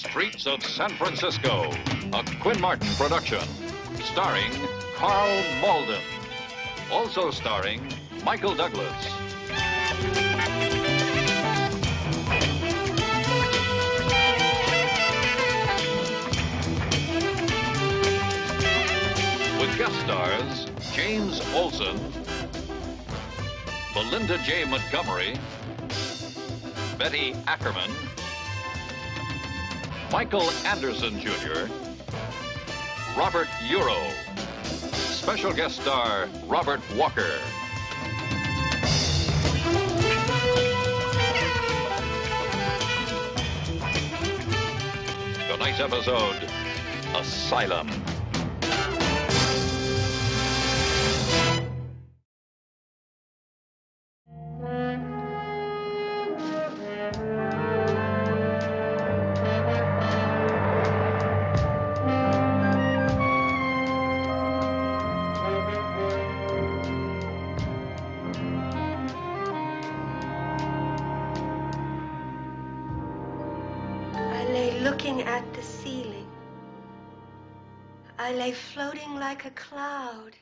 streets of San Francisco, a Quinn Martin production, starring Carl Malden, also starring Michael Douglas. With guest stars James Olsen, Belinda J. Montgomery, Betty Ackerman, Michael Anderson Jr., Robert Euro, special guest star Robert Wagner. Tonight's episode, Asylum. Looking at the ceiling, I lay floating like a cloud.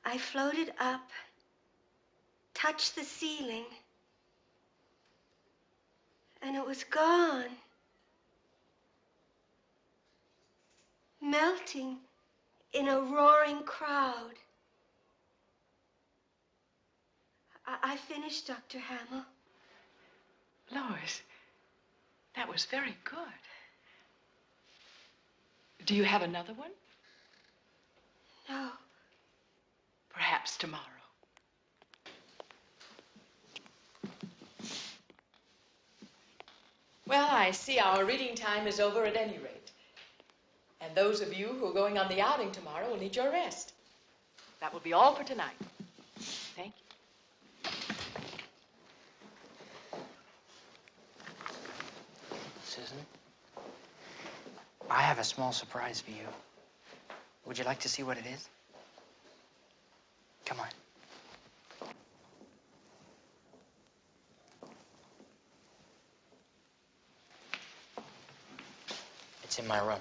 I floated up, touched the ceiling, and it was gone. Melting in a roaring crowd. I finished, Dr. Hamill. Lois, that was very good. Do you have another one? No. Perhaps tomorrow. Well, I see our reading time is over at any rate. And those of you who are going on the outing tomorrow will need your rest. That will be all for tonight. Thank you. Susan, I have a small surprise for you. Would you like to see what it is? Come on. It's in my room.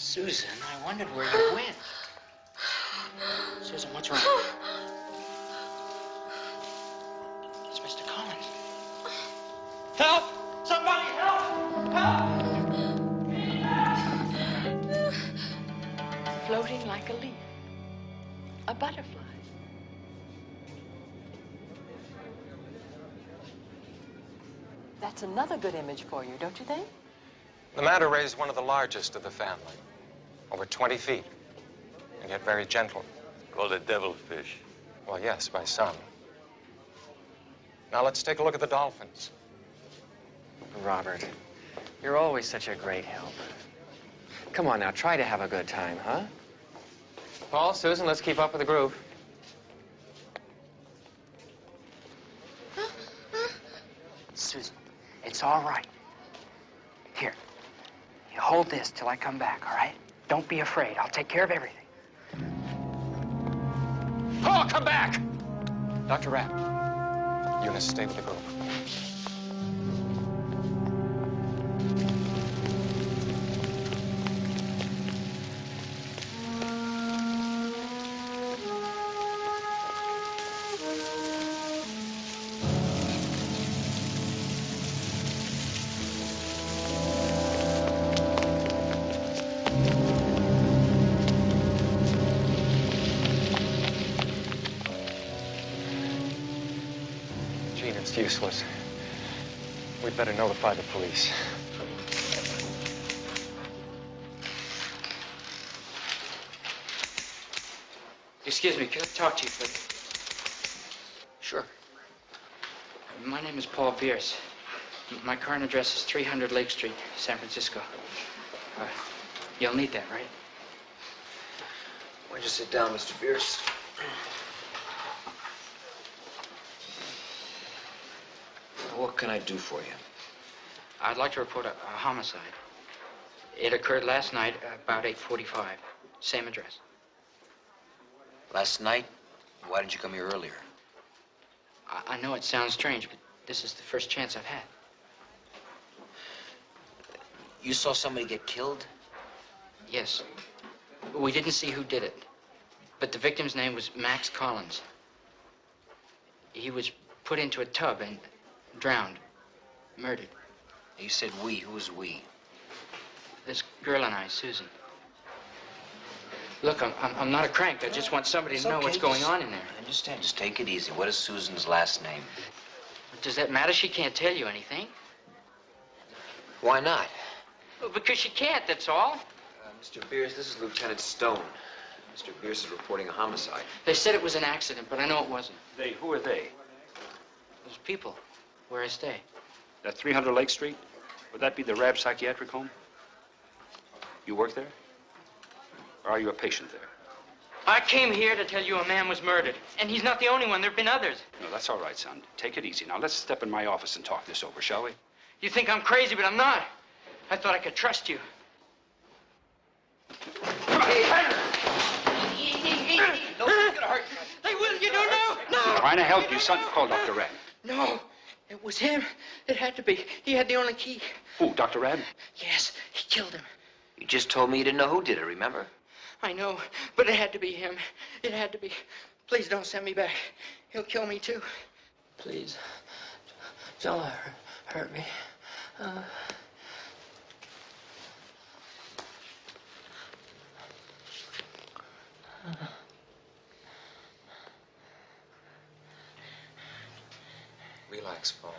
Susan, I wondered where you went. Susan, what's wrong? It's Mr. Collins. Help! Somebody help! Help! Floating like a leaf. A butterfly. That's another good image for you, don't you think? The manta ray is one of the largest of the family. Over 20 feet, and yet very gentle. Called a devilfish. Well, yes, by some. Now let's take a look at the dolphins. Robert, you're always such a great help. Come on now, try to have a good time, huh? Paul, Susan, let's keep up with the groove. Susan, it's all right. Here, you hold this till I come back, all right? Don't be afraid. I'll take care of everything. Paul, come back! Dr. Rapp. Eunice, stay with the group. It's useless. We'd better notify the police. Excuse me, can I talk to you, please? Sure. My name is Paul Bierce. My current address is 300 Lake Street, San Francisco. You'll need that, right? Why don't you sit down, Mr. Bierce? What can I do for you? I'd like to report a homicide. It occurred last night about 8:45. Same address. Last night? Why didn't you come here earlier? I know it sounds strange, but this is the first chance I've had. You saw somebody get killed? Yes. We didn't see who did it, but the victim's name was Max Collins. He was put into a tub and drowned, murdered. You said we. Who's we? This girl and I, Susan. Look, I'm not a crank. I just want somebody to know what's going on in there. I understand. Just take it easy. What is Susan's last name? Does that matter? She can't tell you anything. Why not? Well, because she can't, that's all. Mr. Bierce, this is Lieutenant Stone. Mr. Bierce is reporting a homicide. They said it was an accident, but I know it wasn't. They? Who are they? Those people, where I stay. That 300 Lake Street? Would that be the Rab Psychiatric Home? You work there? Or are you a patient there? I came here to tell you a man was murdered. And he's not the only one. There have been others. No, that's all right, son. Take it easy. Now, let's step in my office and talk this over, shall we? You think I'm crazy, but I'm not. I thought I could trust you. No, it's gonna hurt. They will, you don't know. No. Trying to help you, son. Call Dr. Rab. No, it was him. It had to be. He had the only key. Who, Dr. Rab? Yes, he killed him. You just told me you didn't know who did it, remember? I know, but it had to be him. It had to be. Please don't send me back. He'll kill me, too. Please, don't hurt me. Relax, Paul.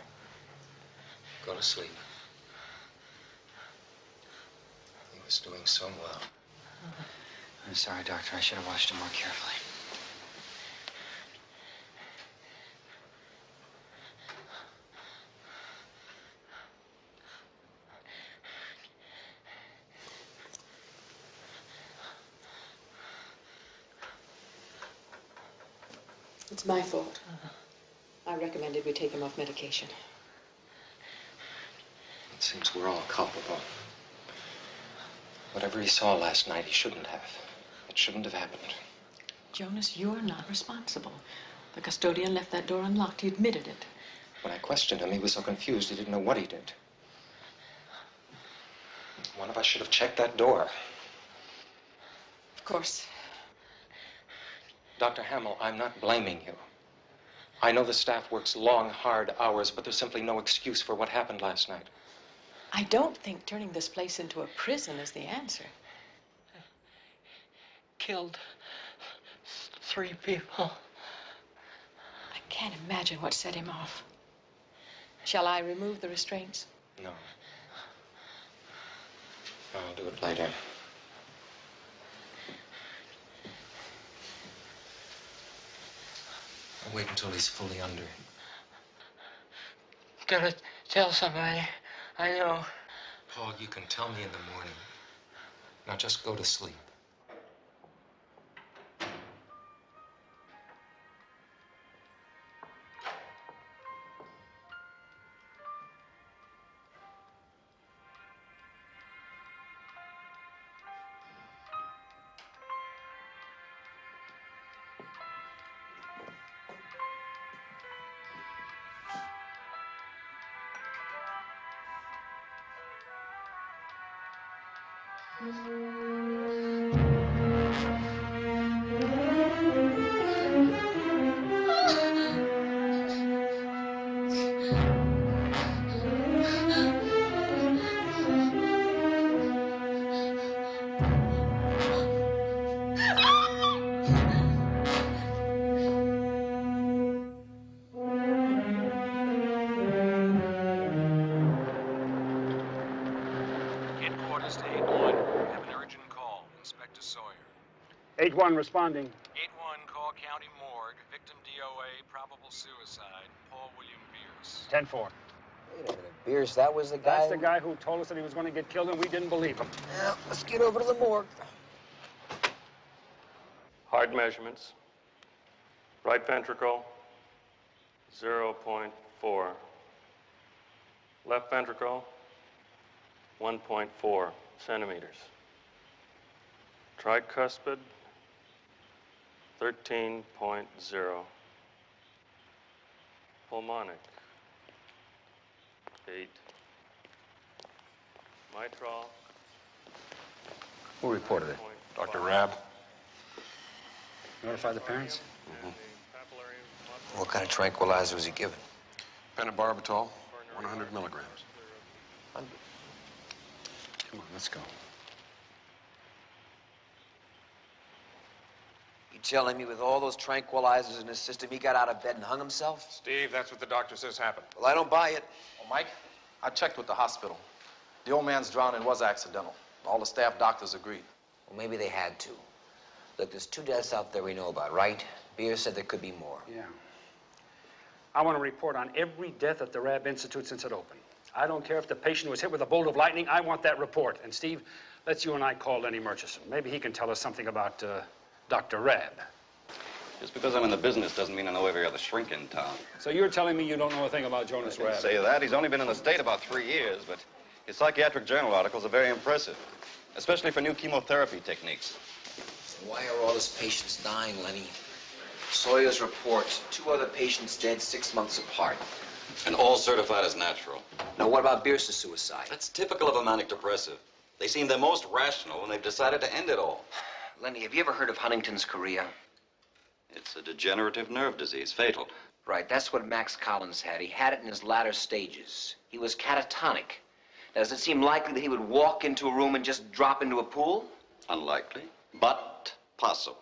Go to sleep. He was doing so well. I'm sorry, Doctor. I should have watched him more carefully. It's my fault. I recommended we take him off medication. It seems we're all culpable. Whatever he saw last night, he shouldn't have. It shouldn't have happened. Jonas, you're not responsible. The custodian left that door unlocked. He admitted it. When I questioned him, he was so confused he didn't know what he did. One of us should have checked that door. Of course. Dr. Hamill, I'm not blaming you. I know the staff works long, hard hours, but there's simply no excuse for what happened last night. I don't think turning this place into a prison is the answer. Killed 3 people. I can't imagine what set him off. Shall I remove the restraints? No. I'll do it later. I'll wait until he's fully under. Gotta tell somebody. I know. Paul, you can tell me in the morning. Now just go to sleep. to Sawyer. 8-1 responding. 8-1, call county morgue. Victim DOA, probable suicide. Paul William Bierce. 10-4. Wait a minute, Bierce, that was the guy... That's the guy who told us that he was going to get killed and we didn't believe him. Well, let's get over to the morgue. Heart measurements. Right ventricle, 0.4. Left ventricle, 1.4 centimeters. Tricuspid, 13.0. Pulmonic, 8. Mitral. Who reported it? Dr. Rabb. Notify the parents? What kind of tranquilizer was he given? Pentobarbital, 100 milligrams. Come on, let's go. You telling me with all those tranquilizers in his system, he got out of bed and hung himself? Steve, that's what the doctor says happened. Well, I don't buy it. Well, Mike, I checked with the hospital. The old man's drowning was accidental. All the staff doctors agreed. Well, maybe they had to. Look, there's 2 deaths out there we know about, right? Beer said there could be more. Yeah. I want to report on every death at the Rabb Institute since it opened. I don't care if the patient was hit with a bolt of lightning. I want that report. And Steve, let's you and I call Lenny Murchison. Maybe he can tell us something about Dr. Rabb. Just because I'm in the business doesn't mean I know every other shrink in town. So you're telling me you don't know a thing about Jonas I didn't Rabb? say that. He's only been in the state about 3 years, but his psychiatric journal articles are very impressive, especially for new chemotherapy techniques. Why are all his patients dying, Lenny? Sawyer's report, 2 other patients dead 6 months apart. And all certified as natural. Now, what about Bierce's suicide? That's typical of a manic depressive. They seem their most rational when they've decided to end it all. Lenny, have you ever heard of Huntington's chorea? It's a degenerative nerve disease, fatal. Right, that's what Max Collins had. He had it in his latter stages. He was catatonic. Now, does it seem likely that he would walk into a room and just drop into a pool? Unlikely, but possible.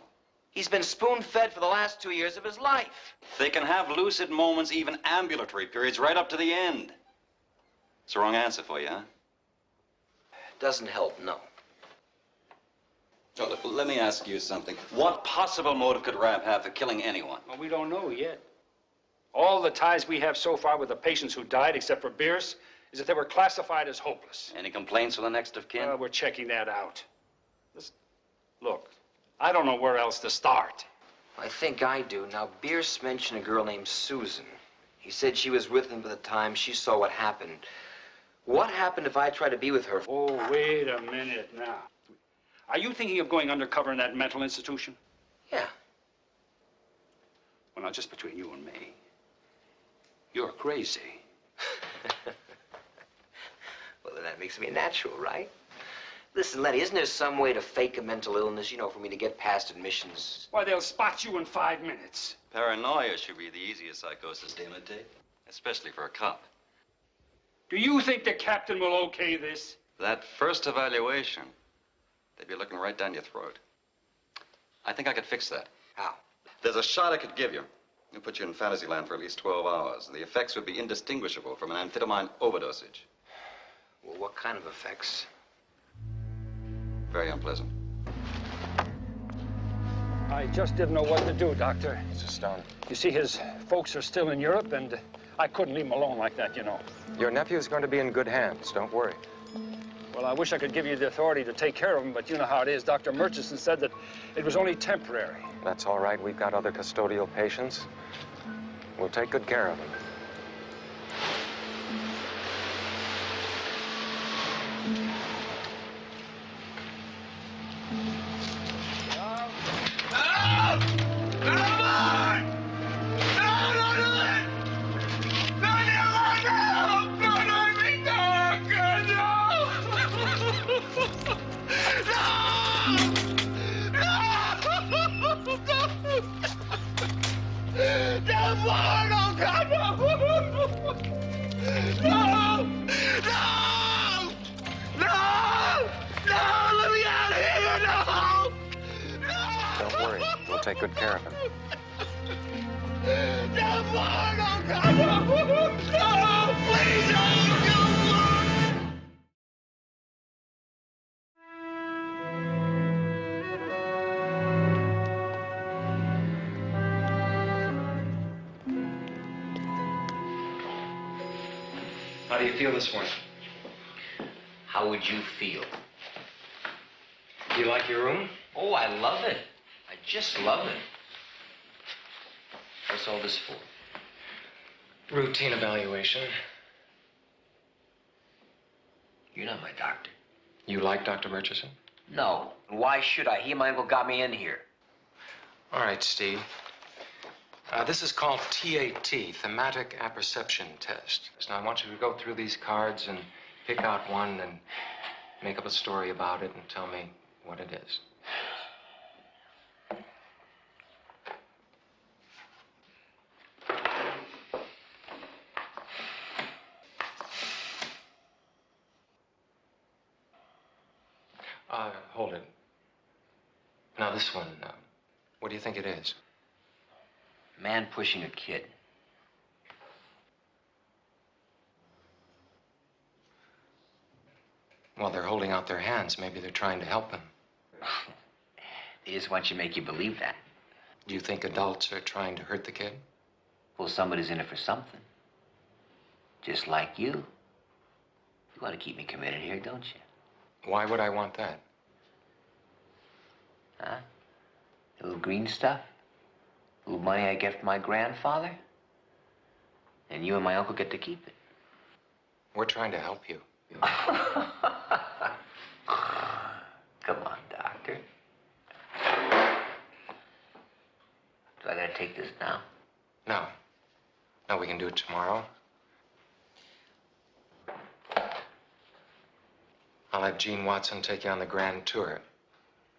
He's been spoon-fed for the last 2 years of his life. They can have lucid moments, even ambulatory periods, right up to the end. It's the wrong answer for you, huh? Doesn't help, no. Oh, look, let me ask you something. What possible motive could Rabb have for killing anyone? Well, we don't know yet. All the ties we have so far with the patients who died, except for Bierce, is that they were classified as hopeless. Any complaints from the next of kin? Well, we're checking that out. Look, I don't know where else to start. I think I do. Now, Bierce mentioned a girl named Susan. He said she was with him at the time she saw what happened. What happened if I tried to be with her? Oh, wait a minute now. Are you thinking of going undercover in that mental institution? Yeah. Well, now, just between you and me, you're crazy. Well, then that makes me a natural, right? Listen, Lenny, isn't there some way to fake a mental illness, you know, for me to get past admissions? Why, they'll spot you in 5 minutes. Paranoia should be the easiest psychosis to imitate, especially for a cop. Do you think the captain will okay this? That first evaluation, they'd be looking right down your throat. I think I could fix that. How? There's a shot I could give you. It'll put you in fantasy land for at least 12 hours, and the effects would be indistinguishable from an amphetamine overdosage. Well, what kind of effects? Very unpleasant. I just didn't know what to do, Doctor. Mr. Stone. You see, his folks are still in Europe, and I couldn't leave him alone like that, you know. Your nephew's going to be in good hands. Don't worry. Well, I wish I could give you the authority to take care of him, but you know how it is. Dr. Murchison said that it was only temporary. That's all right. We've got other custodial patients. We'll take good care of him. Don't worry. We'll take good care of him. do you feel this morning? How would you feel? Do you like your room? Oh, I love it. I just love it. What's all this for? Routine evaluation. You're not my doctor. You like Dr. Murchison? No. Why should I? He and my uncle got me in here. All right, Steve. This is called TAT, Thematic Apperception Test. So I want you to go through these cards and pick out one and make up a story about it and tell me what it is. Hold it. Now, this one, what do you think it is? Man pushing a kid. Well, they're holding out their hands. Maybe they're trying to help him. They just want you to make you believe that. Do you think adults are trying to hurt the kid? Well, somebody's in it for something. Just like you. You want to keep me committed here, don't you? Why would I want that? Huh? A little green stuff? A little money I get from my grandfather? And you and my uncle get to keep it. We're trying to help you. Come on, doctor. Do I gotta take this now? No. No, we can do it tomorrow. I'll have Gene Watson take you on the grand tour.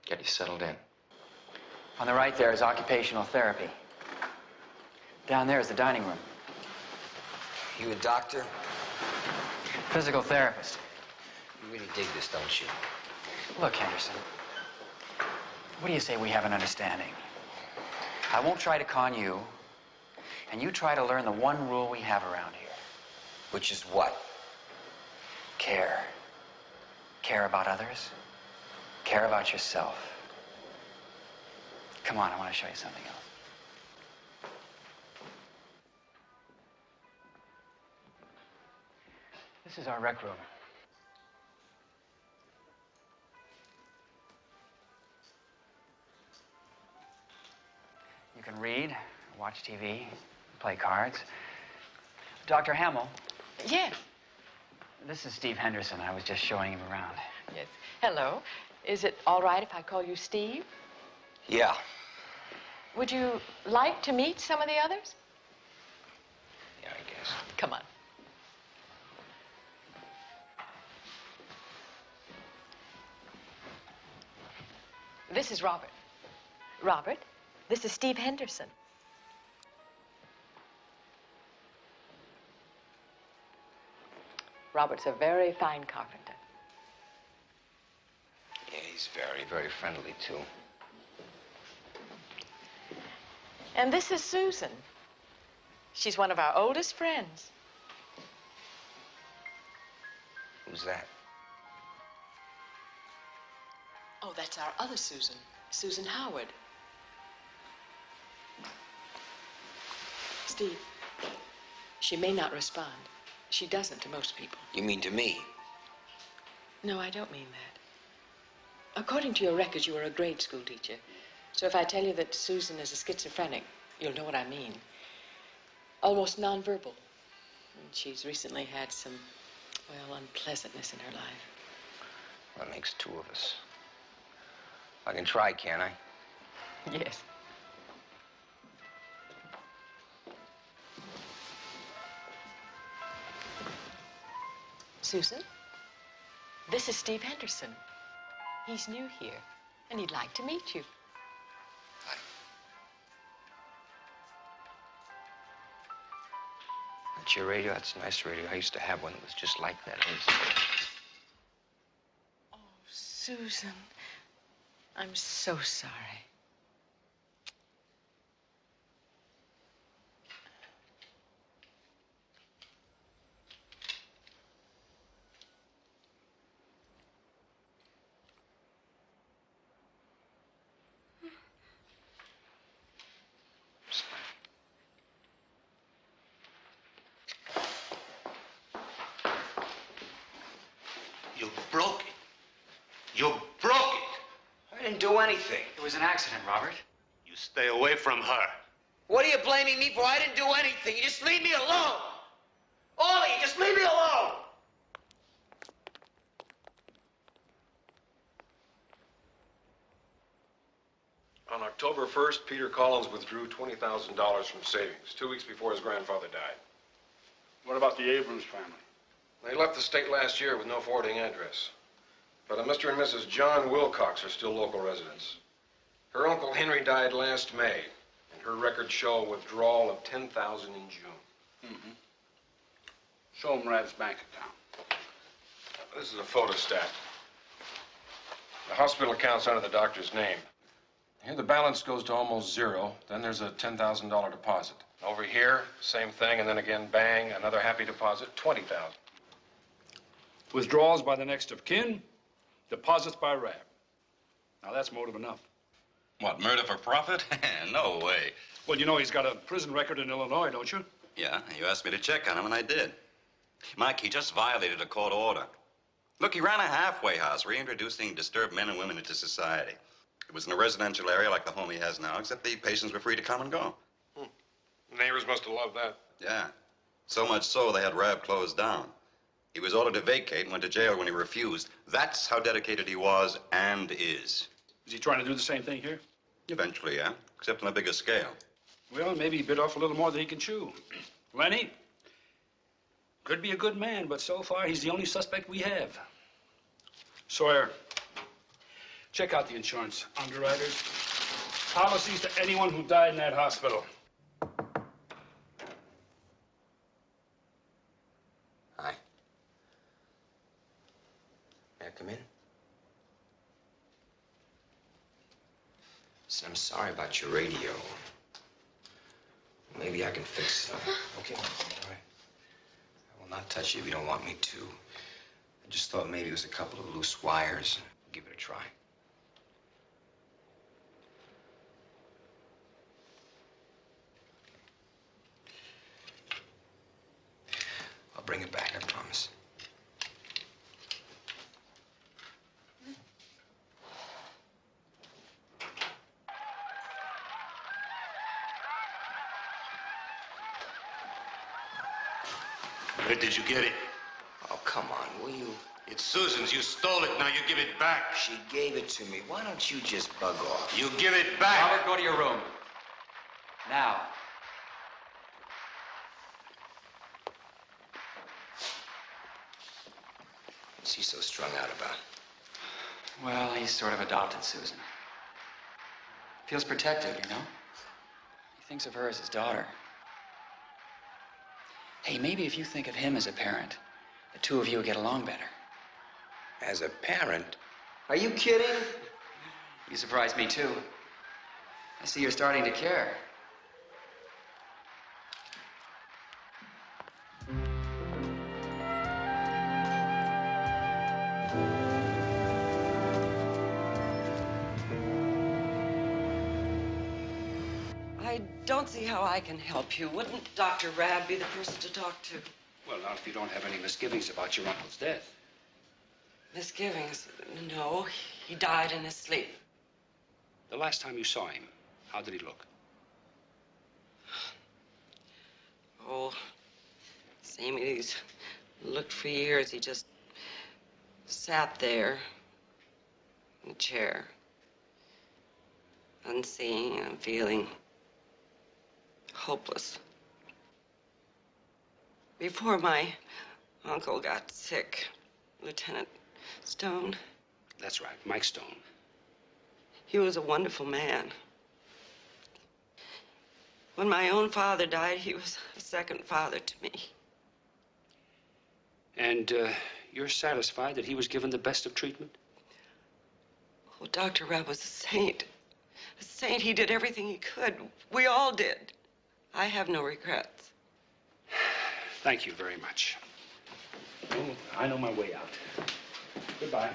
Get you settled in. On the right there is occupational therapy. Down there is the dining room. You a doctor? Physical therapist. You really dig this, don't you? Look, Henderson, what do you say we have an understanding? I won't try to con you, and you try to learn the one rule we have around here. Which is what? Care. Care about others. Care about yourself. Come on, I want to show you something else. This is our rec room. You can read, watch TV, play cards. Dr. Hamill. Yes. This is Steve Henderson. I was just showing him around. Yes. Hello. Is it all right if I call you Steve? Yeah. Would you like to meet some of the others? Yeah, I guess. Come on. This is Robert. Robert, this is Steve Henderson. Robert's a very fine carpenter. Yeah, he's very, very friendly, too. And this is Susan. She's one of our oldest friends. Who's that? Oh, that's our other Susan, Susan Howard. Steve, she may not respond. She doesn't to most people. You mean to me? No, I don't mean that. According to your records, you were a grade school teacher. So if I tell you that Susan is a schizophrenic, you'll know what I mean. Almost nonverbal. And she's recently had some, well, unpleasantness in her life. That makes two of us. I can try, can't I? Yes. Susan, this is Steve Henderson. He's new here, and he'd like to meet you. Hi. That's your radio? That's a nice radio. I used to have one that was just like that. Oh, Susan, I'm so sorry. do anything. It was an accident, Robert. You stay away from her. What are you blaming me for? I didn't do anything. You just leave me alone. All of you, just leave me alone. On October 1st, Peter Collins withdrew $20,000 from savings, 2 weeks before his grandfather died. What about the Abrams family? They left the state last year with no forwarding address. But Mr. and Mrs. John Wilcox are still local residents. Her Uncle Henry died last May, and her records show a withdrawal of $10,000 in June. Mm-hmm. Show him Rad's bank account. This is a photostat. The hospital account's under the doctor's name. Here the balance goes to almost zero. Then there's a $10,000 deposit. Over here, same thing, and then again, bang, another happy deposit, $20,000. Withdrawals by the next of kin, deposits by Rab. Now that's motive enough. What, murder for profit? No way. Well, you know he's got a prison record in Illinois, don't you? Yeah, you asked me to check on him, and I did. Mike, he just violated a court order. Look, he ran a halfway house, reintroducing disturbed men and women into society. It was in a residential area like the home he has now, except the patients were free to come and go. The neighbors must have loved that. Yeah. So much so, they had Rab closed down. He was ordered to vacate and went to jail when he refused. That's how dedicated he was and is. Is he trying to do the same thing here? Eventually, yeah, except on a bigger scale. Well, maybe he bit off a little more than he can chew. Lenny, could be a good man, but so far he's the only suspect we have. Sawyer, check out the insurance underwriters. Policies to anyone who died in that hospital. Hi. May I come in? Listen, I'm sorry about your radio. Maybe I can fix it. Okay, all right. I will not touch it if you don't want me to. I just thought maybe it was a couple of loose wires. Give it a try. I'll bring it back, I promise. Where did you get it? Oh, come on, will you? It's Susan's. You stole it. Now you give it back. She gave it to me. Why don't you just bug off? You give it back. Robert, go to your room. Now. What's he so strung out about? Well, he's sort of adopted Susan. Feels protected, you know? He thinks of her as his daughter. Hey, maybe if you think of him as a parent, the two of you will get along better. As a parent? Are you kidding? You surprised me, too. I see you're starting to care. I don't see how I can help you. Wouldn't Dr. Rab be the person to talk to? Well, not if you don't have any misgivings about your uncle's death. Misgivings? No, he died in his sleep. The last time you saw him, how did he look? Oh, same as he's looked for years. He just sat there in a chair, unseeing and feeling hopeless. Before my uncle got sick, Lieutenant Stone. That's right, Mike Stone. He was a wonderful man. When my own father died, he was a second father to me. And you're satisfied that he was given the best of treatment? Oh, Dr. Rab was a saint. A saint. He did everything he could. We all did. I have no regrets. Thank you very much. Oh, I know my way out. Goodbye.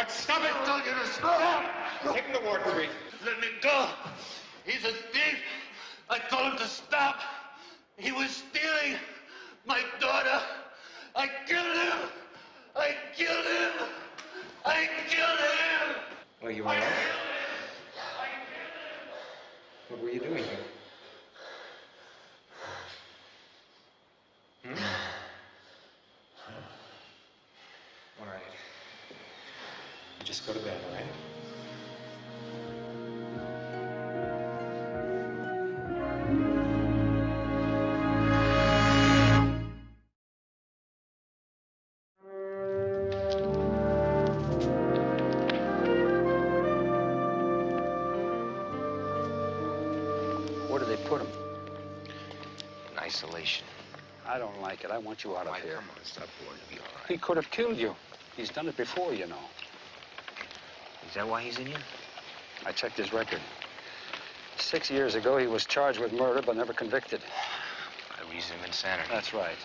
Stop it! I told you to stop! Take him to Ward 3. Let me go. He's a thief. I told him to stop. He was stealing my daughter. I killed him. I killed him. I killed him. Well, you all right? What were you doing here? Hmm? All right. You just go to bed, all right? Where do they put him? In isolation. I don't like it. I want you out of here. Come on, stop boring. It'll be all right. He could have killed you. He's done it before, you know. Is that why he's in here? I checked his record. 6 years ago, he was charged with murder, but never convicted. By reason of insanity. That's right.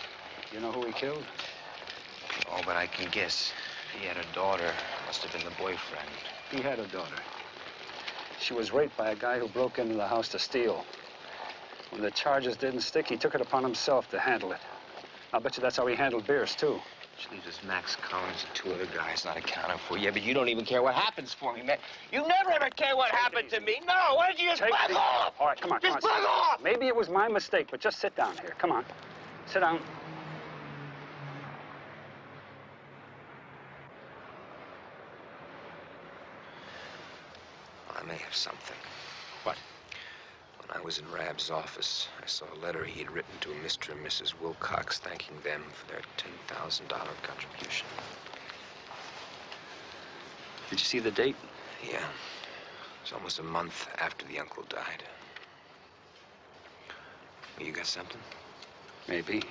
You know who he killed? Oh, but I can guess. He had a daughter. Must have been the boyfriend. He had a daughter. She was raped by a guy who broke into the house to steal. When the charges didn't stick, he took it upon himself to handle it. I'll bet you that's how he handled Bierce, too. Which leaves us Max Collins and 2 other guys not accounted for. Yeah, but you don't even care what happens for me, man. You never ever care what happened to me. No, why don't you just bug off? All right, come on, come on. Just bug off! Maybe it was my mistake, but just sit down here. Come on. Sit down. I may have something. What? When I was in Rab's office, I saw a letter he had written to Mr. and Mrs. Wilcox thanking them for their $10,000 contribution. Did you see the date? Yeah. It's almost a month after the uncle died. Well, you got something? Maybe.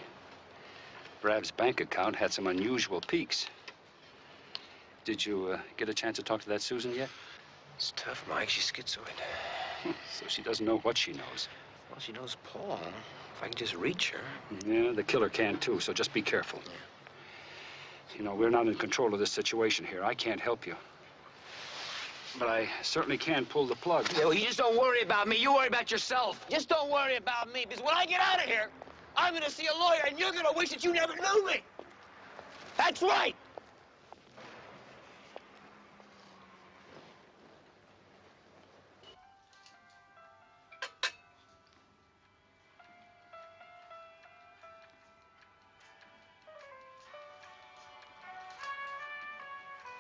Rab's bank account had some unusual peaks. Did you get a chance to talk to that Susan yet? It's tough, Mike. She's schizoid. So she doesn't know what she knows. Well, she knows Paul. If I can just reach her. Yeah, the killer can, too, so just be careful. Yeah. You know, we're not in control of this situation here. I can't help you. But I certainly can pull the plug. Yeah, well, you just don't worry about me. You worry about yourself. Just don't worry about me, because when I get out of here, I'm going to see a lawyer, and you're going to wish that you never knew me. That's right.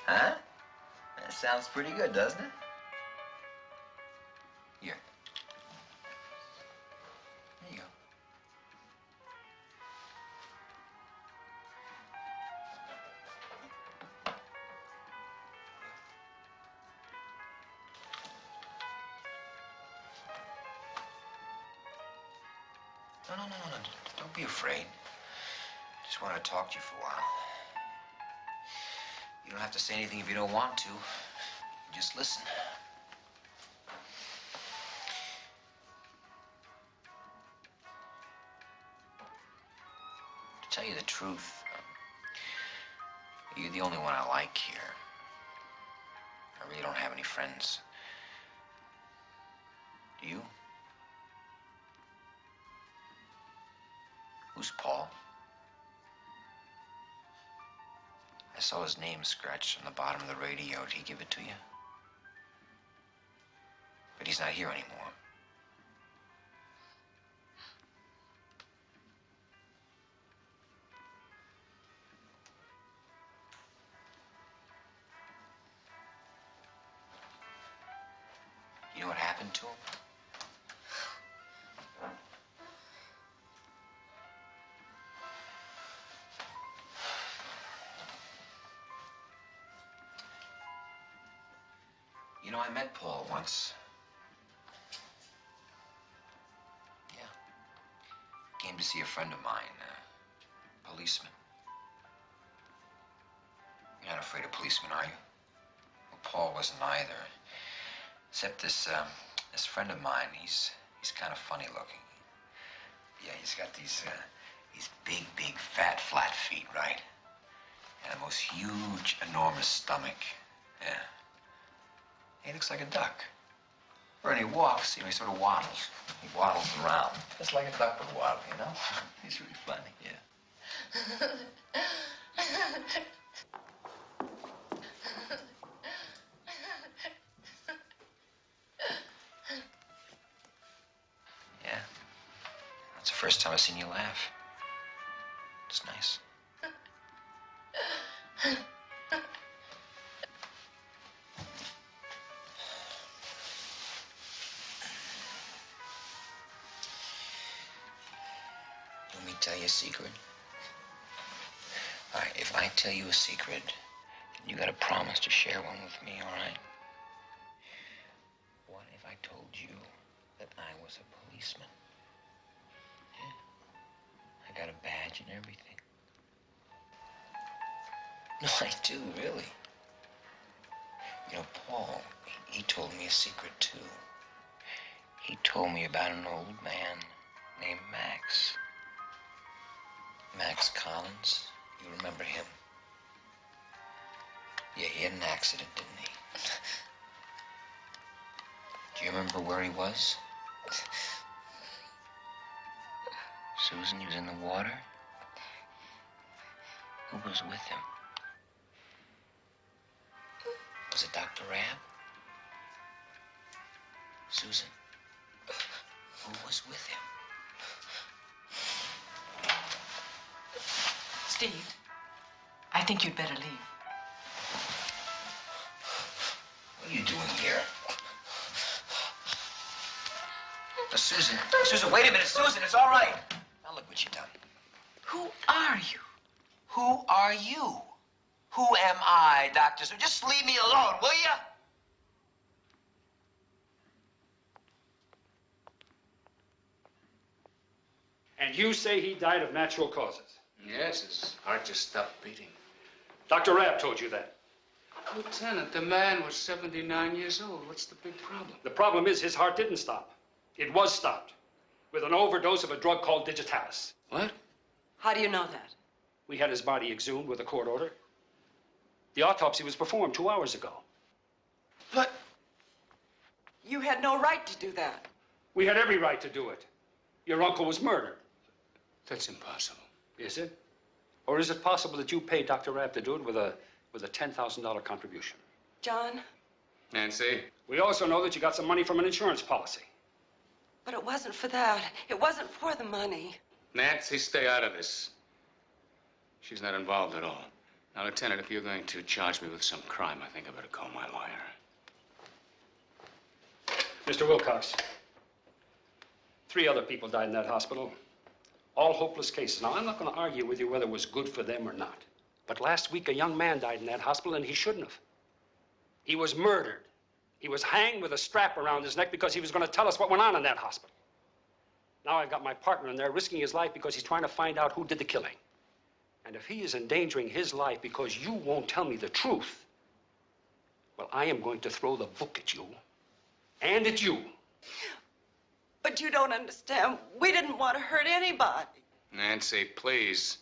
Huh? That sounds pretty good, doesn't it? Here. There you go. No. Don't be afraid. Just wanted to talk to you for a while. You don't have to say anything if you don't want to. Just listen. To tell you the truth, you're the only one I like here. I really don't have any friends. Do you? Who's Paul? I saw his name scratched on the bottom of the radio. Did he give it to you? But he's not here anymore. You know what happened to him? You know, I met Paul once. Yeah. Came to see a friend of mine, a policeman. You're not afraid of policemen, are you? Well, Paul wasn't either. Except this friend of mine, he's kind of funny looking. Yeah, he's got these big, fat, flat feet, right? And a most huge, enormous stomach. Yeah. He looks like a duck. Or when he walks, he sort of waddles. He waddles around. Just like a duck would waddle, you know? He's really funny, yeah. Yeah. That's the first time I've seen you laugh. It's nice. Let me tell you a secret. All right, if I tell you a secret, you gotta promise to share one with me, all right? What if I told you that I was a policeman? Yeah. I got a badge and everything. No, I do, really. You know, Paul, he told me a secret, too. He told me about an old man named Max. Max Collins. You remember him? Yeah, he had an accident, didn't he? Do you remember where he was? Susan, he was in the water. Who was with him? Was it Dr. Rabb? Susan, who was with him? Steve, I think you'd better leave. What are you doing here? Susan, wait a minute. Susan, it's all right. Now look what you've done. Who are you? Who are you? Who am I, Doctor? So just leave me alone, will you? And you say he died of natural causes? Yes, his heart just stopped beating. Dr. Rabb told you that. Lieutenant, the man was 79 years old. What's the big problem? The problem is his heart didn't stop. It was stopped with an overdose of a drug called digitalis. What? How do you know that? We had his body exhumed with a court order. The autopsy was performed 2 hours ago. But you had no right to do that. We had every right to do it. Your uncle was murdered. That's impossible. Is it? Or is it possible that you paid Dr. Rabb to do it with a $10,000 contribution? John? Nancy? We also know that you got some money from an insurance policy. But it wasn't for that. It wasn't for the money. Nancy, stay out of this. She's not involved at all. Now, Lieutenant, if you're going to charge me with some crime, I think I better call my lawyer. Mr. Wilcox, 3 other people died in that hospital. All hopeless cases. Now, I'm not going to argue with you whether it was good for them or not. But last week, a young man died in that hospital, and he shouldn't have. He was murdered. He was hanged with a strap around his neck because he was going to tell us what went on in that hospital. Now I've got my partner in there risking his life because he's trying to find out who did the killing. And if he is endangering his life because you won't tell me the truth, well, I am going to throw the book at you. And at you. But you don't understand. We didn't want to hurt anybody. Nancy, please.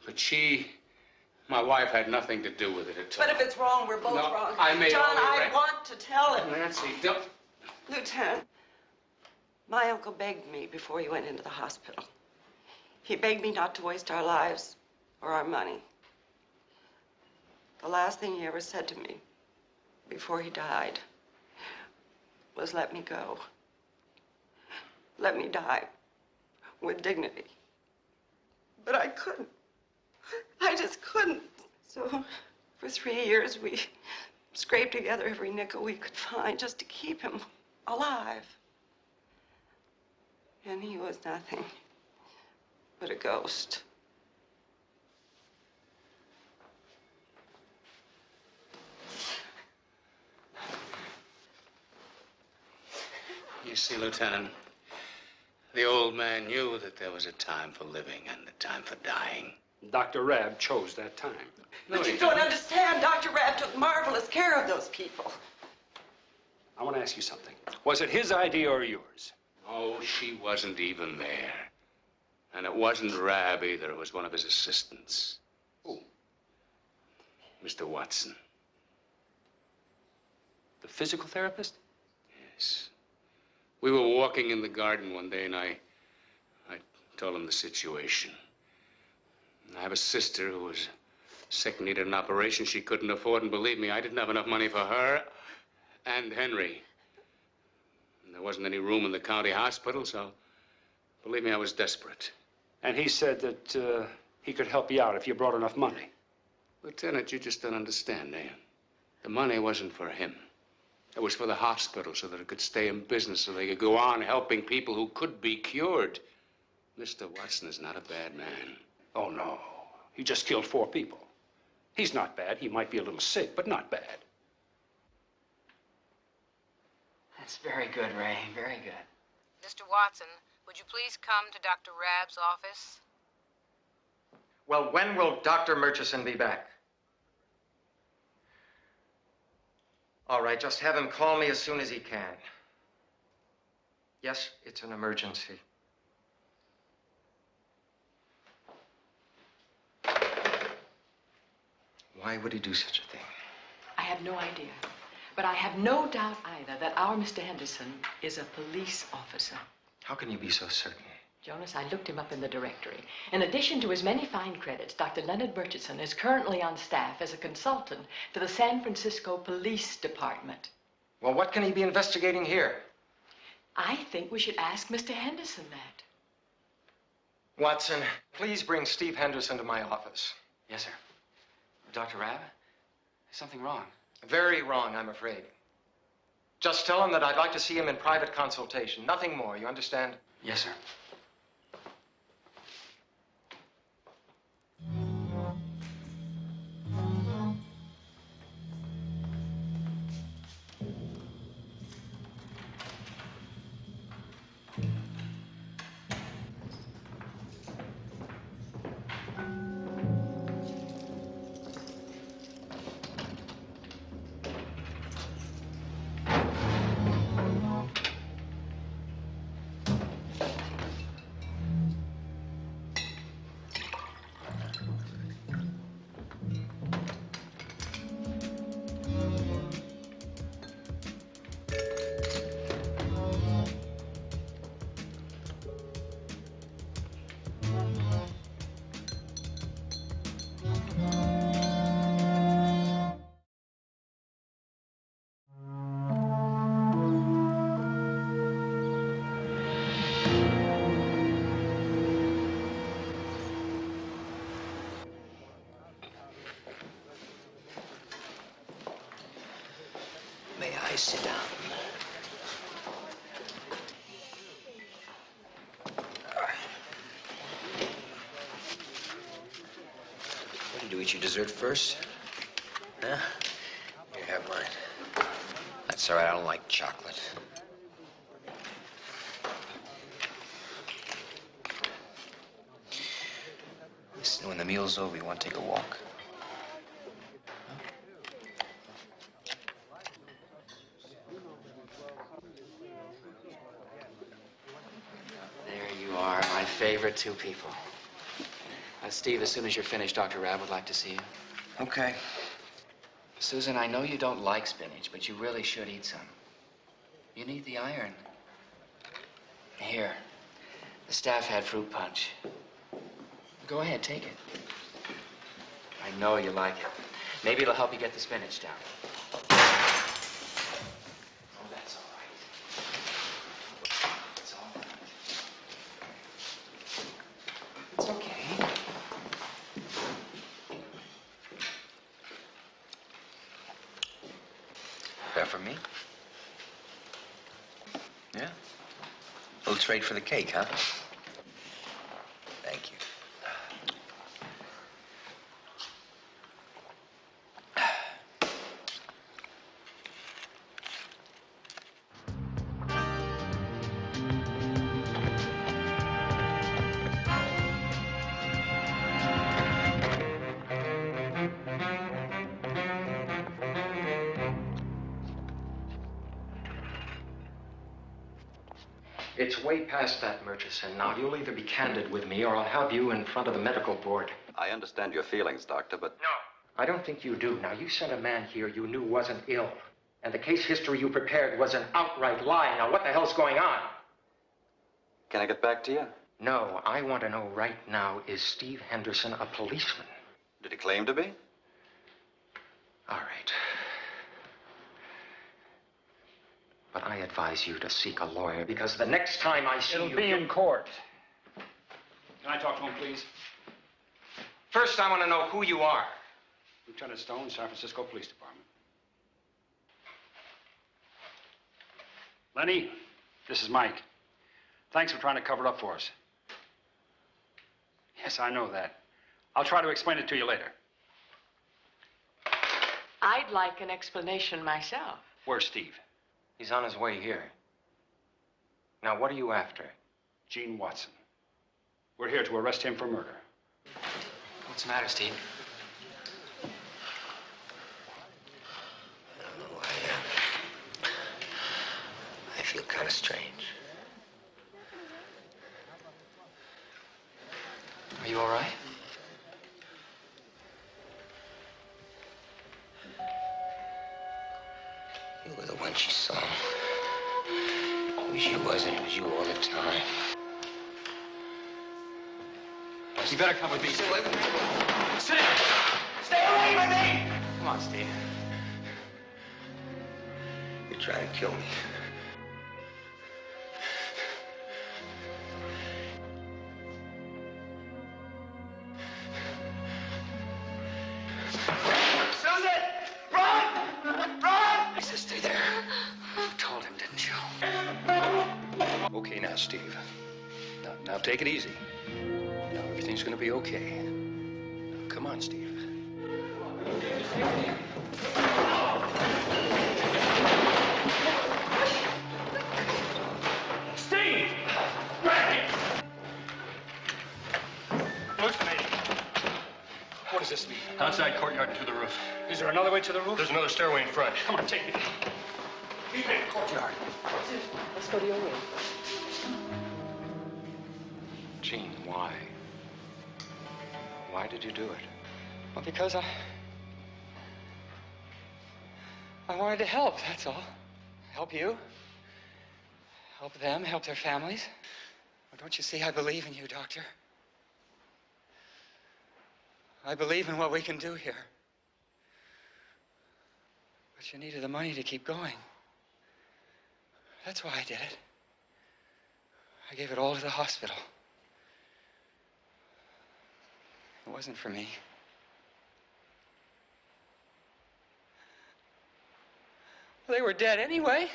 But my wife had nothing to do with it at all. But if it's wrong, we're both wrong. I made John, all the I want to tell him. Nancy, don't. Lieutenant, my uncle begged me before he went into the hospital. He begged me not to waste our lives or our money. The last thing he ever said to me before he died was, let me go. Let me die with dignity. But I couldn't. I just couldn't. So for 3 years, we scraped together every nickel we could find just to keep him alive. And he was nothing but a ghost. You see, Lieutenant, the old man knew that there was a time for living and a time for dying. Dr. Rabb chose that time. But you don't understand. Dr. Rabb took marvelous care of those people. I want to ask you something. Was it his idea or yours? Oh, she wasn't even there. And it wasn't Rabb either. It was one of his assistants. Who? Mr. Watson. The physical therapist? Yes. We were walking in the garden one day, and I told him the situation. I have a sister who was sick and needed an operation she couldn't afford, and believe me, I didn't have enough money for her and Henry. And there wasn't any room in the county hospital, so believe me, I was desperate. And he said that he could help you out if you brought enough money. Lieutenant, you just don't understand, eh? The money wasn't for him. It was for the hospital so that it could stay in business, so they could go on helping people who could be cured. Mr. Watson is not a bad man. Oh, no. He just killed 4 people. He's not bad. He might be a little sick, but not bad. That's very good, Ray. Very good. Mr. Watson, would you please come to Dr. Rabb's office? Well, when will Dr. Murchison be back? All right, just have him call me as soon as he can. Yes, it's an emergency. Why would he do such a thing? I have no idea. But I have no doubt either that our Mr. Henderson is a police officer. How can you be so certain? Jonas, I looked him up in the directory. In addition to his many fine credits, Dr. Leonard Murchison is currently on staff as a consultant for the San Francisco Police Department. Well, what can he be investigating here? I think we should ask Mr. Henderson that. Watson, please bring Steve Henderson to my office. Yes, sir. Dr. Rabb, is something wrong? Very wrong, I'm afraid. Just tell him that I'd like to see him in private consultation. Nothing more, you understand? Yes, sir. you to eat your dessert first? Huh? Here, have mine. That's all right. I don't like chocolate. Listen, when the meal's over, you want to take a walk? There you are, my favorite two people. Steve, as soon as you're finished, Dr. Rabb would like to see you. Okay. Susan, I know you don't like spinach, but you really should eat some. You need the iron. Here, the staff had fruit punch. Go ahead, take it. I know you like it. Maybe it'll help you get the spinach down. Oh, that's all right. It's all right. It's okay. That for me? Yeah? A little trade for the cake, huh? Thank you. It's way past that, Murchison. Now, you'll either be candid with me or I'll have you in front of the medical board. I understand your feelings, Doctor, but... No. I don't think you do. Now, you sent a man here you knew wasn't ill. And the case history you prepared was an outright lie. Now, what the hell's going on? Can I get back to you? No, I want to know right now, is Steve Henderson a policeman? Did he claim to be? All right. But I advise you to seek a lawyer, because the next time I see you... It'll be in court. Can I talk to him, please? First, I want to know who you are. Lieutenant Stone, San Francisco Police Department. Lenny, this is Mike. Thanks for trying to cover it up for us. Yes, I know that. I'll try to explain it to you later. I'd like an explanation myself. Where's Steve? He's on his way here. Now, what are you after? Gene Watson. We're here to arrest him for murder. What's the matter, Steve? I don't know. I feel kind of strange. Are you all right? You were the one she saw. Wish you wasn't. It was you all the time. You better come with me. Stay away from me. Sit! Stay away from me! Come on, Steve. You're trying to kill me. Susan! Run! Run! I said stay there. You told him, didn't you? Okay now, Steve. Now take it easy. Now everything's gonna be okay. Now, come on, Steve. Steve! Grab him! Look at me. What does this mean? Outside courtyard and to the roof. Is there another way to the roof? There's another stairway in front. Come on, take me. Meet me in the courtyard. Let's go to your room. Gene, why? Why did you do it? Well, because I wanted to help, that's all. Help you. Help them, help their families. Well, don't you see, I believe in you, Doctor. I believe in what we can do here. But you needed the money to keep going. That's why I did it. I gave it all to the hospital. It wasn't for me. Well, they were dead anyway.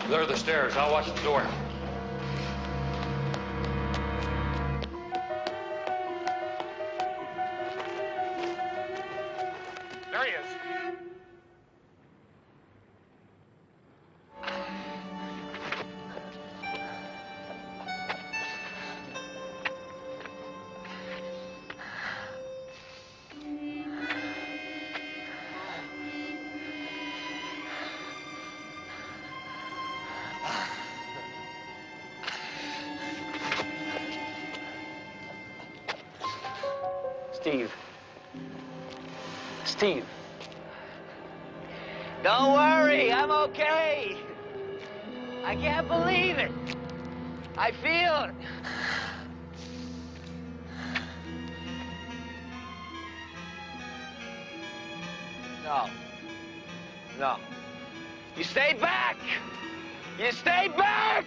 There are the stairs. I'll watch the door. There he is. Steve. Steve. Don't worry, I'm okay. I can't believe it. I feel it. No. No. You stayed back! You stayed back!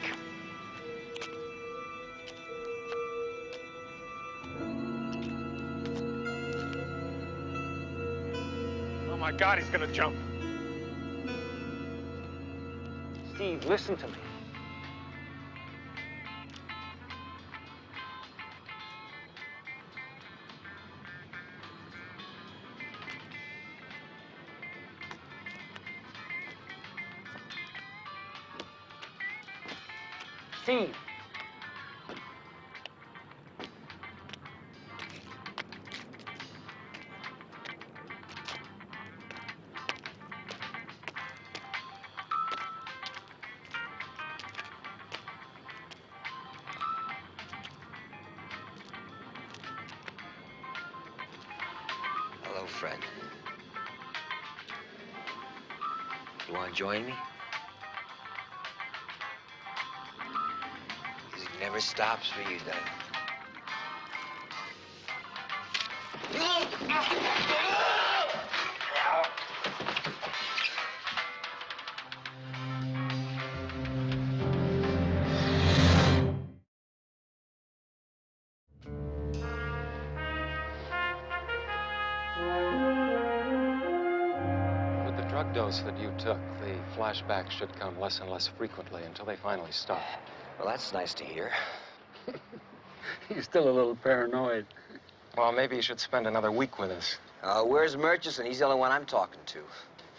Oh, my God, he's gonna jump. Steve, listen to me. Steve. Hello, friend. You want to join me? Music never stops for you, does it? With the drug dose that you took, the flashbacks should come less and less frequently until they finally stop. Well, that's nice to hear. He's still a little paranoid. Well, maybe you should spend another week with us. Where's Murchison? He's the only one I'm talking to.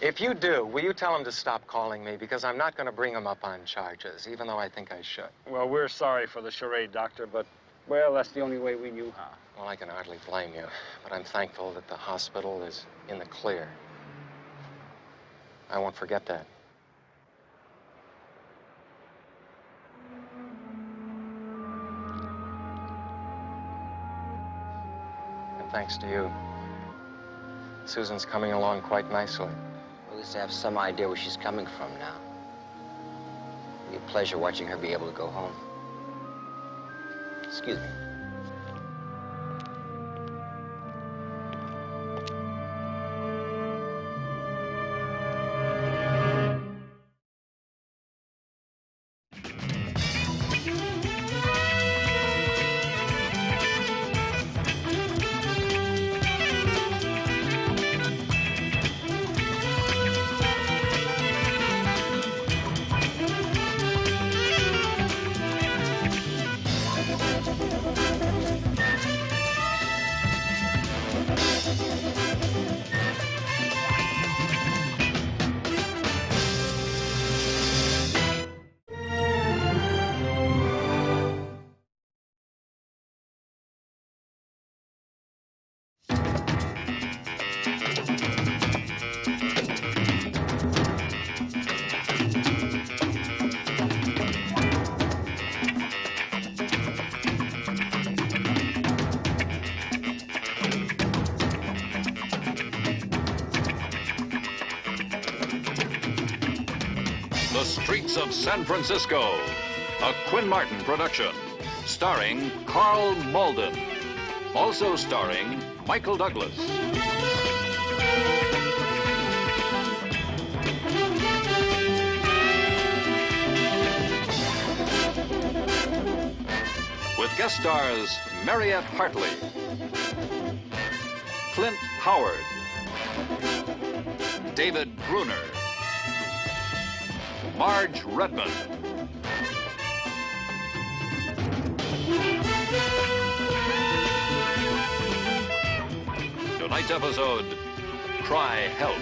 If you do, will you tell him to stop calling me? Because I'm not going to bring him up on charges, even though I think I should. Well, we're sorry for the charade, Doctor, but, well, that's the only way we knew how. Well, I can hardly blame you, but I'm thankful that the hospital is in the clear. I won't forget that. And thanks to you, Susan's coming along quite nicely. Well, at least I have some idea where she's coming from now. It'll be a pleasure watching her be able to go home. Excuse me. The Streets of San Francisco, a Quinn Martin production, starring Karl Malden, also starring Michael Douglas. With guest stars Mariette Hartley, Clint Howard, David Bruner, Marge Redmond. Tonight's episode, Cry Help.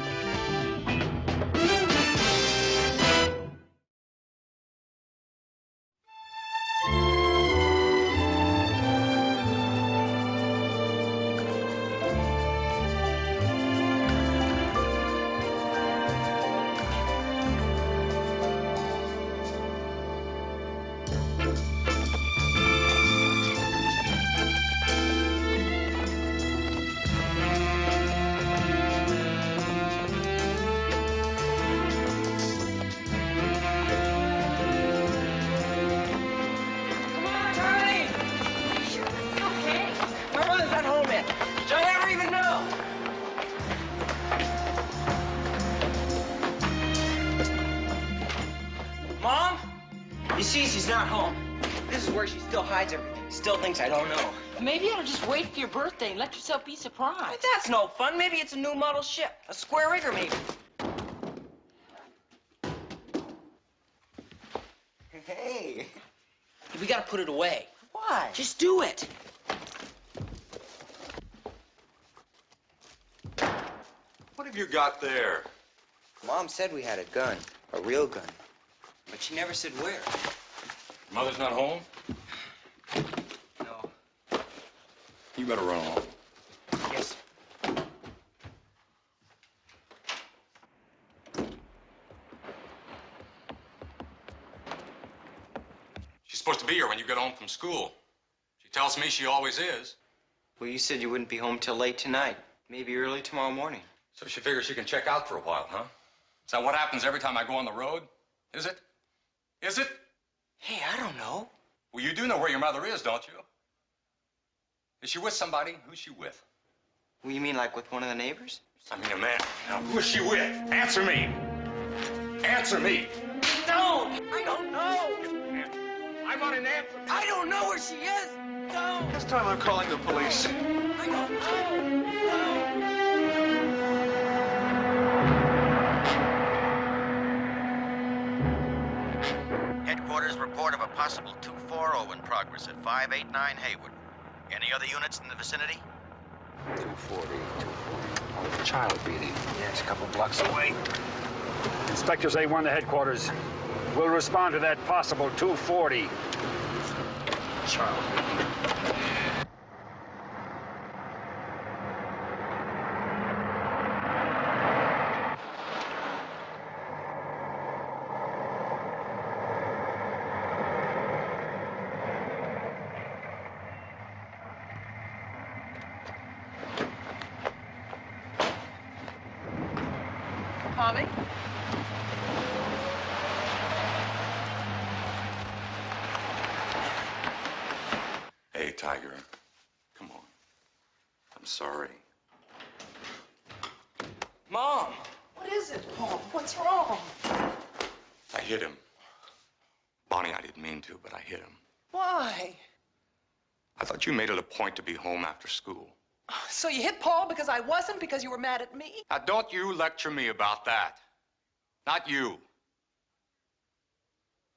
Still thinks I don't know. Maybe you ought to just wait for your birthday and let yourself be surprised. But that's no fun. Maybe it's a new model ship. A square rigger, maybe. Hey. We gotta put it away. Why? Just do it. What have you got there? Mom said we had a gun. A real gun. But she never said where. Mother's not home? You better run along. Yes. She's supposed to be here when you get home from school. She tells me she always is. Well, you said you wouldn't be home till late tonight. Maybe early tomorrow morning. So she figures she can check out for a while, huh? Is that what happens every time I go on the road? Is it? Is it? Hey, I don't know. Well, you do know where your mother is, don't you? Is she with somebody? Who's she with? Well, you mean like with one of the neighbors? I mean, a man. Now, who is she with? Answer me. Answer me. No, I don't know. I want an answer. I don't know where she is. No. This time I'm calling the police. I don't know. Headquarters report of a possible 240 in progress at 589 Haywood. Any other units in the vicinity? 240. Oh, child beating. Yeah, it's a couple blocks away. Inspectors A1 to headquarters. We'll respond to that possible 240. Child beating. Holly? Hey, Tiger. Come on. I'm sorry. Mom, what is it, Paul? What's wrong? I hit him. Bonnie, I didn't mean to, but I hit him. Why? I thought you made it a point to be home after school. So you hit Paul because I wasn't, because you were mad at me? Now, don't you lecture me about that. Not you.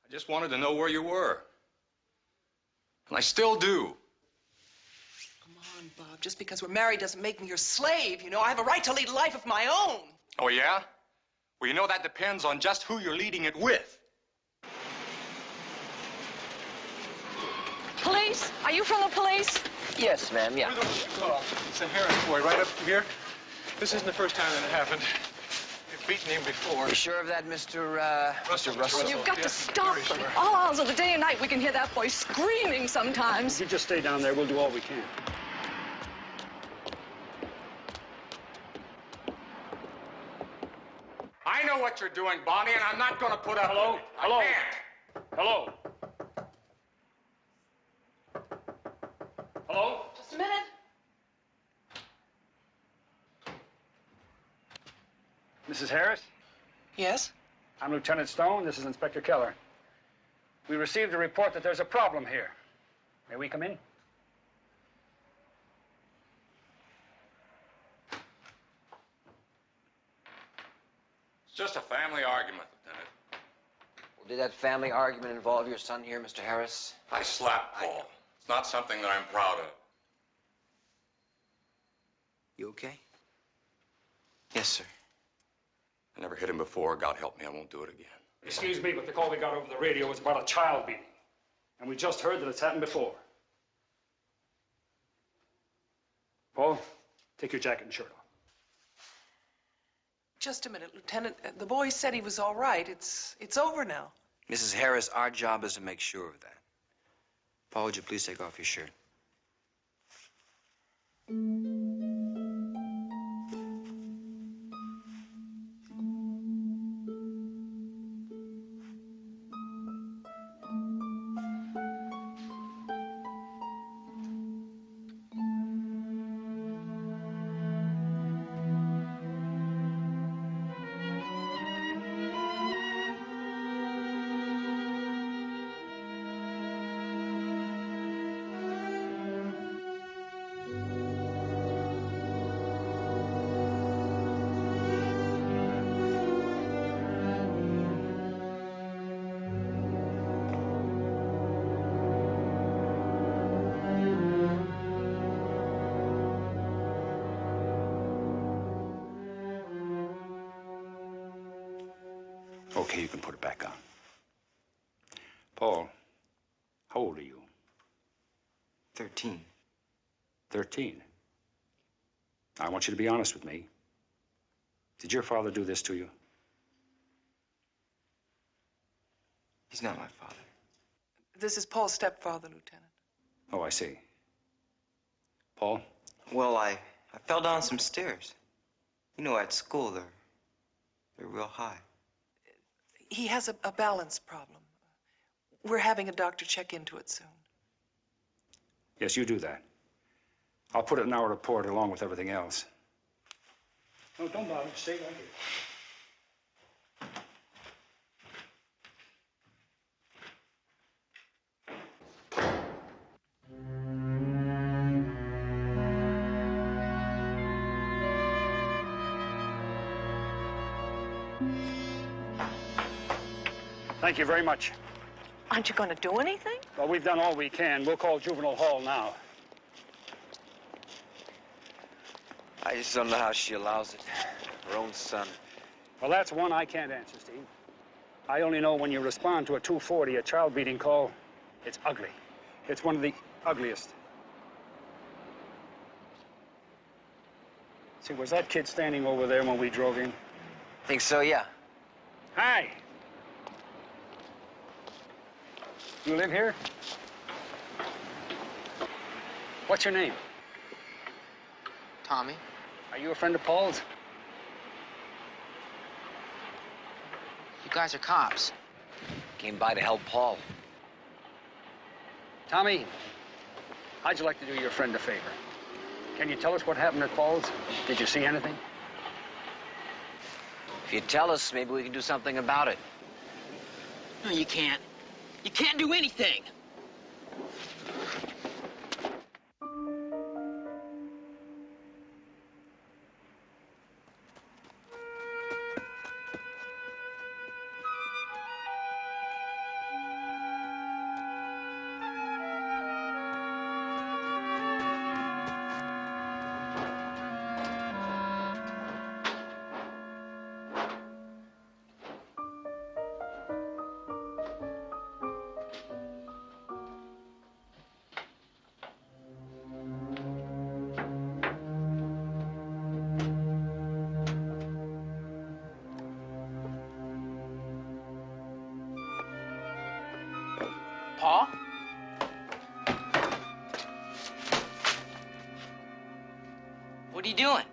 I just wanted to know where you were. And I still do. Come on, Bob. Just because we're married doesn't make me your slave, you know. I have a right to lead a life of my own. Oh, yeah? Well, you know that depends on just who you're leading it with. Police? Are you from the police? Yes, ma'am, yeah. It's a Harris boy right up here. This isn't the first time that it happened. You've beaten him before. You sure of that, Mr. Russell? You've got Yeah, to stop very them. sure. All hours of the day and night, we can hear that boy screaming sometimes. You just stay down there. We'll do all we can. I know what you're doing, Bonnie, and I'm not going to put up Hello? with it. Hello? I can't. Hello? Hello? Just a minute. Mrs. Harris? Yes? I'm Lieutenant Stone. This is Inspector Keller. We received a report that there's a problem here. May we come in? It's just a family argument, Lieutenant. Did that family argument involve your son here, Mr. Harris? I slapped Paul. It's not something that I'm proud of. You okay? Yes, sir. I never hit him before. God help me, I won't do it again. Excuse me, but the call we got over the radio was about a child beating. And we just heard that it's happened before. Paul, take your jacket and shirt off. Just a minute, Lieutenant. The boy said he was all right. It's over now. Mrs. Harris, our job is to make sure of that. Paul, would you please take off your shirt? Okay, you can put it back on. Paul, how old are you? 13. 13. I want you to be honest with me. Did your father do this to you? He's not my father. This is Paul's stepfather, Lieutenant. Oh, I see. Paul? Well, I fell down some stairs. You know, at school, they're real high. He has a balance problem. We're having a doctor check into it soon. Yes, you do that. I'll put it in our report along with everything else. No, don't bother. Stay right here. Thank you very much. Aren't you going to do anything? Well, we've done all we can. We'll call Juvenile Hall now. I just don't know how she allows it. Her own son. Well, that's one I can't answer, Steve. I only know when you respond to a 240, a child beating call, it's ugly. It's one of the ugliest. See, was that kid standing over there when we drove in? Think so, yeah. Hi. You live here? What's your name? Tommy. Are you a friend of Paul's? You guys are cops. Came by to help Paul. Tommy, how'd you like to do your friend a favor? Can you tell us what happened at Paul's? Did you see anything? If you tell us, maybe we can do something about it. No, you can't. You can't do anything. Paul? What are you doing?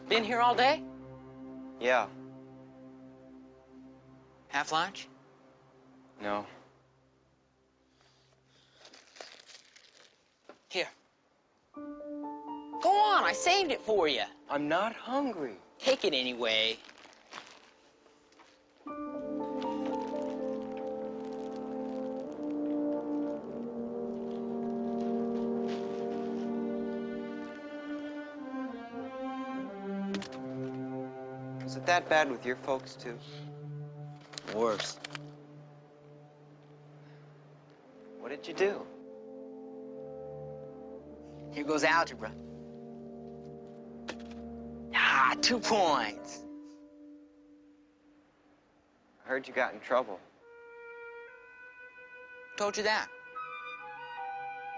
Been here all day? Yeah. Half lunch? No. Here. Go on, I saved it for you. I'm not hungry. Take it anyway. Was it that bad with your folks, too? Worse. What did you do? Here goes algebra. Ah, 2 points. I heard you got in trouble. Told you that.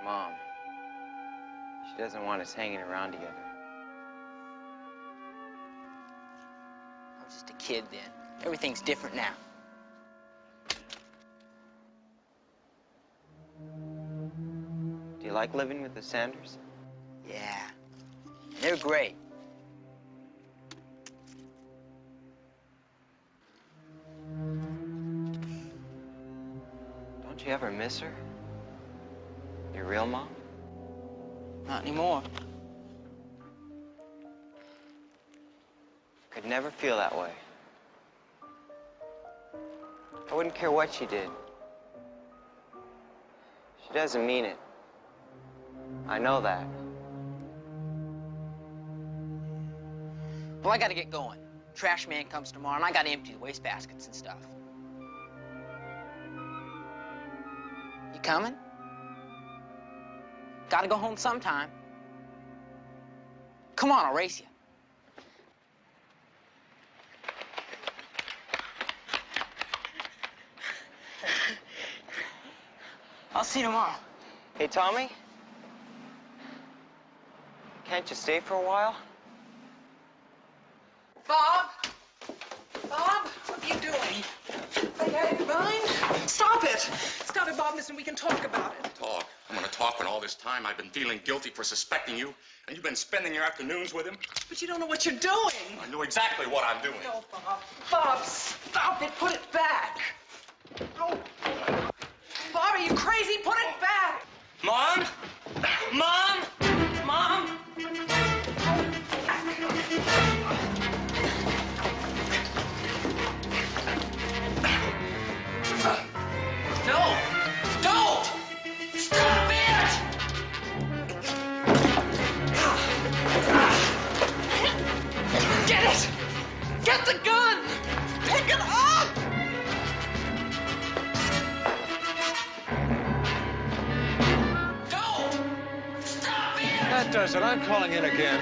Mom. She doesn't want us hanging around together. I was just a kid then. Everything's different now. Do you like living with the Sanders? Yeah. They're great. Don't you ever miss her? Your real mom? Not anymore. Could never feel that way. I wouldn't care what she did. She doesn't mean it. I know that. Well, I gotta get going. Trash man comes tomorrow, and I gotta empty the waste baskets and stuff. You coming? Gotta go home sometime. Come on, I'll race you. I'll see you tomorrow. Hey, Tommy? Can't you stay for a while? Bob? Bob, what are you doing? Are you out of your mind? Stop it! Stop it, Bob. Listen, we can talk about it. Talk? I'm gonna talk when all this time I've been feeling guilty for suspecting you, and you've been spending your afternoons with him? But you don't know what you're doing. I know exactly what I'm doing. No, Bob. Bob, stop it. Put it back. Oh. Bob, are you crazy? Put it back. Mom? Mom? Mom? No! Don't! Stop it! Get it! Get the gun! Pick it up! Don't! Stop it! That does it. I'm calling in again.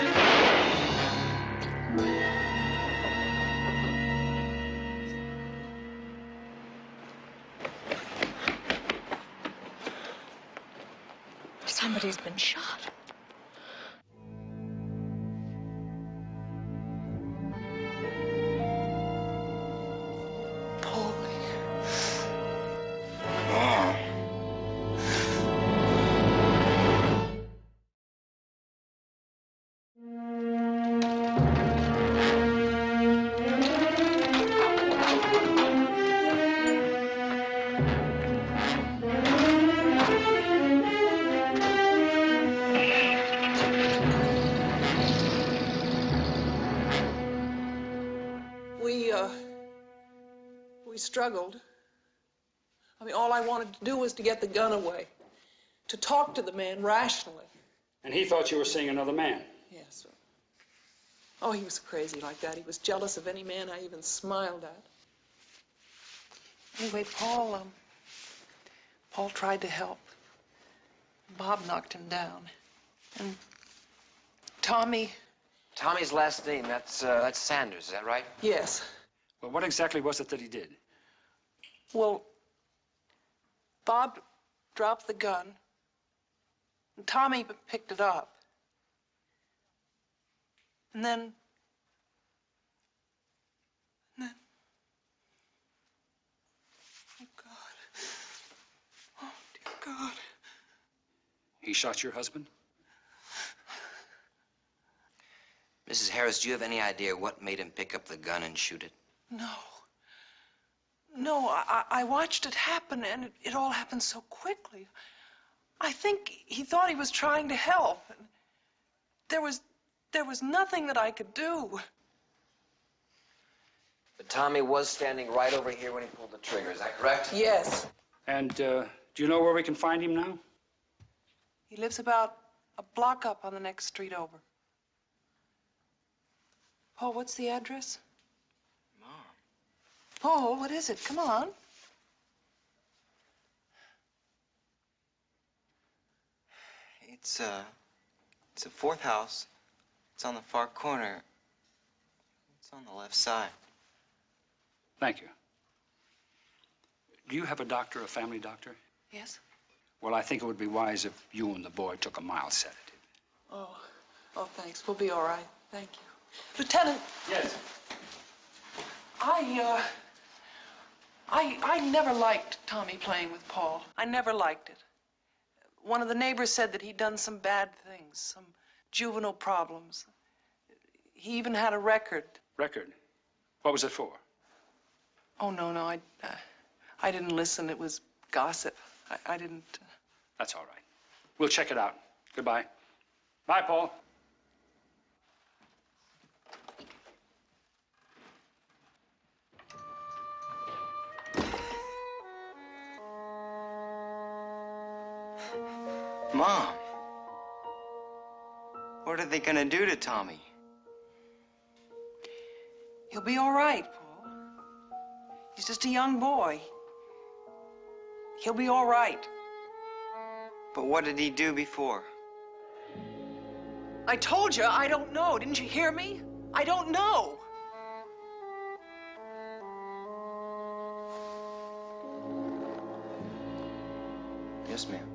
Somebody's been shot. We struggled. I mean, all I wanted to do was to get the gun away, to talk to the man rationally. And he thought you were seeing another man? Yes. Oh, he was crazy like that. He was jealous of any man I even smiled at. Anyway, Paul tried to help. Bob knocked him down. And Tommy... Tommy's last name, that's Sanders, is that right? Yes. Well, what exactly was it that he did? Well, Bob dropped the gun, and Tommy picked it up. And then... Oh, God. Oh, dear God. He shot your husband? Mrs. Harris, do you have any idea what made him pick up the gun and shoot it? No. No, I watched it happen, and it all happened so quickly. I think he thought he was trying to help. And there was nothing that I could do. But Tommy was standing right over here when he pulled the trigger, is that correct? Yes. And do you know where we can find him now? He lives about a block up on the next street over. Paul, what's the address? Paul, what is it? Come on. It's a fourth house. It's on the far corner. It's on the left side. Thank you. Do you have a doctor, a family doctor? Yes? Well, I think it would be wise if you and the boy took a mild sedative. Oh, thanks. We'll be all right. Thank you. Lieutenant. Yes. I never liked Tommy playing with Paul. I never liked it. One of the neighbors said that he'd done some bad things, some juvenile problems. He even had a record. Record? What was it for? Oh, no, I didn't listen. It was gossip. I didn't... That's all right. We'll check it out. Goodbye. Bye, Paul. Mom, what are they gonna do to Tommy? He'll be all right, Paul. He's just a young boy. He'll be all right. But what did he do before? I told you, I don't know. Didn't you hear me? I don't know. Yes, ma'am.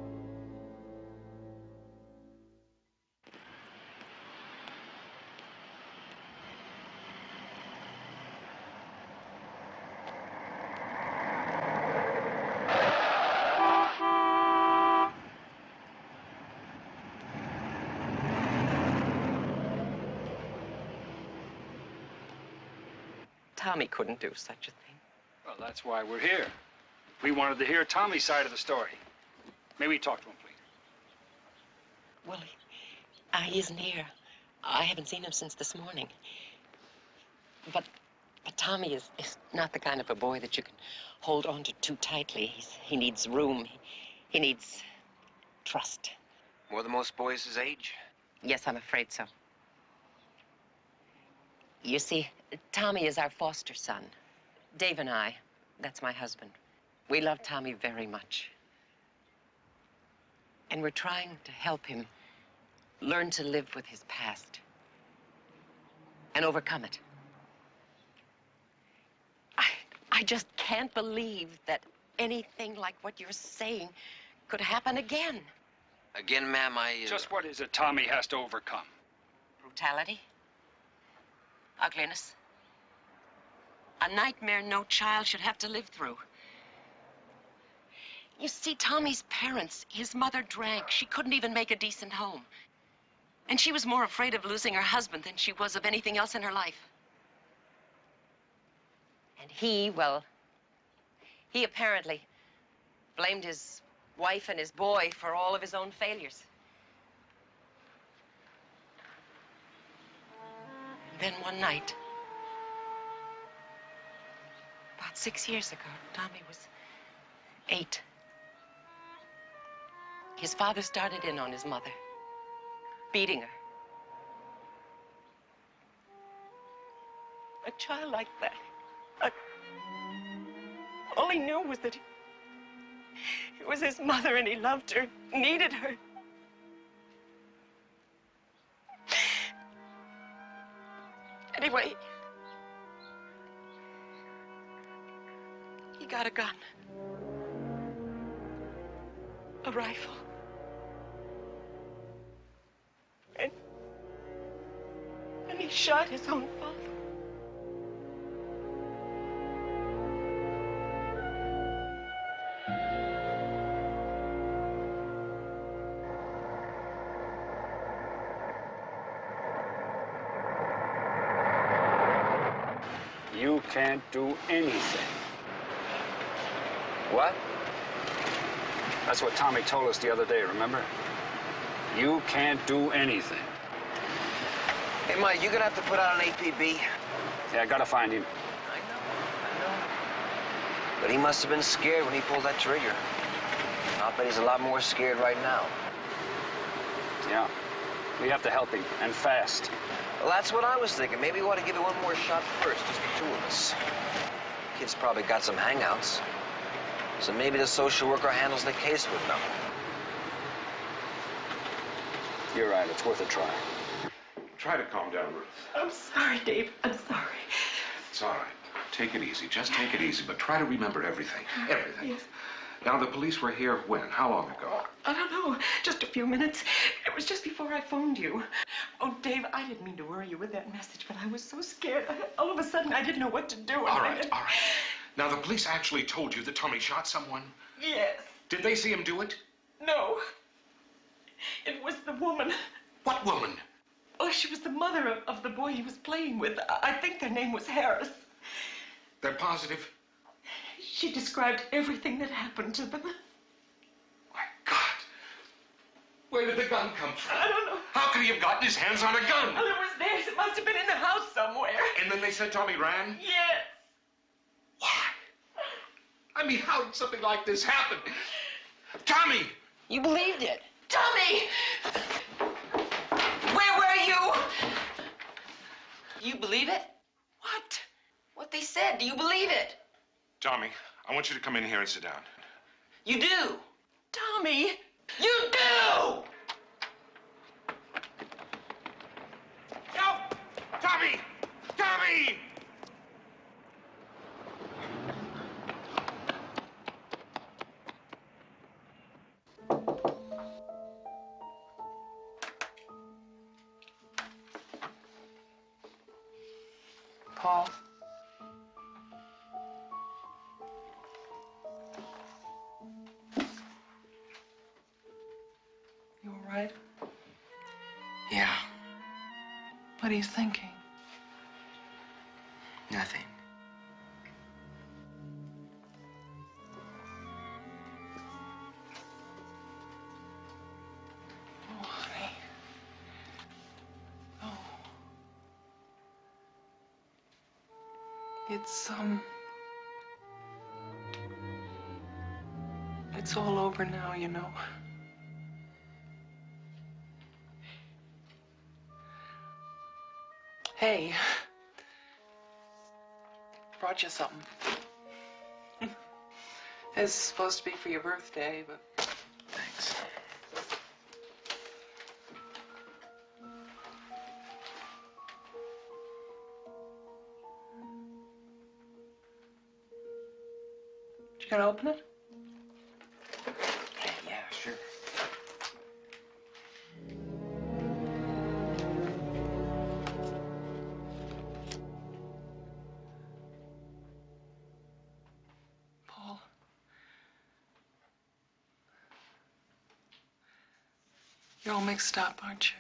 Tommy couldn't do such a thing. Well, that's why we're here. We wanted to hear Tommy's side of the story. May we talk to him, please? Well, he isn't here. I haven't seen him since this morning. But Tommy is not the kind of a boy that you can hold on to too tightly. He needs room. He needs trust. More than most boys his age? Yes, I'm afraid so. You see, Tommy is our foster son. Dave and I, that's my husband. We love Tommy very much. And we're trying to help him learn to live with his past and overcome it. I just can't believe that anything like what you're saying could happen again. Again, ma'am, Just what is it Tommy has to overcome? Brutality. Ugliness. A nightmare no child should have to live through. You see, Tommy's parents, his mother drank. She couldn't even make a decent home. And she was more afraid of losing her husband than she was of anything else in her life. And he apparently blamed his wife and his boy for all of his own failures. Then one night, about 6 years ago, Tommy was 8. His father started in on his mother, beating her. A child like that, all he knew was that it was his mother and he loved her, needed her. Anyway, he got a gun. A rifle. And he shot his own father. You can't do anything. What? That's what Tommy told us the other day, remember? You can't do anything. Hey, Mike, you're gonna have to put out an APB. Yeah, I gotta find him. I know. But he must have been scared when he pulled that trigger. I'll bet he's a lot more scared right now. Yeah. We have to help him, and fast. Well, that's what I was thinking. Maybe we ought to give it one more shot first, just the two of us. Kid's probably got some hangouts. So maybe the social worker handles the case with them. You're right. It's worth a try. Try to calm down, Ruth. I'm sorry, Dave. I'm sorry. It's all right. Take it easy. Just take it easy. But try to remember everything. Everything. Yes. Now, the police were here when? How long ago? I don't know. Just a few minutes. It was just before I phoned you. Oh, Dave, I didn't mean to worry you with that message, but I was so scared. All of a sudden, I didn't know what to do. All right. Now, the police actually told you that Tommy shot someone? Yes. Did they see him do it? No. It was the woman. What woman? Oh, she was the mother of the boy he was playing with. I think their name was Harris. They're positive? She described everything that happened to them. Where did the gun come from? I don't know. How could he have gotten his hands on a gun? Well, it was theirs. It must have been in the house somewhere. And then they said Tommy ran? Yes. I mean, how did something like this happen? Tommy! You believed it. Tommy! Where were you? You believe it? What? What they said. Do you believe it? Tommy, I want you to come in here and sit down. You do. Tommy! You do! No! Tommy! Tommy! Paul. You all right? Yeah, What are you thinking? nothing. Oh, honey. Oh. It's all over now, you know. Hey. Brought you something. It's supposed to be for your birthday, but... Thanks. You gonna open it? Yeah, sure. Paul. You're all mixed up, aren't you?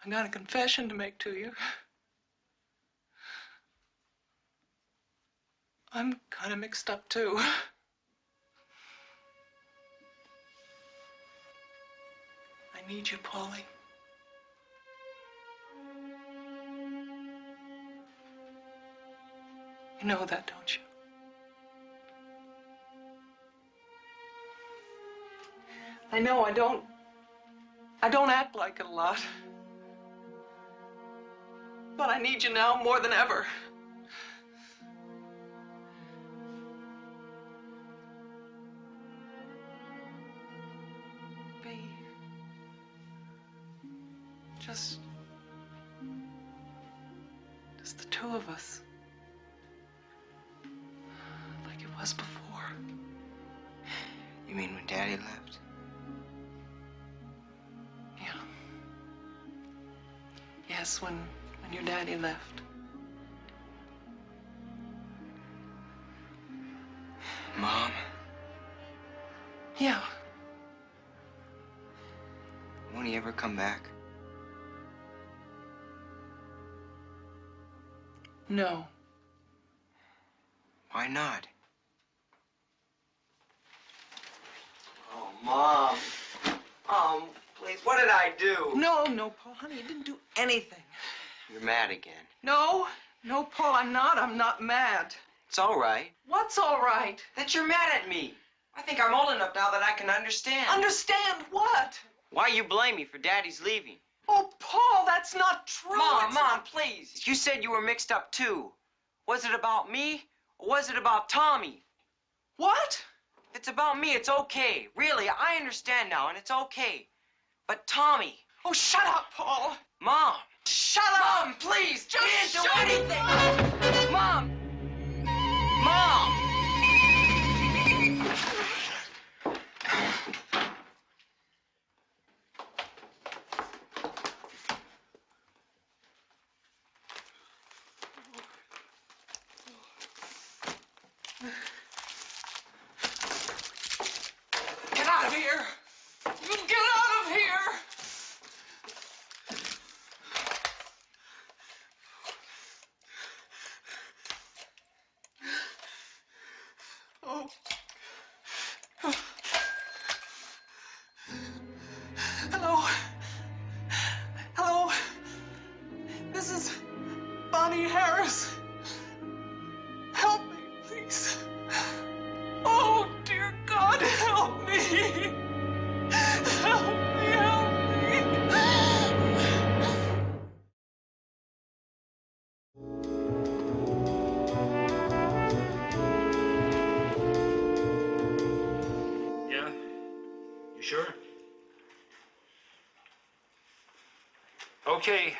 I got a confession to make to you. I'm kind of mixed up, too. I need you, Paulie. You know that, don't you? I know I don't act like it a lot. But I need you now more than ever. Be just the two of us. Like it was before. You mean when Daddy left? Yeah. Yes, when your daddy left. Mom? Yeah. Won't he ever come back? No. Why not? Oh, Mom. Please, what did I do? No, Paul, honey, you didn't do anything. You're mad again. No, Paul, I'm not. I'm not mad. It's all right. What's all right? That you're mad at me. I think I'm old enough now that I can understand. Understand what? Why you blame me for Daddy's leaving? Oh, Paul, that's not true. Mom, please. You said you were mixed up, too. Was it about me, or was it about Tommy? What? If it's about me, it's okay. Really, I understand now, and it's okay. But Tommy... Oh, shut up, Paul. Mom. Shut up. Mom, please. Just can't do shut anything. up. Mom. Mom. Get out of here. You get out of here. Oh. Hello. Hello. This is Bonnie Harris. Help me, please. Oh, dear God, help me. Help me, help me. Yeah? You sure? Okay.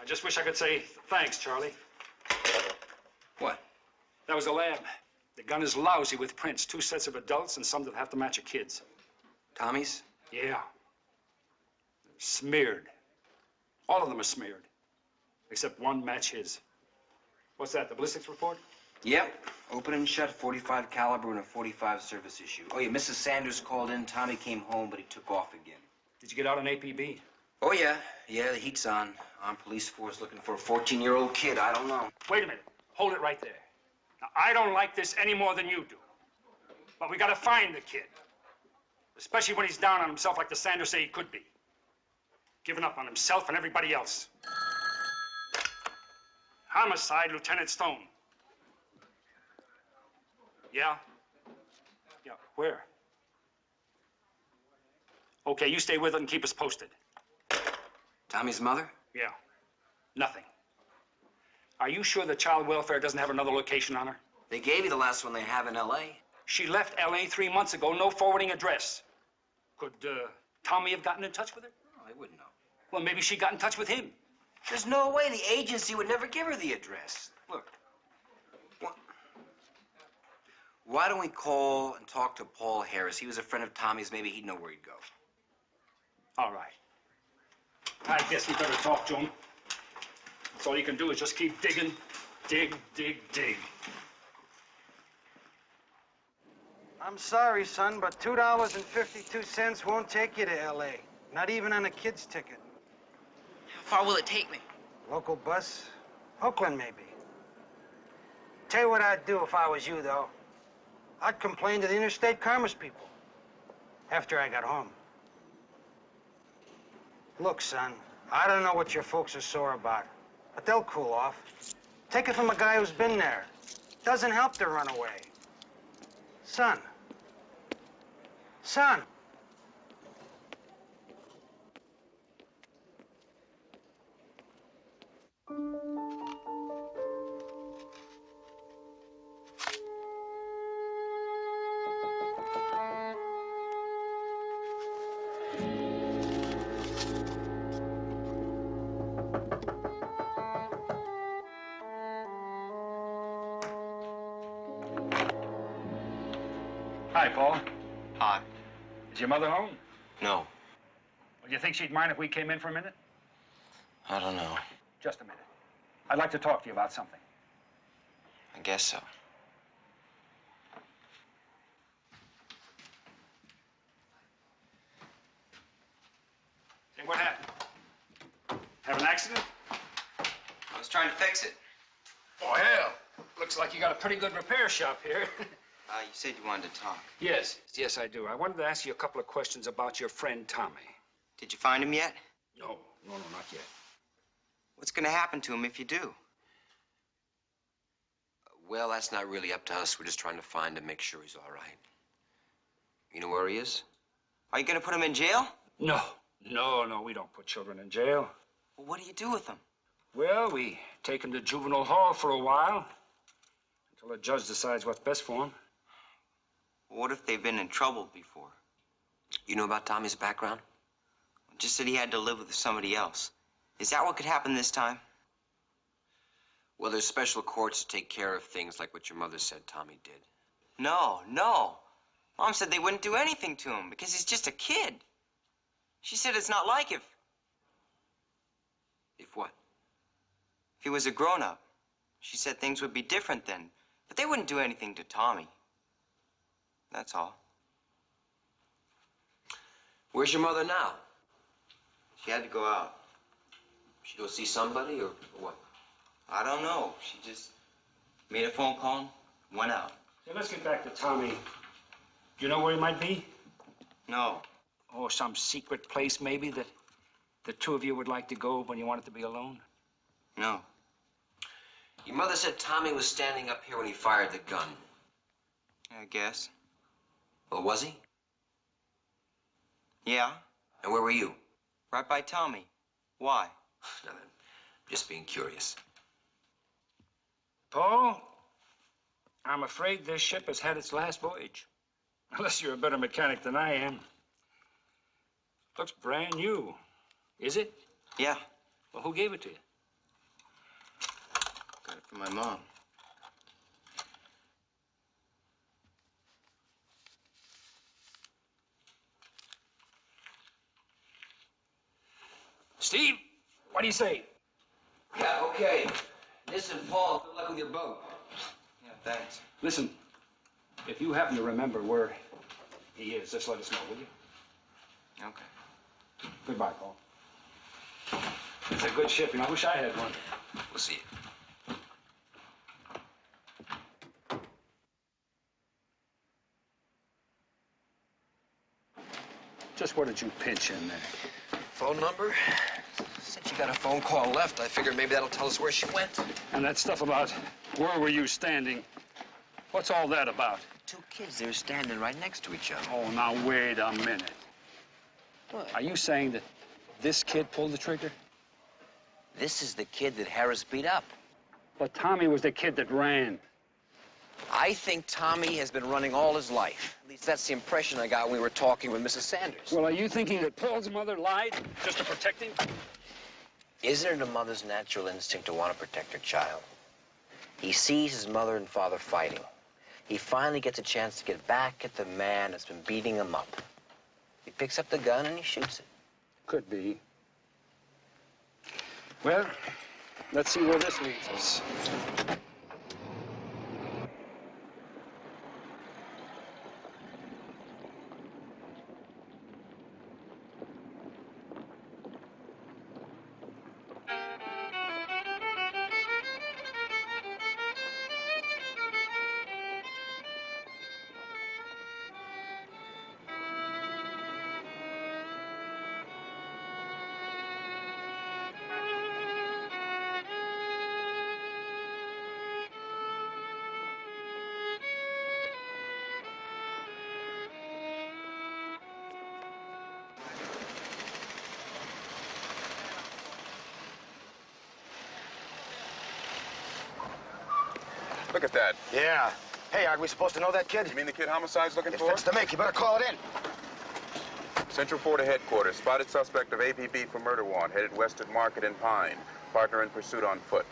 I just wish I could say thanks, Charlie. What? That was the lab. The gun is lousy with prints. 2 sets of adults and some that have to match a kid's. Tommy's? Yeah. They're smeared. All of them are smeared. Except one match his. What's that, the ballistics report? Yep. Open and shut, 45 caliber and a 45 service issue. Oh, yeah, Mrs. Sanders called in. Tommy came home, but he took off again. Did you get out on APB? Oh, yeah. Yeah, the heat's on. Armed police force looking for a 14-year-old kid. I don't know. Wait a minute. Hold it right there. Now, I don't like this any more than you do. But we gotta find the kid. Especially when he's down on himself like the Sanders say he could be. Giving up on himself and everybody else. Homicide, Lieutenant Stone. Yeah? Yeah, where? Okay, you stay with it and keep us posted. Tommy's mother? Yeah. Nothing. Are you sure the child welfare doesn't have another location on her? They gave you the last one they have in L.A. She left L.A. 3 months ago, no forwarding address. Could, Tommy have gotten in touch with her? Oh, I wouldn't know. Well, maybe she got in touch with him. There's no way the agency would never give her the address. Look. Why don't we call and talk to Paul Harris? He was a friend of Tommy's. Maybe he'd know where he'd go. All right. I guess we better talk to him. That's all you can do is just keep digging. Dig, dig, dig. I'm sorry, son, but $2.52 won't take you to L.A. Not even on a kid's ticket. How far will it take me? Local bus? Oakland, maybe. Tell you what I'd do if I was you, though. I'd complain to the interstate commerce people after I got home. Look, son, I don't know what your folks are sore about, but they'll cool off. Take it from a guy who's been there. Doesn't help to run away. Son. Son. Hi, Paul. Hi. Is your mother home? No. Well, do you think she'd mind if we came in for a minute? I don't know. Just a minute. I'd like to talk to you about something. I guess so. Hey, what happened? Have an accident? I was trying to fix it. Oh, hell. Looks like you got a pretty good repair shop here. You said you wanted to talk. Yes, I do. I wanted to ask you a couple of questions about your friend Tommy. Did you find him yet? No, not yet. What's going to happen to him if you do? Well, that's not really up to us. We're just trying to find him, make sure he's all right. You know where he is? Are you gonna put him in jail? No, we don't put children in jail. Well, what do you do with them? Well, we take them to juvenile hall for a while until the judge decides what's best for them. What if they've been in trouble before? You know about Tommy's background? Just that he had to live with somebody else. Is that what could happen this time? Well, there's special courts to take care of things like what your mother said Tommy did. No. Mom said they wouldn't do anything to him because he's just a kid. She said it's not like if what? If he was a grown-up. She said things would be different then. But they wouldn't do anything to Tommy. That's all. Where's your mother now? She had to go out. She go see somebody or what? I don't know. She just made a phone call and went out. So let's get back to Tommy. Do you know where he might be? No. Oh, some secret place maybe that the two of you would like to go when you wanted to be alone? No. Your mother said Tommy was standing up here when he fired the gun. I guess. Well, was he? Yeah. And where were you? Right by Tommy. Why? No, I'm just being curious. Paul, I'm afraid this ship has had its last voyage. Unless you're a better mechanic than I am. Looks brand new. Is it? Yeah. Well, who gave it to you? Got it from my mom. Steve, what do you say? Yeah, okay. Listen, Paul, good luck with your boat. Yeah, thanks. Listen, if you happen to remember where he is, just let us know, will you? Okay. Goodbye, Paul. It's a good ship, and I wish I had one. We'll see you. Just what did you pinch in there? Phone number? Since you got a phone call left, I figured maybe that'll tell us where she went. And that stuff about where were you standing? What's all that about? Two kids, they're standing right next to each other. Oh, now, wait a minute. What? Are you saying that this kid pulled the trigger? This is the kid that Harris beat up. But Tommy was the kid that ran. I think Tommy has been running all his life. At least that's the impression I got when we were talking with Mrs. Sanders. Well, are you thinking that Paul's mother lied just to protect him? Isn't it a mother's natural instinct to want to protect her child? He sees his mother and father fighting. He finally gets a chance to get back at the man that's been beating him up. He picks up the gun and he shoots it. Could be. Well, let's see where this leads us. Look at that. Yeah. Hey, aren't we supposed to know that kid? You mean the kid homicide's looking for? It fits the make. You better call it in. Central 4 to headquarters. Spotted suspect of APB for murder warrant. Headed west at Market and Pine. Partner in pursuit on foot.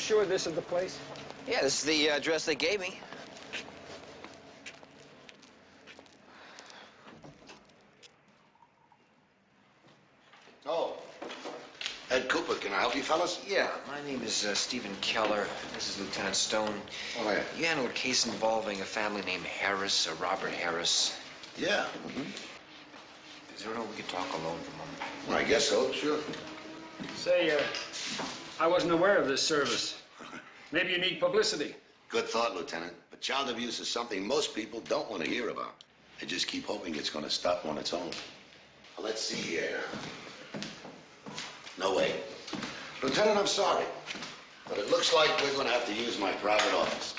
sure this is the place? Yeah, this is the address they gave me. Oh, Ed Cooper, can I help you fellas? Yeah, my name is Stephen Keller. This is Lieutenant Stone. Oh, yeah. You handle a case involving a family named Harris, or Robert Harris. Yeah. Is there no way we could talk alone for a moment? Well, I guess so, sure. Say, I wasn't aware of this service. Maybe you need publicity. Good thought, Lieutenant. But child abuse is something most people don't want to hear about. They just keep hoping it's going to stop on its own. Well, let's see here. No way. Lieutenant, I'm sorry, but it looks like we're going to have to use my private office.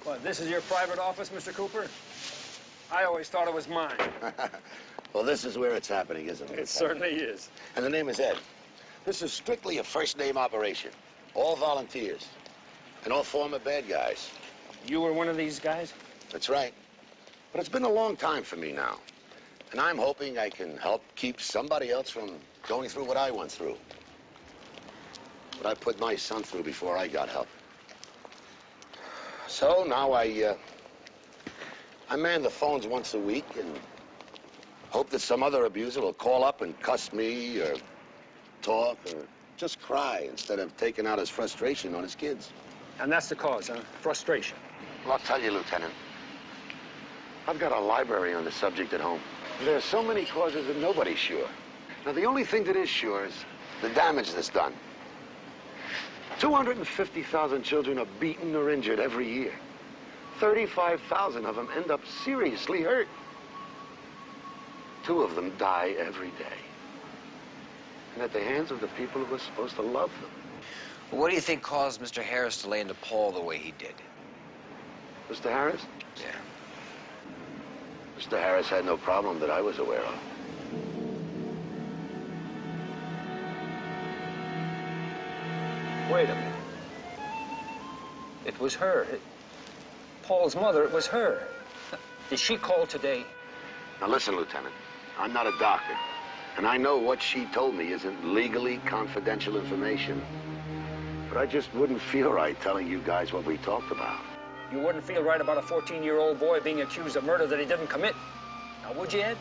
What, this is your private office, Mr. Cooper? I always thought it was mine. Well, this is where it's happening, isn't it? It certainly is. And the name is Ed. This is strictly a first-name operation. All volunteers. And all former bad guys. You were one of these guys? That's right. But it's been a long time for me now. And I'm hoping I can help keep somebody else from going through what I went through. What I put my son through before I got help. So now I man the phones once a week and hope that some other abuser will call up and cuss me or talk or just cry instead of taking out his frustration on his kids. And that's the cause, huh? Frustration. Well, I'll tell you, Lieutenant. I've got a library on the subject at home. There are so many causes that nobody's sure. Now, the only thing that is sure is the damage that's done. 250,000 children are beaten or injured every year. 35,000 of them end up seriously hurt. 2 of them die every day. And at the hands of the people who are supposed to love them. Well, what do you think caused Mr. Harris to lay into Paul the way he did? Mr. Harris? Yeah. Mr. Harris had no problem that I was aware of. Wait a minute. It was her. Paul's mother, it was her. Did she call today? Now listen, Lieutenant. I'm not a doctor. And I know what she told me isn't legally confidential information. But I just wouldn't feel right telling you guys what we talked about. You wouldn't feel right about a 14-year-old boy being accused of murder that he didn't commit. Now, would you, Ed?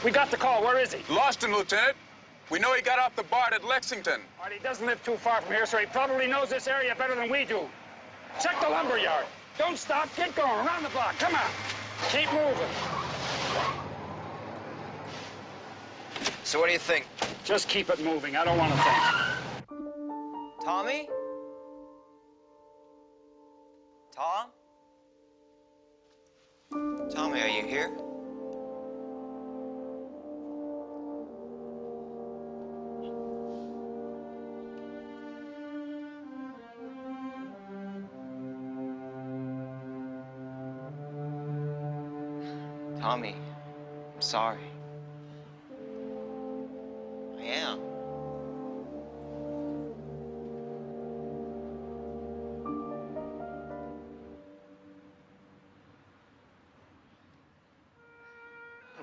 We got the call. Where is he? Lost him, Lieutenant. We know he got off the BART at Lexington. All right, he doesn't live too far from here, so he probably knows this area better than we do. Check the lumber yard. Don't stop. Get going. Around the block. Come on. Keep moving. So what do you think? Just keep it moving. I don't want to think. Tommy? Tom? Tommy, are you here? Tommy, I'm sorry. I am.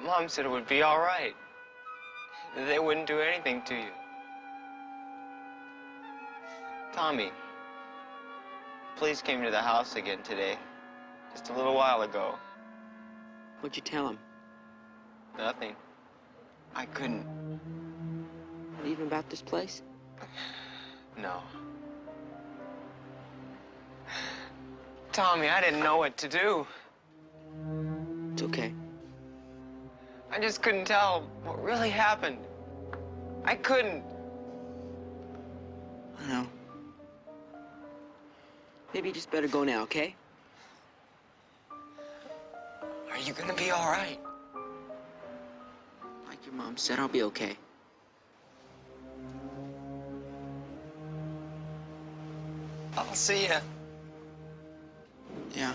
Mom said it would be all right. They wouldn't do anything to you. Tommy, police came to the house again today, just a little while ago. What'd you tell him? Nothing. I couldn't. Not even about this place? No. Tommy, I didn't know what to do. It's okay. I just couldn't tell what really happened. I couldn't. I know. Maybe you just better go now, okay? Are you gonna be all right? Like your mom said, I'll be okay. I'll see ya. Yeah.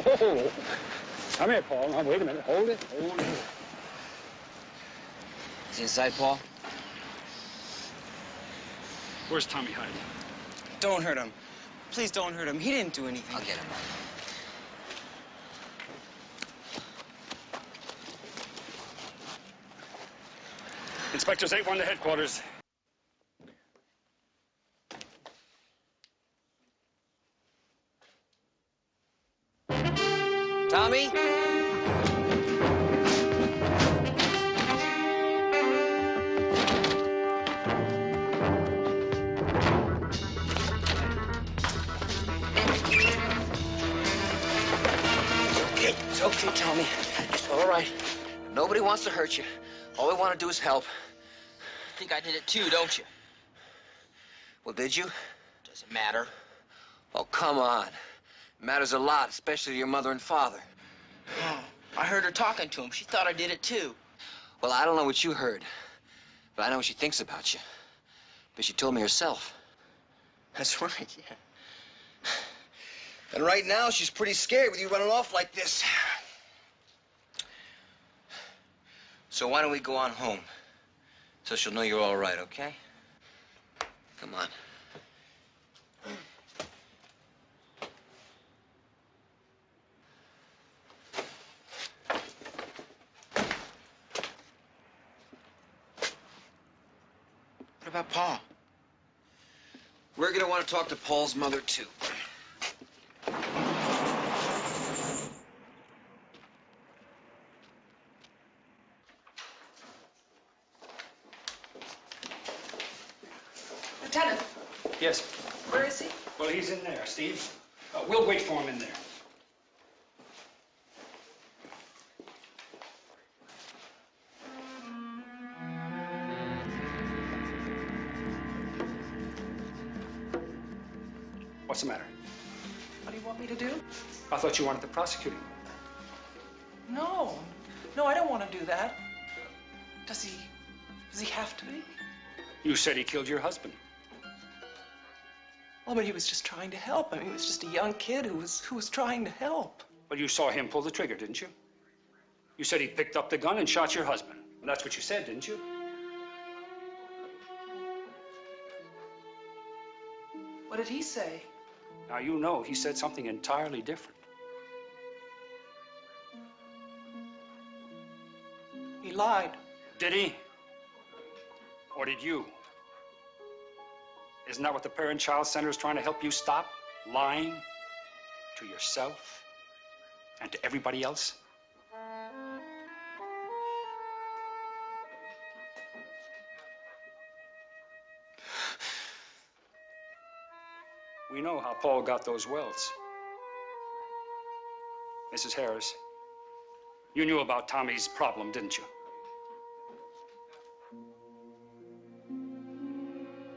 Whoa. Come here, Paul. Now, wait a minute. Hold it. Hold it. Is he inside, Paul? Where's Tommy hiding? Don't hurt him. Please don't hurt him. He didn't do anything. I'll get him. Inspectors 8-1 to headquarters. Tommy? It's okay, Tommy. It's all right. Nobody wants to hurt you. All we want to do is help. I think I did it too, don't you? Well, did you? Doesn't matter. Oh, come on. It matters a lot, especially to your mother and father. Oh, I heard her talking to him. She thought I did it too. Well, I don't know what you heard, but I know what she thinks about you. But she told me herself. That's right, yeah. And right now, she's pretty scared with you running off like this. So why don't we go on home? So she'll know you're all right, okay? Come on. What about Paul? We're gonna want to talk to Paul's mother, too. Lieutenant, Yes. where is he? Well, he's in there, Steve. We'll wait for him in there. What's the matter? What do you want me to do? I thought you wanted to prosecute him. No. No, I don't want to do that. Does he have to be? You said he killed your husband. Well, but he was just trying to help. I mean, he was just a young kid who was trying to help. Well, you saw him pull the trigger, didn't you? You said he picked up the gun and shot your husband. Well, that's what you said, didn't you? What did he say? Now, you know he said something entirely different. He lied. Did he? Or did you? Isn't that what the Parent-Child Center is trying to help you stop? Lying to yourself and to everybody else? We know how Paul got those welts. Mrs. Harris, you knew about Tommy's problem, didn't you?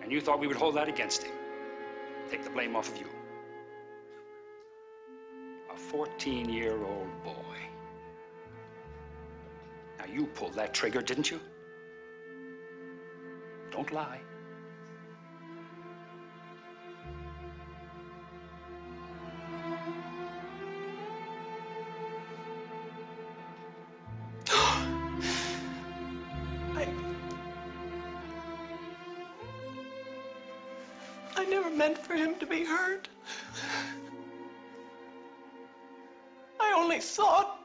And you thought we would hold that against him. Take the blame off of you. A 14-year-old boy. Now, you pulled that trigger, didn't you? Don't lie. I never meant for him to be hurt. I only thought.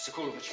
Sekulovic.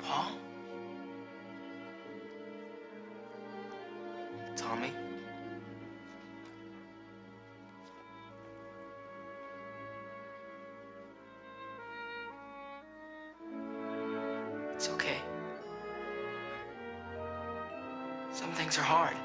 Paul? Tommy? It's okay. Some things are hard.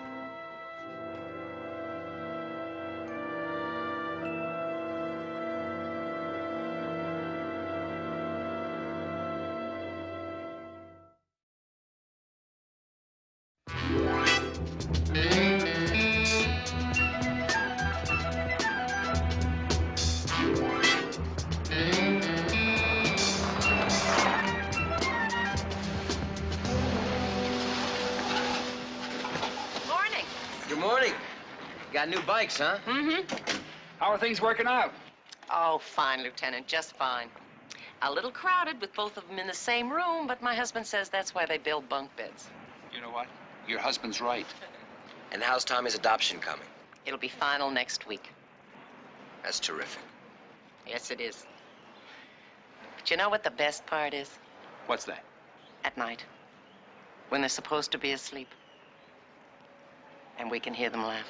Got new bikes, huh? Mm-hmm. How are things working out? Oh, fine, Lieutenant, just fine. A little crowded with both of them in the same room, but my husband says that's why they build bunk beds. You know what? Your husband's right. And how's Tommy's adoption coming? It'll be final next week. That's terrific. Yes, it is. But you know what the best part is? What's that? At night, when they're supposed to be asleep. And we can hear them laugh.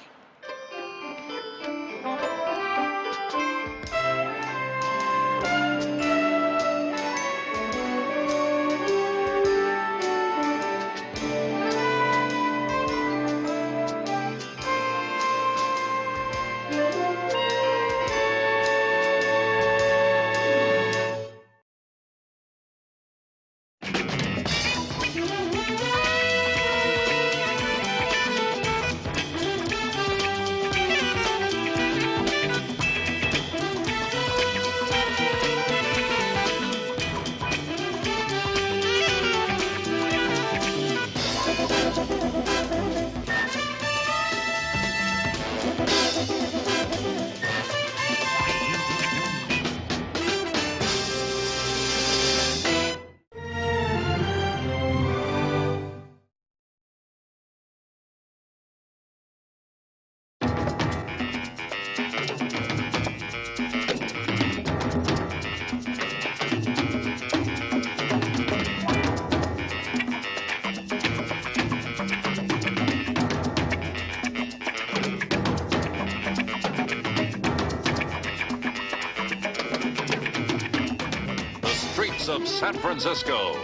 Of San Francisco,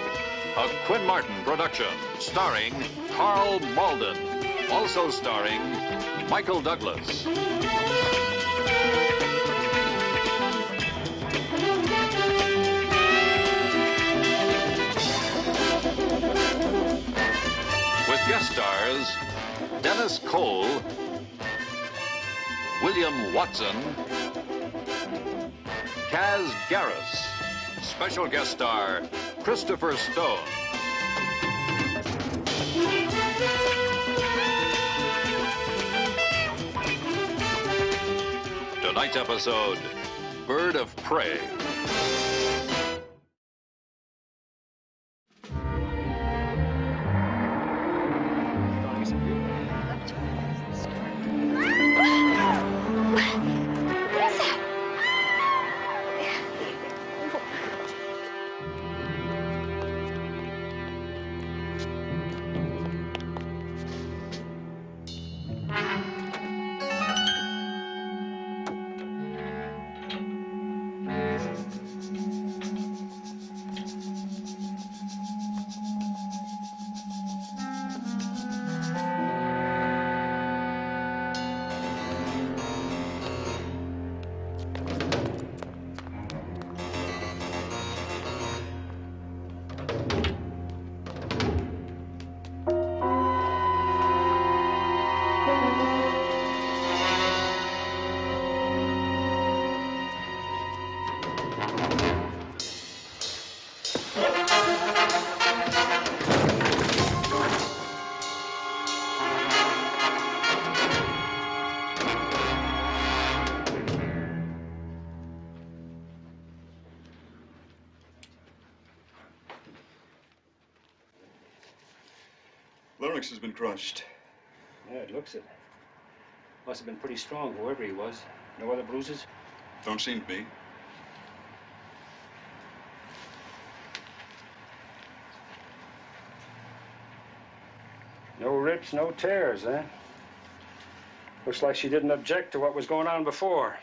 a Quinn Martin production, starring Karl Malden, also starring Michael Douglas. Dennis Cole, William Watson, Kaz Garris. Special guest star, Christopher Stone. Tonight's episode, Bird of Prey. Larynx has been crushed. Yeah, it looks it. Must have been pretty strong, whoever he was. No other bruises? Don't seem to be. No rips, no tears, eh? Looks like she didn't object to what was going on before.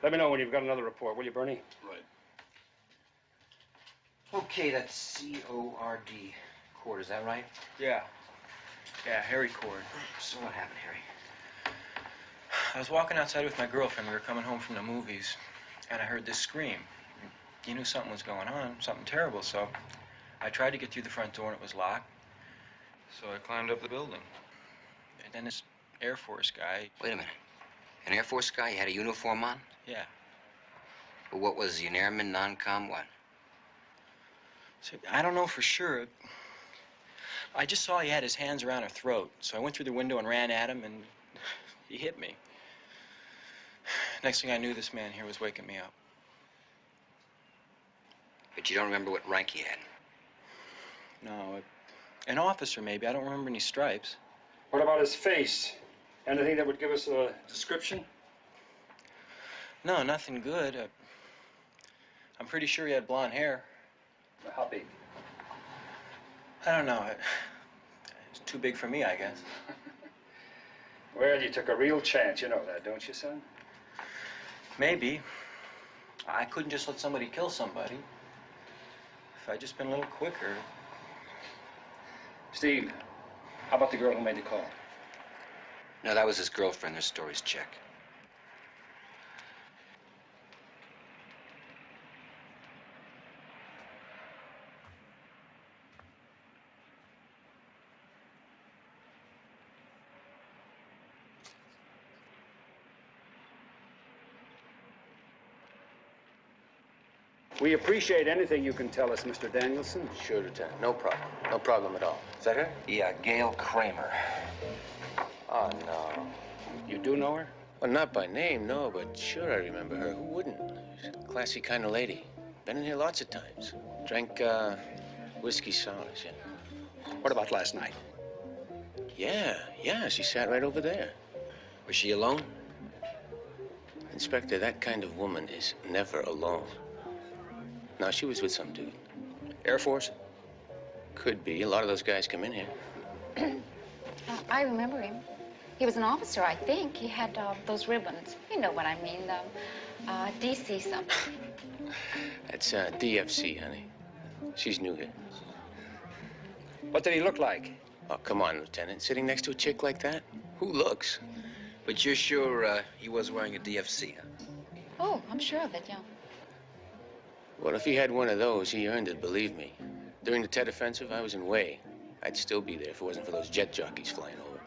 Let me know when you've got another report, will you, Bernie? Right. Okay, that's C-O-R-D. Cord, is that right? Yeah. Yeah, Harry Cord. So what happened, Harry? I was walking outside with my girlfriend. We were coming home from the movies, and I heard this scream. You knew something was going on, something terrible, so I tried to get through the front door, and it was locked. So I climbed up the building. And then this Air Force guy... Wait a minute. An Air Force guy? He had a uniform on? Yeah. But what was he, an airman, non-com, what? So, I don't know for sure. I just saw he had his hands around her throat, so I went through the window and ran at him, and he hit me. Next thing I knew, this man here was waking me up. But you don't remember what rank he had? No, an officer, maybe. I don't remember any stripes. What about his face? Anything that would give us a description? No, nothing good. I'm pretty sure he had blonde hair. How big? I don't know. It's too big for me, I guess. Well, you took a real chance. You know that, don't you, son? Maybe. I couldn't just let somebody kill somebody. If I'd just been a little quicker. Steve, how about the girl who made the call? No, that was his girlfriend. Their stories check. We appreciate anything you can tell us, Mr. Danielson. Sure, Lieutenant. No problem. No problem at all. Is that her? Yeah, Gail Kramer. Oh, no. You do know her? Well, not by name, no, but sure I remember her. Who wouldn't? She's a classy kind of lady. Been in here lots of times. Drank, whiskey sours, yeah. What about last night? Yeah, she sat right over there. Was she alone? Inspector, that kind of woman is never alone. No, she was with some dude. Air Force? Could be. A lot of those guys come in here. I remember him. He was an officer, I think. He had those ribbons. You know what I mean, DC something. That's DFC, honey. She's new here. What did he look like? Oh, come on, Lieutenant. Sitting next to a chick like that? Who looks? But you're sure he was wearing a DFC, huh? Oh, I'm sure of it, yeah. Well, if he had one of those, he earned it, believe me. During the Tet Offensive, I was in Way. I'd still be there if it wasn't for those jet jockeys flying over.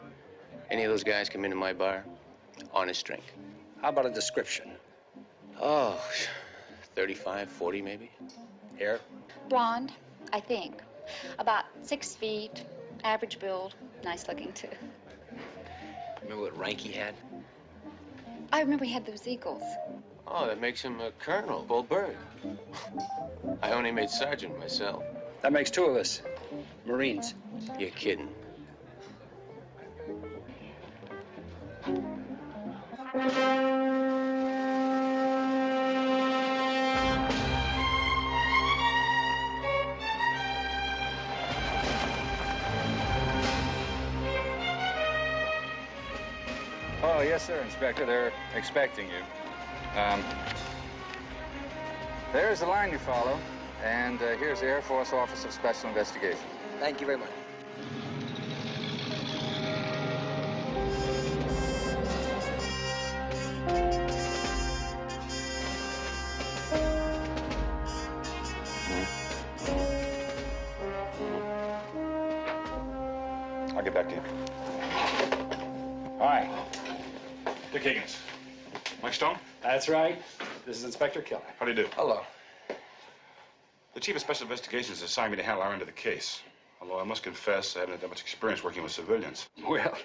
Any of those guys come into my bar, honest drink. How about a description? Oh, 35, 40 maybe. Hair? Blonde, I think. About 6 feet, average build, nice looking too. Remember what rank he had? I remember he had those eagles. Oh, that makes him a colonel, full bird. I only made sergeant myself. That makes 2 of us. Marines. You're kidding. Oh, yes, sir, Inspector. They're expecting you. There's the line you follow, and here's the Air Force Office of Special Investigation. Thank you very much. I'll get back to you. Hi. Dick Higgins. Mike Stone? That's right. This is Inspector Keller. How do you do? Hello. The Chief of Special Investigations assigned me to handle our end of the case. Although I must confess I haven't had that much experience working with civilians. Well,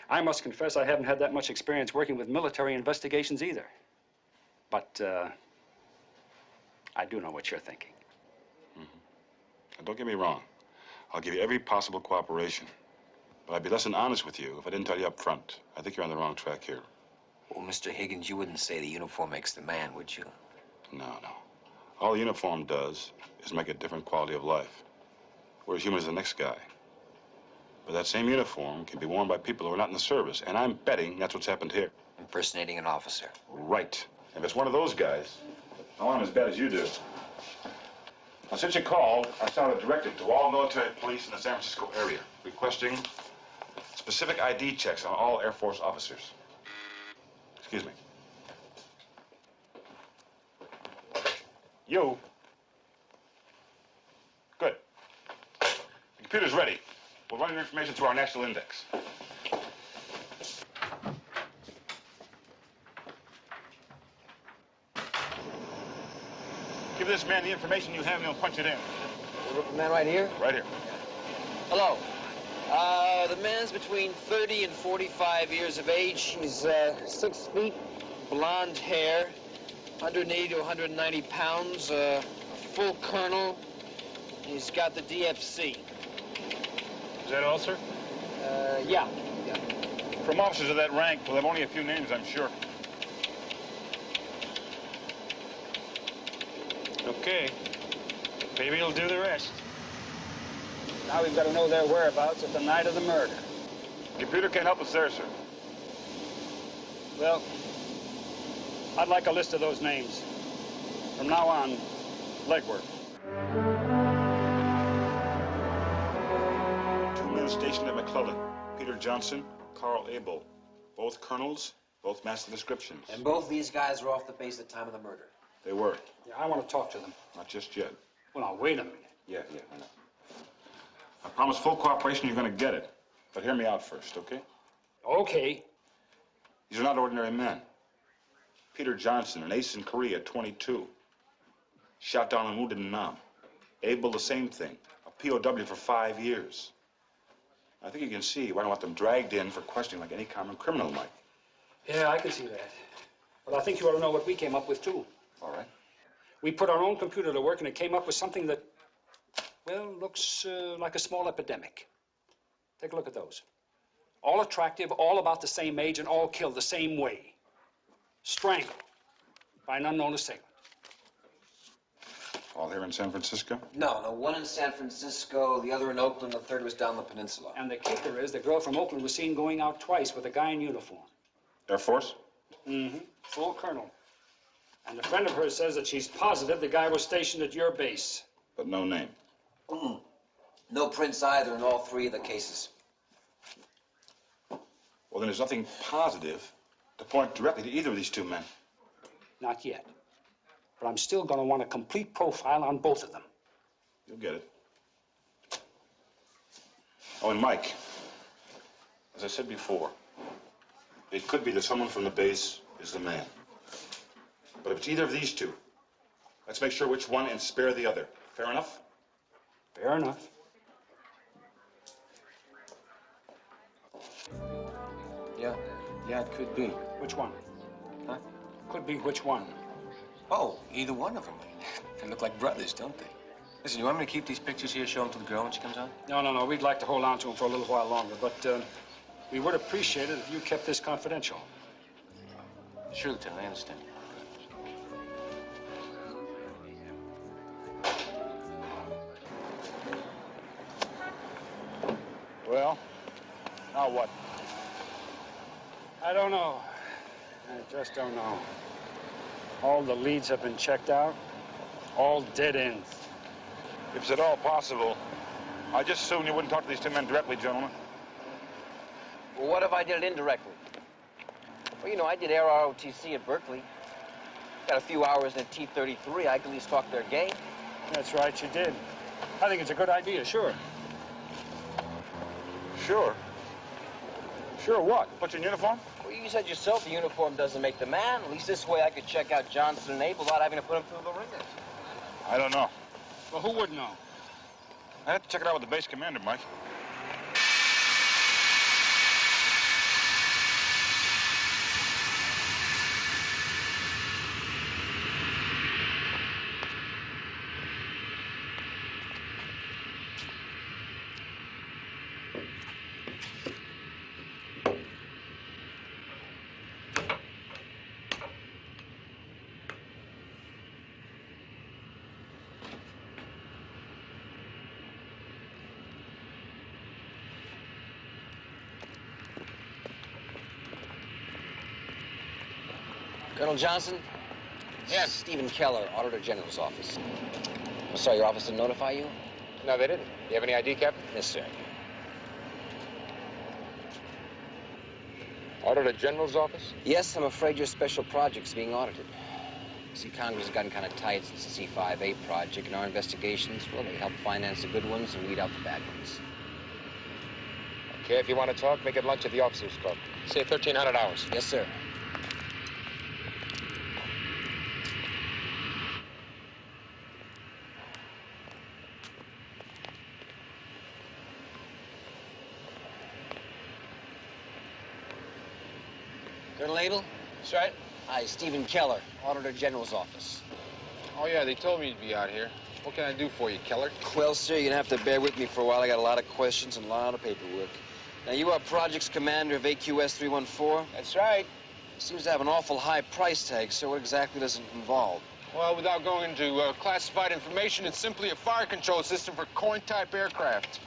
I must confess I haven't had that much experience working with military investigations either. But, I do know what you're thinking. Now, don't get me wrong. I'll give you every possible cooperation. But I'd be less than honest with you if I didn't tell you up front. I think you're on the wrong track here. Well, Mr. Higgins, you wouldn't say the uniform makes the man, would you? No. All the uniform does is make a different quality of life. We're as human as the next guy. But that same uniform can be worn by people who are not in the service, and I'm betting that's what's happened here. Impersonating an officer. Right. If it's one of those guys, I want him as bad as you do. Now, since you called, I sent out a directive to all military police in the San Francisco area, requesting specific ID checks on all Air Force officers. Excuse me. You. Good. The computer's ready. We'll run your information through our national index. Give this man the information you have and he'll punch it in. The man right here? Right here. Hello. The man's between 30 and 45 years of age. He's 6 feet, blonde hair, 180 to 190 pounds, a full colonel. He's got the DFC. Is that all, sir? Yeah. From officers of that rank, we'll have only a few names, I'm sure. Okay. Maybe he'll do the rest. Now we've got to know their whereabouts at the night of the murder. The computer can't help us there, sir. Well, I'd like a list of those names. From now on, legwork. 2 men stationed at McClellan. Peter Johnson, Karl Abel. Both colonels, both master descriptions. And both these guys were off the base at the time of the murder. They were. Yeah, I want to talk to them. Not just yet. Well, now, wait a minute. Yeah, I know. I promise full cooperation, you're going to get it. But hear me out first, okay? Okay. These are not ordinary men. Peter Johnson, an ace in Korea at 22. Shot down and wounded in Nam. Abel, the same thing. A POW for 5 years. I think you can see why I don't want them dragged in for questioning like any common criminal might. Yeah, I can see that. But I think you ought to know what we came up with, too. All right. We put our own computer to work, and it came up with something that, well, looks like a small epidemic. Take a look at those. All attractive, all about the same age, and all killed the same way. Strangled by an unknown assailant. All here in San Francisco? No, one in San Francisco, the other in Oakland, the third was down the peninsula. And the kicker is the girl from Oakland was seen going out twice with a guy in uniform. Air Force? Mm-hmm. Full colonel. And a friend of hers says that she's positive the guy was stationed at your base. But no name. No prints either in all 3 of the cases. Well, then there's nothing positive to point directly to either of these 2 men. Not yet. But I'm still going to want a complete profile on both of them. You'll get it. Oh, and Mike, as I said before, It could be that someone from the base is the man. But if it's either of these two, let's make sure which one and spare the other. Fair enough? Fair enough. Yeah, it could be. Which one? Huh? Could be which one? Oh, either one of them. They look like brothers, don't they? Listen, you want me to keep these pictures here, show them to the girl when she comes on? No. We'd like to hold on to them for a little while longer, but we would appreciate it if you kept this confidential. Sure, Lieutenant, I understand. Well, now what? I don't know. I just don't know. All the leads have been checked out. All dead ends. If it's at all possible, I just assume you wouldn't talk to these two men directly, gentlemen. Well, what if I did it indirectly? Well, you know, I did air ROTC at Berkeley. Got a few hours in T-33. I could at least talk their game. That's right, you did. I think it's a good idea, sure. Sure? Sure what? Put you in uniform? Well, you said yourself the uniform doesn't make the man. At least this way I could check out Johnson and Abel without having to put him through the ringer. I don't know. Well, who would know? I have to check it out with the base commander, Mike. Colonel Johnson? Yes. Stephen Keller, Auditor General's office. I'm sorry, your office didn't notify you? No, they didn't. You have any ID, Captain? Yes, sir. Auditor General's office? Yes, I'm afraid your special project's being audited. See, Congress has gotten kind of tight since the C5A project, and our investigations, well, they help finance the good ones and weed out the bad ones. Okay, if you want to talk, make it lunch at the officers' club. Say 1,300 hours. Yes, sir. Colonel Abel? That's right. Hi, Stephen Keller, Auditor General's office. Oh, yeah, they told me you'd be out here. What can I do for you, Keller? Well, sir, you're gonna have to bear with me for a while. I got a lot of questions and a lot of paperwork. Now, you are Projects Commander of AQS 314? That's right. Seems to have an awful high price tag, sir. What exactly does it involve? Well, without going into classified information, it's simply a fire control system for COIN-type aircraft.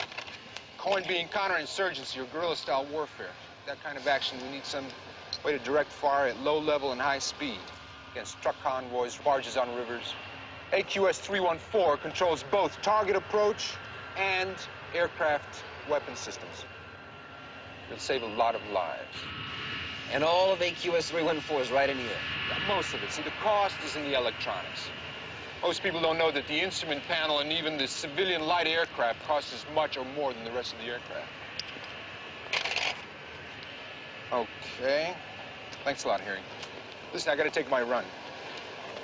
COIN being counterinsurgency or guerrilla-style warfare. That kind of action, we need some way to direct fire at low level and high speed against truck convoys, barges on rivers. AQS 314 controls both target approach and aircraft weapon systems. It'll save a lot of lives. And all of AQS 314 is right in here? Most of it. See, the cost is in the electronics. Most people don't know that the instrument panel and even the civilian light aircraft cost as much or more than the rest of the aircraft. Okay. Thanks a lot, Harry. Listen, I gotta take my run.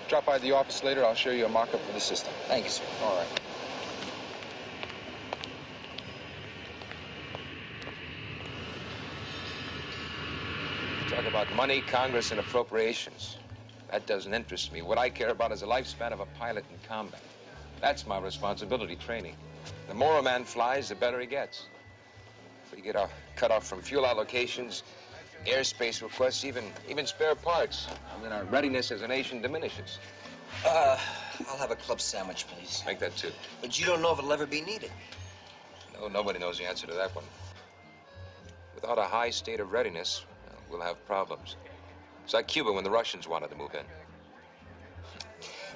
Drop by the office later, I'll show you a mock-up for the system. Thank you, sir. All right. Talk about money, Congress, and appropriations. That doesn't interest me. What I care about is the lifespan of a pilot in combat. That's my responsibility, training. The more a man flies, the better he gets. If we get cut off from fuel allocations, airspace requests, even spare parts, and then our readiness as a nation diminishes. I'll have a club sandwich, please. Make that two. But you don't know if it'll ever be needed. No, nobody knows the answer to that one. Without a high state of readiness, we'll have problems. It's like Cuba when the Russians wanted to move in.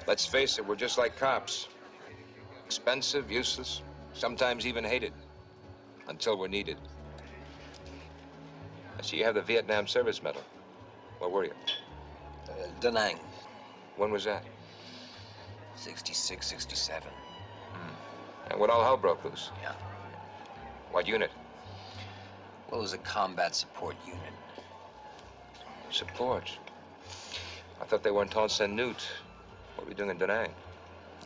Let's face it, we're just like cops. Expensive, useless, sometimes even hated. Until we're needed. I see you have the Vietnam Service Medal. Where were you? Da Nang. When was that? 66, 67. And when all hell broke loose? Yeah. What unit? Well, it was a combat support unit. Support? I thought they were in Tonson Newt. What were you doing in Da Nang?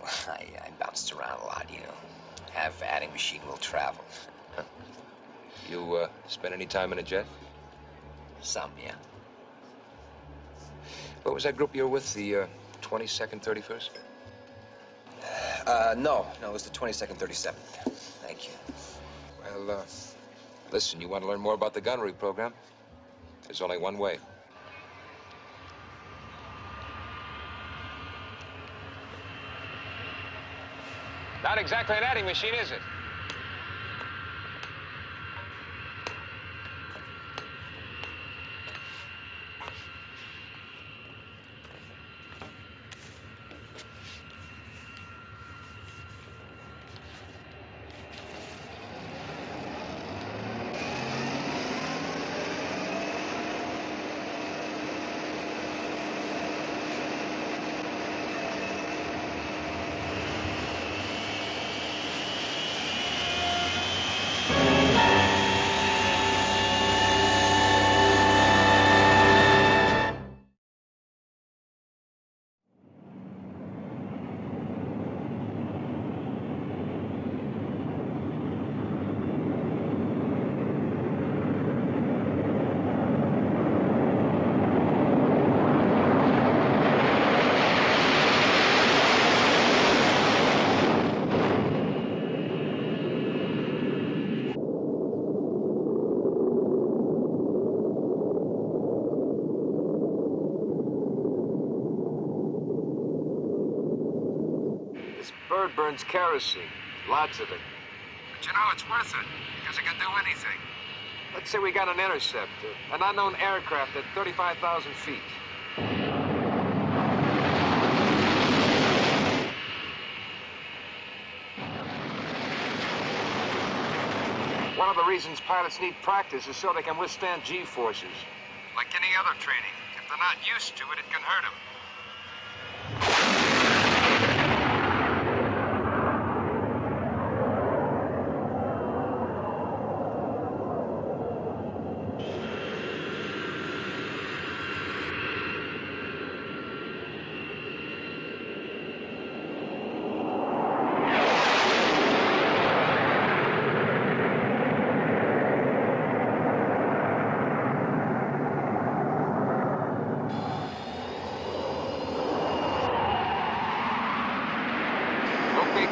I bounced around a lot, you know. Have adding machine will travel. You spend any time in a jet? Some, yeah. What was that group you were with, the 22nd, 31st? No, it was the 22nd, 37th. Thank you. Well, listen, you want to learn more about the gunnery program? There's only one way. Not exactly an adding machine, is it? Bird burns kerosene, lots of it. But you know, it's worth it, because it can do anything. Let's say we got an intercept, an unknown aircraft at 35,000 feet. One of the reasons pilots need practice is so they can withstand G-forces. Like any other training. If they're not used to it, it can hurt them.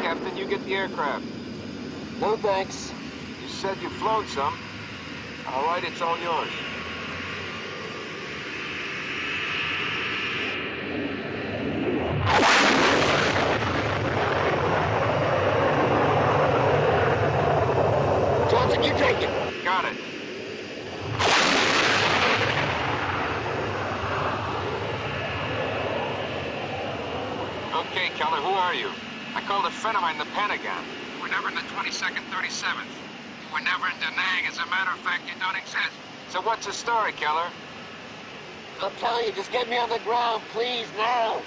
Captain, you get the aircraft. No, thanks. You said you flown some. All right, it's all yours. Johnson, you take it. Got it. Okay, Keller, who are you? I called a friend of mine in the Pentagon. We're never in the 22nd, 37th. We're never in Da Nang. As a matter of fact, you don't exist. So what's the story, Keller? I'm telling you, just get me on the ground, please, now.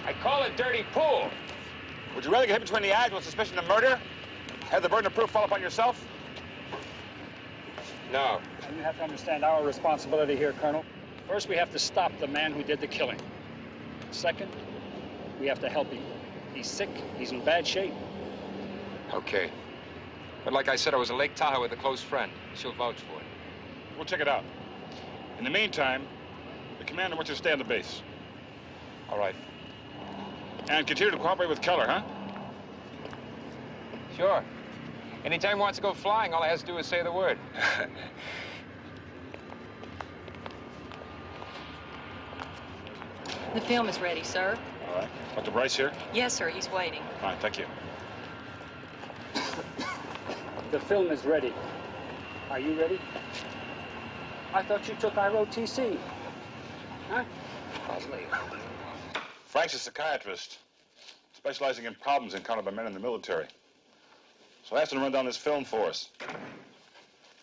I call it dirty pool. Would you rather get hit between the eyes with suspicion of murder? Have the burden of proof fall upon yourself? No. And you have to understand our responsibility here, Colonel. First, we have to stop the man who did the killing. Second, we have to help him. He's sick. He's in bad shape. Okay. But like I said, I was in Lake Tahoe with a close friend. She'll vouch for it. We'll check it out. In the meantime, the commander wants you to stay on the base. All right. And continue to cooperate with Keller, huh? Sure. Anytime he wants to go flying, all he has to do is say the word. The film is ready, sir. All right. Dr. Bryce here? Yes, sir. He's waiting. Fine, thank you. The film is ready. Are you ready? I thought you took ROTC. Huh? Frank's a psychiatrist, specializing in problems encountered by men in the military. So I asked him to run down this film for us.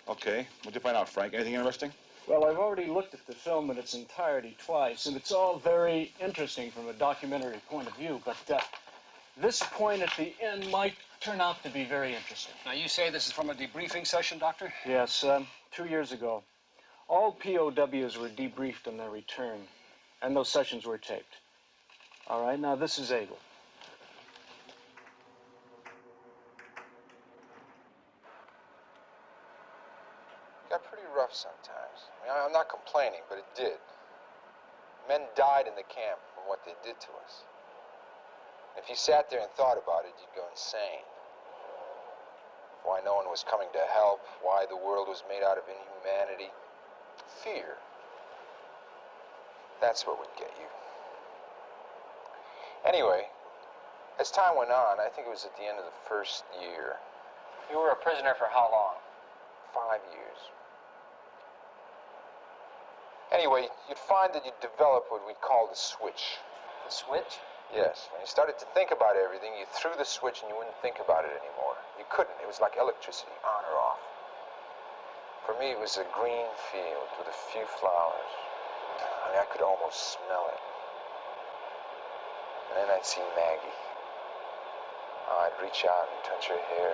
Okay, what'd you find out, Frank? Anything interesting? Well, I've already looked at the film in its entirety twice, and it's all very interesting from a documentary point of view, but This point at the end might turn out to be very interesting. Now, you say this is from a debriefing session, Doctor? Yes, 2 years ago. All POWs were debriefed on their return, and those sessions were taped. All right, now this is Abel. Got pretty rough sometimes. I mean, I'm not complaining, but it did. Men died in the camp from what they did to us. If you sat there and thought about it, you'd go insane. Why no one was coming to help, why the world was made out of inhumanity. Fear. That's what would get you. Anyway, as time went on, I think it was at the end of the first year. You were a prisoner for how long? 5 years. Anyway, you'd find that you'd develop what we call the switch. The switch? Yes. When you started to think about everything, you threw the switch and you wouldn't think about it anymore. You couldn't. It was like electricity, on or off. For me, it was a green field with a few flowers. I mean, I could almost smell it. And then I'd see Maggie. Oh, I'd reach out and touch her hair,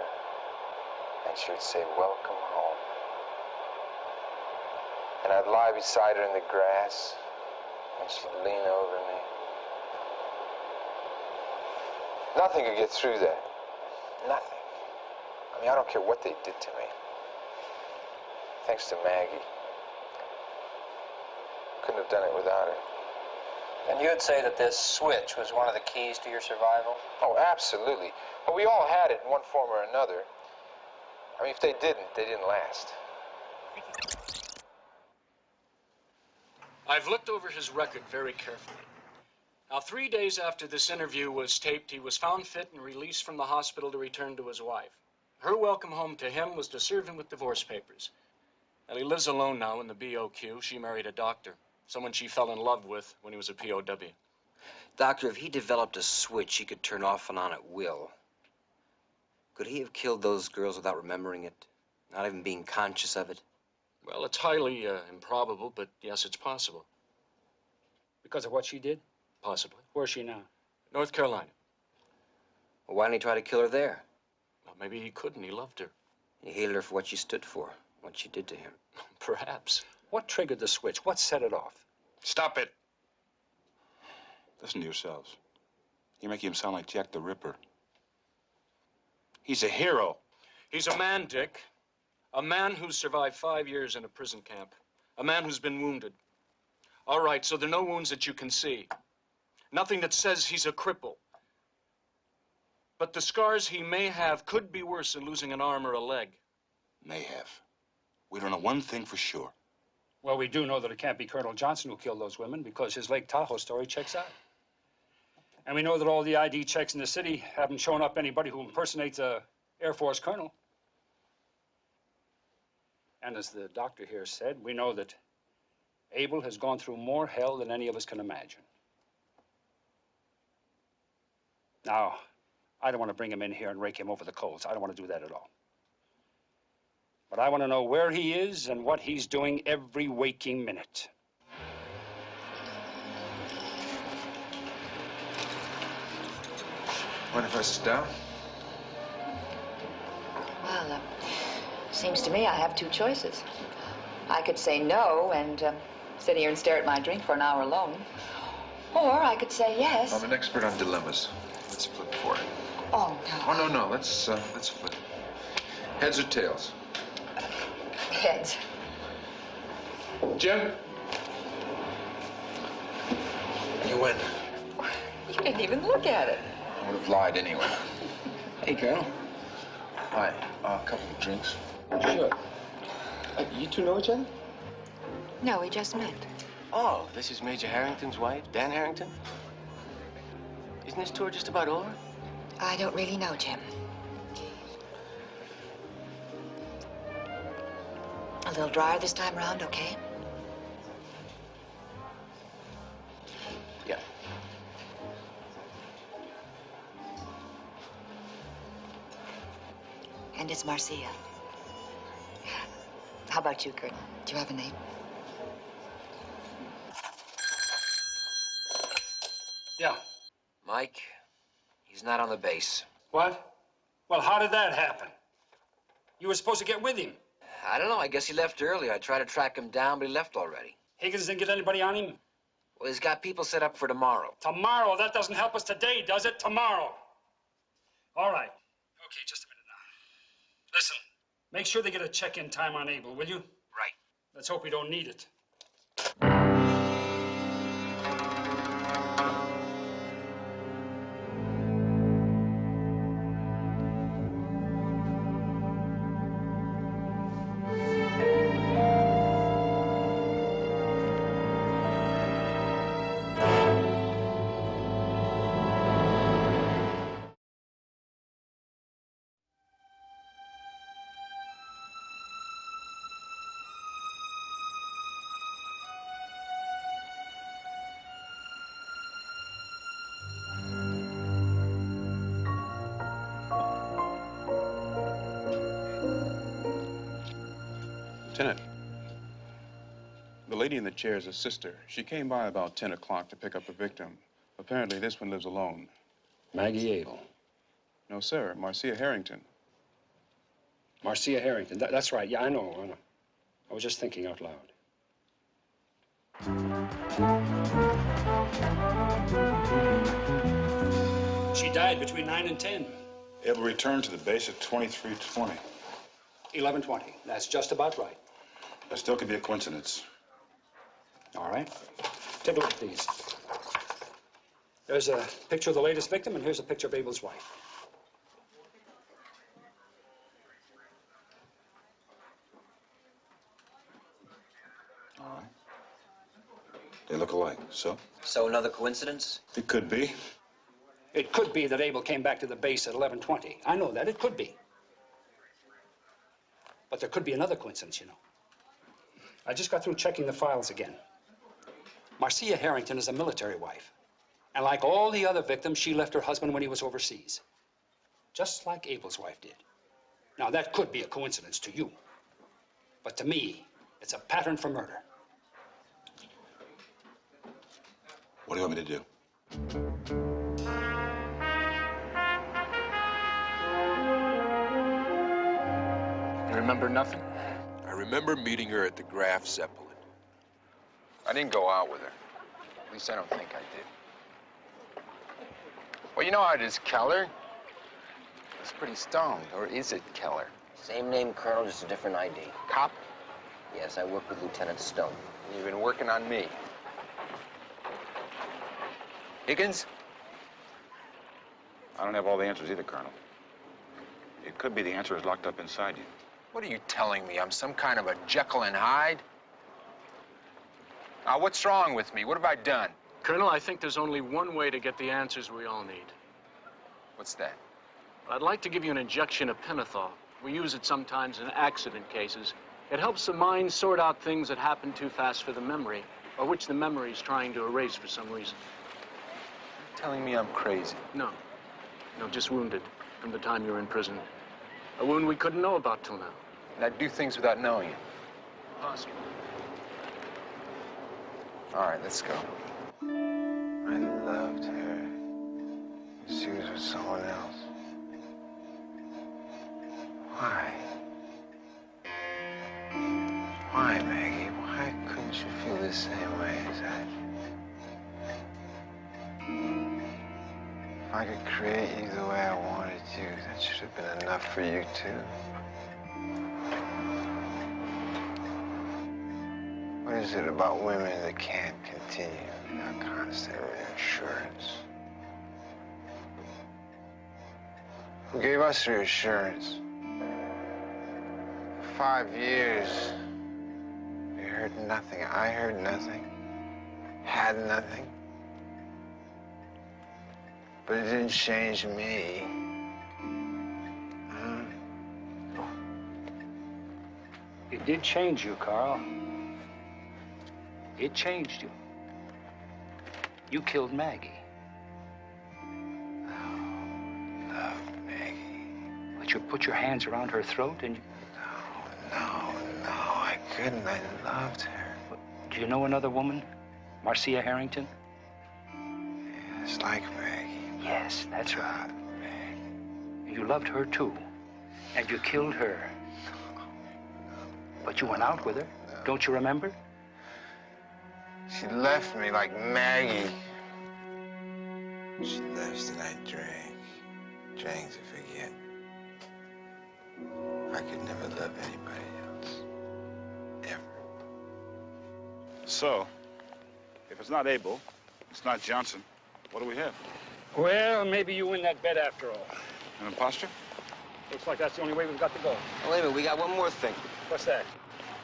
and she would say, "Welcome home." And I'd lie beside her in the grass, and she'd lean over me. Nothing could get through that. Nothing. I mean, I don't care what they did to me. Thanks to Maggie. Couldn't have done it without her. And you'd say that this switch was one of the keys to your survival? Oh, absolutely. But we all had it in one form or another. I mean, if they didn't last. I've looked over his record very carefully. Now, 3 days after this interview was taped, he was found fit and released from the hospital to return to his wife. Her welcome home to him was to serve him with divorce papers. Well, he lives alone now in the BOQ. She married a doctor, someone she fell in love with when he was a POW. Doctor, if he developed a switch he could turn off and on at will, could he have killed those girls without remembering it? Not even being conscious of it? Well, it's highly improbable, but yes, it's possible. Because of what she did? Possibly. Where's she now? North Carolina. Well, why didn't he try to kill her there? Well, maybe he couldn't. He loved her. He hated her for what she stood for, what she did to him. Perhaps. What triggered the switch? What set it off? Stop it. Listen to yourselves. You're making him sound like Jack the Ripper. He's a hero. He's a man, Dick. A man who's survived 5 years in a prison camp. A man who's been wounded. All right, so there are no wounds that you can see. Nothing that says he's a cripple. But the scars he may have could be worse than losing an arm or a leg. May have. We don't know one thing for sure. Well, we do know that it can't be Colonel Johnson who killed those women because his Lake Tahoe story checks out. And we know that all the ID checks in the city haven't shown up anybody who impersonates a Air Force colonel. And as the doctor here said, we know that Abel has gone through more hell than any of us can imagine. Now, I don't want to bring him in here and rake him over the coals. I don't want to do that at all. But I want to know where he is and what he's doing every waking minute. Mind if I sit down? Well, seems to me I have two choices. I could say no and sit here and stare at my drink for an hour alone. Or I could say yes. I'm an expert on dilemmas. Let's flip for it. Oh, no. Oh, no. Let's flip. Heads or tails? Heads. Jim? You win. You didn't even look at it. I would have lied anyway. Hey, Carol. Hi. A couple of drinks. Sure. You two know each other? No, we just met. Oh, this is Major Harrington's wife, Dan Harrington? Isn't this tour just about over? I don't really know, Jim. A little drier this time around, okay? Yeah. And it's Marcia. How about you, Kurt? Do you have a name? Yeah. Mike, He's not on the base. What? Well, how did that happen? You were supposed to get with him. I don't know. I guess he left early. I tried to track him down, but he left already. Higgins didn't get anybody on him? Well, he's got people set up for tomorrow. Tomorrow? That doesn't help us today, does it? Tomorrow. All right. Okay, just a minute now. Listen, make sure they get a check-in time on Abel, will you? Right. Let's hope we don't need it. Lieutenant, the lady in the chair is a sister. She came by about 10 o'clock to pick up a victim. Apparently, this one lives alone. Maggie Abel. No, sir. Marcia Harrington. Marcia Harrington. That's right. Yeah, I know. I was just thinking out loud. She died between 9 and 10. Abel returned to the base at 23:20. 11:20. That's just about right. That still could be a coincidence. All right. Take a look at these. There's a picture of the latest victim, and here's a picture of Abel's wife. All right. They look alike, so? So another coincidence? It could be. It could be that Abel came back to the base at 11:20. I know that. It could be. But there could be another coincidence, you know. I just got through checking the files again. Marcia Harrington is a military wife. And like all the other victims, she left her husband when he was overseas. Just like Abel's wife did. Now, that could be a coincidence to you. But to me, it's a pattern for murder. What do you want me to do? You remember nothing? I remember meeting her at the Graf Zeppelin. I didn't go out with her. At least I don't think I did. Well, you know how it is, Keller. He's pretty stoned. Or is it Keller? Same name, Colonel, just a different ID. Cop? Yes, I work with Lieutenant Stone. You've been working on me. Higgins? I don't have all the answers either, Colonel. It could be the answer is locked up inside you. What are you telling me? I'm some kind of a Jekyll and Hyde? Now, what's wrong with me? What have I done? Colonel, I think there's only one way to get the answers we all need. What's that? I'd like to give you an injection of pentothal. We use it sometimes in accident cases. It helps the mind sort out things that happen too fast for the memory, or which the memory is trying to erase for some reason. You're telling me I'm crazy? No. No, just wounded from the time you were in prison. A wound we couldn't know about till now. And I'd do things without knowing it. Possible. All right, let's go. I loved her. She was with someone else. Why? Why, Maggie? Why couldn't you feel the same way as I do? If I could create you the way I wanted you, that should have been enough for you, too. What is it about women that can't continue without constant reassurance? Who gave us reassurance? For 5 years, we heard nothing. I heard nothing. Had nothing. But it didn't change me. Huh? It did change you, Karl. It changed you. You killed Maggie. Love Maggie. But you put your hands around her throat and you... No, I couldn't. I loved her. Do you know another woman? Marcia Harrington? It's like Maggie. Yes, that's right. You loved her, too. And you killed her. But you went out with her. Don't you remember? She left me like Maggie. She left and I drank to forget. I could never love anybody else. Ever. So, if it's not Abel, it's not Johnson, what do we have? Well, maybe you win that bet after all. An imposter? Looks like that's the only way we've got to go. Oh, wait a minute, we got one more thing. What's that?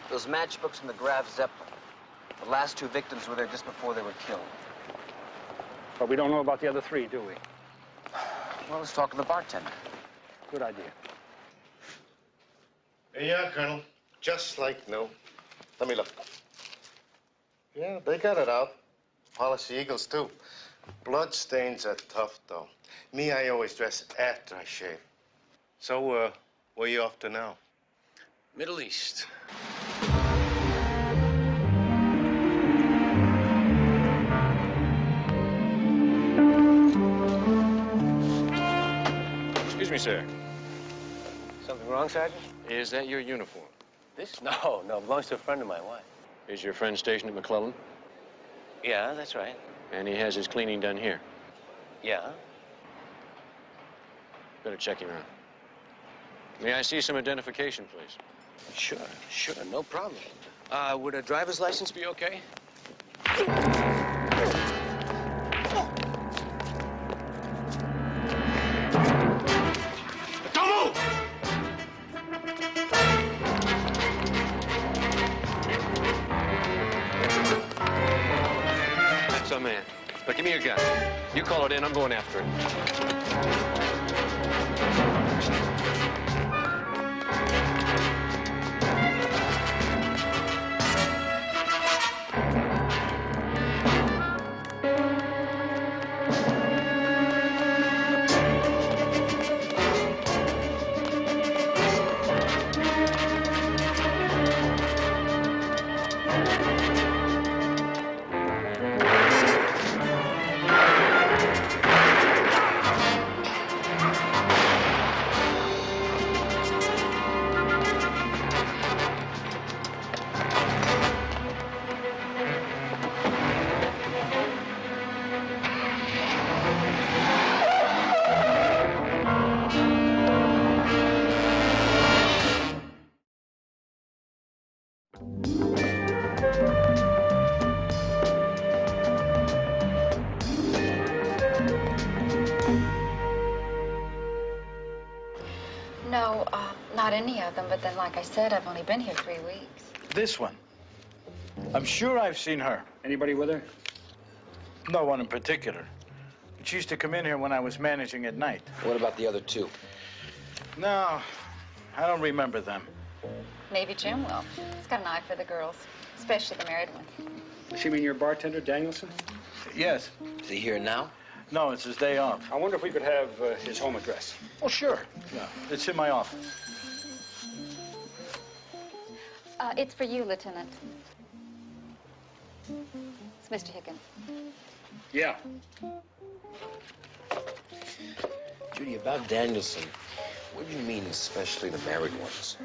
Those matchbooks from the Graf Zeppelin. The last two victims were there just before they were killed. But we don't know about the other three, do we? Well, let's talk to the bartender. Good idea. Here you are, Colonel. Just like new. Let me look. Yeah, they got it out. Policy Eagles, too. Blood stains are tough, though. Me, I always dress after I shave. So, where you off to now? Middle East. Excuse me, sir. Something wrong, Sergeant? Is that your uniform? This? No, belongs to a friend of mine. Why? Is your friend stationed at McClellan? Yeah, that's right. And he has his cleaning done here? Yeah. Better check him out. May I see some identification, please? Sure, no problem. Would a driver's license be okay? Don't move! That's our man. But give me your gun. You call it in, I'm going after it. No, not any of them, but then, like I said, I've only been here 3 weeks. This one. I'm sure I've seen her. Anybody with her? No one in particular. But she used to come in here when I was managing at night. What about the other two? No, I don't remember them. Maybe Jim will. He's got an eye for the girls, especially the married one. Does she mean your bartender, Danielson? Yes. Is he here now? No, it's his day off. I wonder if we could have his home address. Oh, sure. Yeah, it's in my office. It's for you, Lieutenant. It's Mr. Higgins. Yeah. Judy, about Danielson, what do you mean, especially the married ones?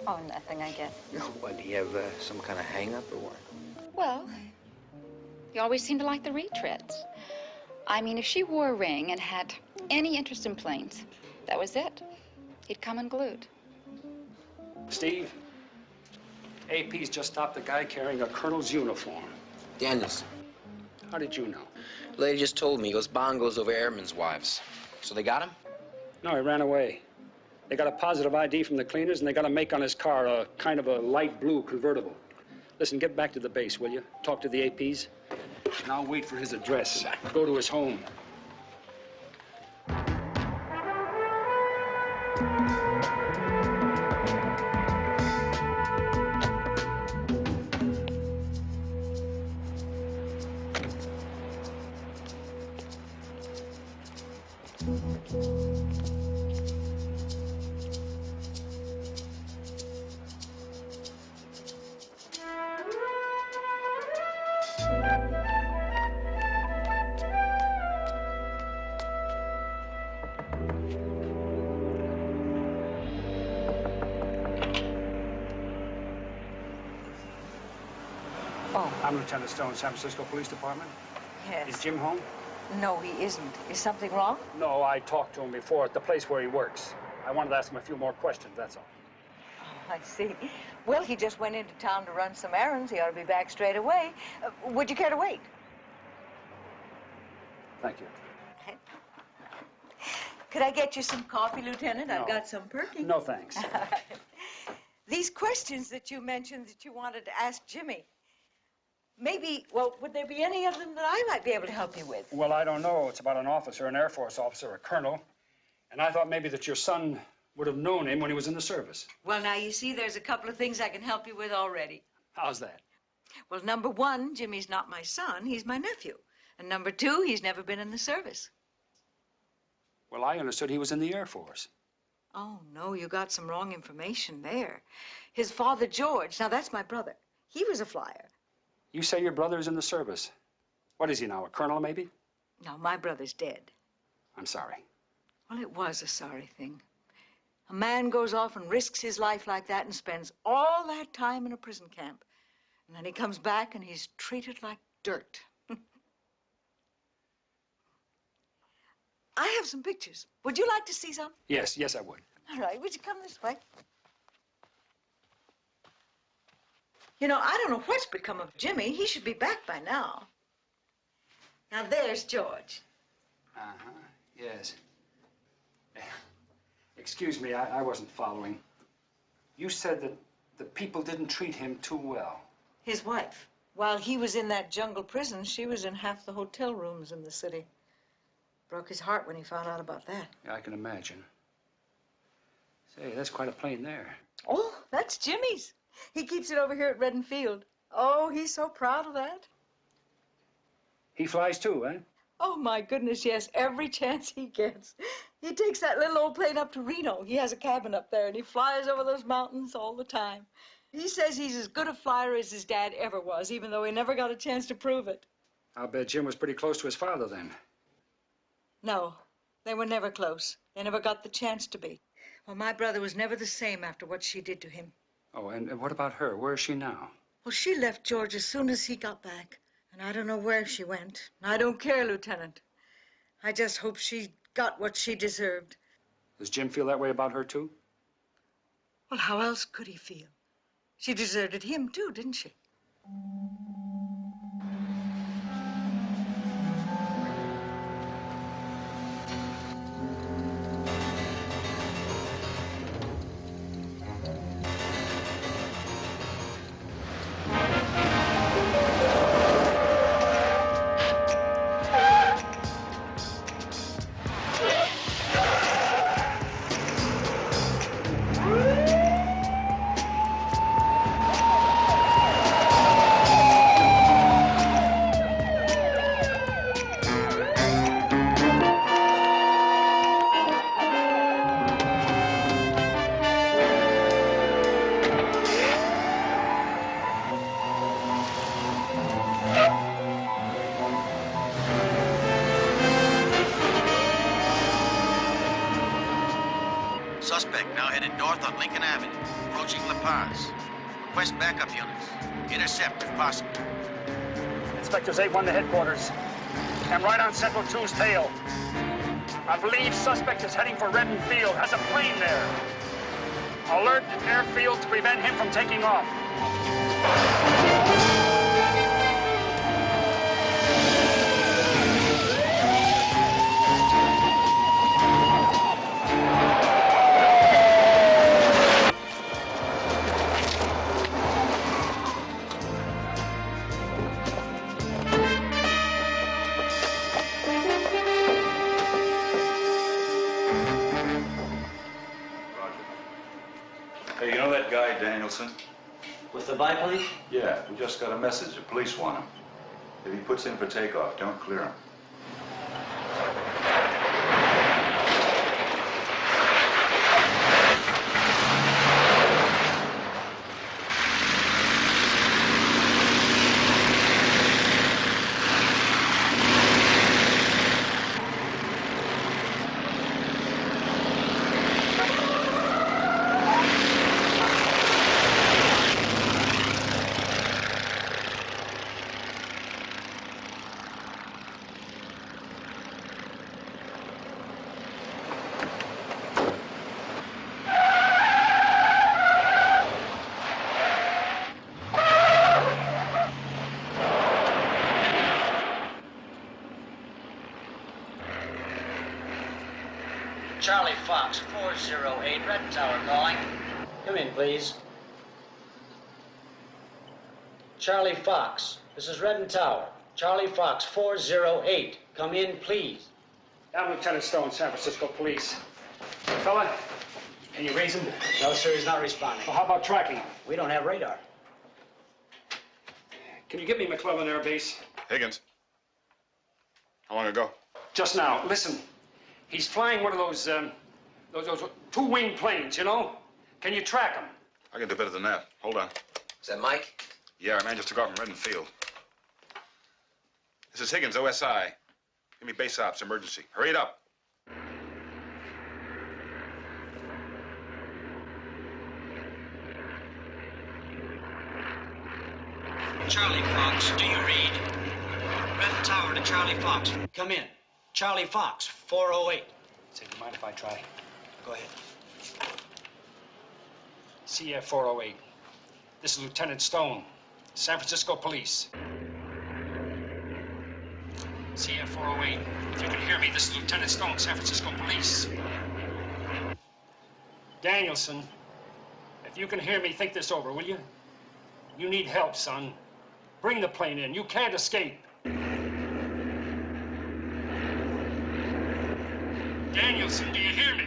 Oh, nothing, I guess. What, do you have some kind of hang-up or what? Well, you always seem to like the retreads. I mean, if she wore a ring and had any interest in planes, that was it. He'd come unglued. Steve, AP's just stopped a guy carrying a colonel's uniform. Danielson. How did you know? The lady just told me. He goes bongos over airmen's wives. So they got him? No, he ran away. They got a positive ID from the cleaners, and they got a make on his car, a kind of a light blue convertible. Listen, get back to the base, will you? Talk to the APs, and I'll wait for his address. Go to his home. Oh. I'm Lieutenant Stone, San Francisco Police Department. Yes. Is Jim home? No, he isn't. Is something wrong? No, I talked to him before at the place where he works. I wanted to ask him a few more questions, that's all. Oh, I see. Well, he just went into town to run some errands. He ought to be back straight away. Would you care to wait? Thank you. Could I get you some coffee, Lieutenant? No. I've got some perky. No, thanks. These questions that you mentioned that you wanted to ask Jimmy, maybe, well, would there be any of them that I might be able to help you with? Well, I don't know. It's about an officer, an Air Force officer, a colonel. And I thought maybe that your son would have known him when he was in the service. Well, now, you see, there's a couple of things I can help you with already. How's that? Well, number one, Jimmy's not my son. He's my nephew. And number two, he's never been in the service. Well, I understood he was in the Air Force. Oh, no, you got some wrong information there. His father, George, now that's my brother. He was a flyer. You say your brother's in the service. What is he now, a colonel, maybe? No, my brother's dead. I'm sorry. Well, it was a sorry thing. A man goes off and risks his life like that and spends all that time in a prison camp. And then he comes back and he's treated like dirt. I have some pictures. Would you like to see some? Yes, I would. All right, would you come this way? You know, I don't know what's become of Jimmy. He should be back by now. Now, there's George. Uh-huh, yes. Excuse me, I wasn't following. You said that the people didn't treat him too well. His wife. While he was in that jungle prison, she was in half the hotel rooms in the city. Broke his heart when he found out about that. Yeah, I can imagine. Say, that's quite a plane there. Oh, that's Jimmy's. He keeps it over here at Redden Field. Oh, he's so proud of that. He flies too, eh? Oh, my goodness, yes, every chance he gets. He takes that little old plane up to Reno. He has a cabin up there, and he flies over those mountains all the time. He says he's as good a flyer as his dad ever was, even though he never got a chance to prove it. I'll bet Jim was pretty close to his father then. No, they were never close. They never got the chance to be. Well, my brother was never the same after what she did to him. Oh, and what about her? Where is she now? Well, she left George as soon as he got back. And I don't know where she went. I don't care, Lieutenant. I just hope she got what she deserved. Does Jim feel that way about her, too? Well, how else could he feel? She deserted him, too, didn't she? Suspect now headed north on Lincoln Avenue, approaching La Paz. Request backup units. Intercept if possible. Inspectors 8-1 to headquarters. I'm right on Central 2's tail. I believe suspect is heading for Redden Field. Has a plane there. Alert airfield to prevent him from taking off. Hey, you know that guy, Danielson? With the biplane? Yeah, we just got a message. The police want him. If he puts in for takeoff, don't clear him. Fox, 408, Red Tower calling. Come in, please. Charlie Fox, this is Red Tower. Charlie Fox, 408. Come in, please. I'm Lieutenant Stone, San Francisco Police. Fella, can you raise him? No, sir, he's not responding. Well, how about tracking him? We don't have radar. Can you get me McClellan Air Base? Higgins. How long ago? Just now. Listen, he's flying one of those two-wing planes, you know? Can you track him? I can do better than that. Hold on. Is that Mike? Yeah, our man just took off from Redden Field. This is Higgins, OSI. Give me base ops, emergency. Hurry it up. Charlie Fox, do you read? Red Tower to Charlie Fox. Come in. Charlie Fox, 408. Say, do you mind if I try? Go ahead. CF 408. This is Lieutenant Stone, San Francisco Police. CF 408. If you can hear me, this is Lieutenant Stone, San Francisco Police. Danielson, if you can hear me, think this over, will you? You need help, son. Bring the plane in. You can't escape. Danielson, do you hear me?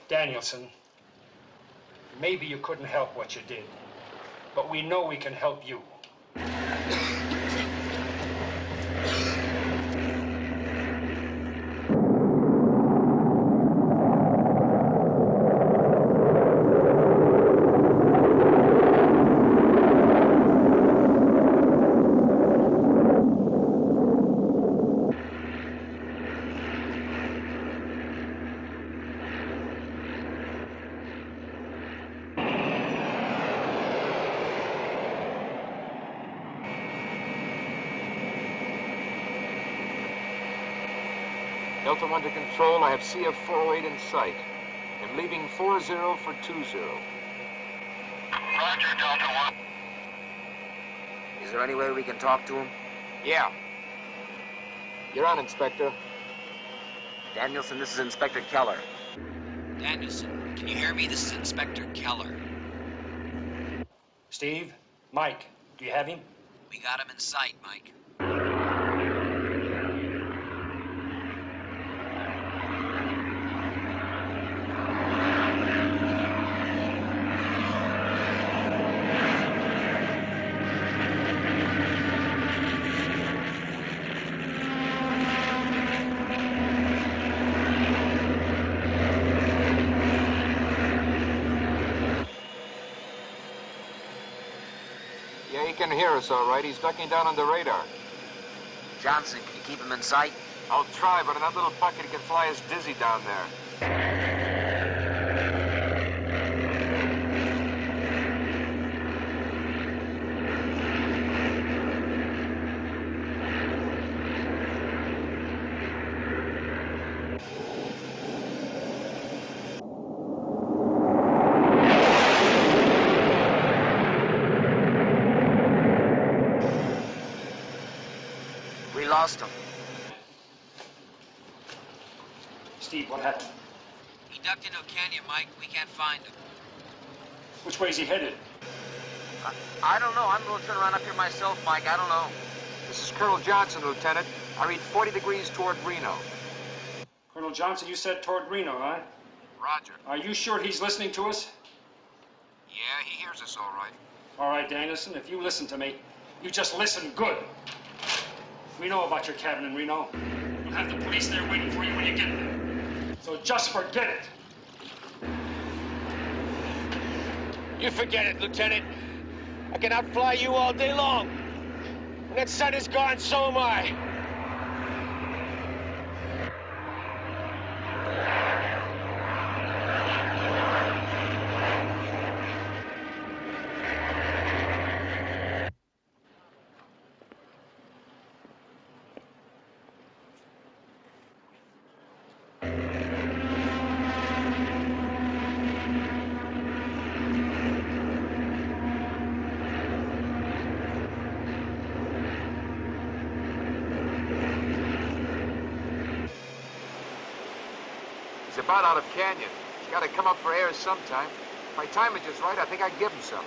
Danielson, maybe you couldn't help what you did, but we know we can help you. Delta 1 to control. I have CF 408 in sight. I'm leaving 40 for 20. Roger, Delta 1. Is there any way we can talk to him? Yeah. You're on, Inspector. Danielson, this is Inspector Keller. Danielson, can you hear me? This is Inspector Keller. Steve, Mike, do you have him? We got him in sight, Mike. Yeah, he can hear us all right. He's ducking down on the radar. Johnson, can you keep him in sight? I'll try, but in that little bucket he can fly us dizzy down there. We lost him. Steve, what happened? He ducked into a canyon, Mike. We can't find him. Which way is he headed? I don't know. I'm going to turn around up here myself, Mike. I don't know. This is Colonel Johnson, Lieutenant. I read 40 degrees toward Reno. Colonel Johnson, you said toward Reno, huh? Roger. Are you sure he's listening to us? Yeah, he hears us all right. All right, Danielson, if you listen to me, you just listen good. We know about your cabin in Reno. You'll have the police there waiting for you when you get there. So just forget it. You forget it, Lieutenant. I can outfly you all day long. When that sun is gone, so am I. He's about out of canyon. He's got to come up for air sometime. If my timing is right, I think I can give him some.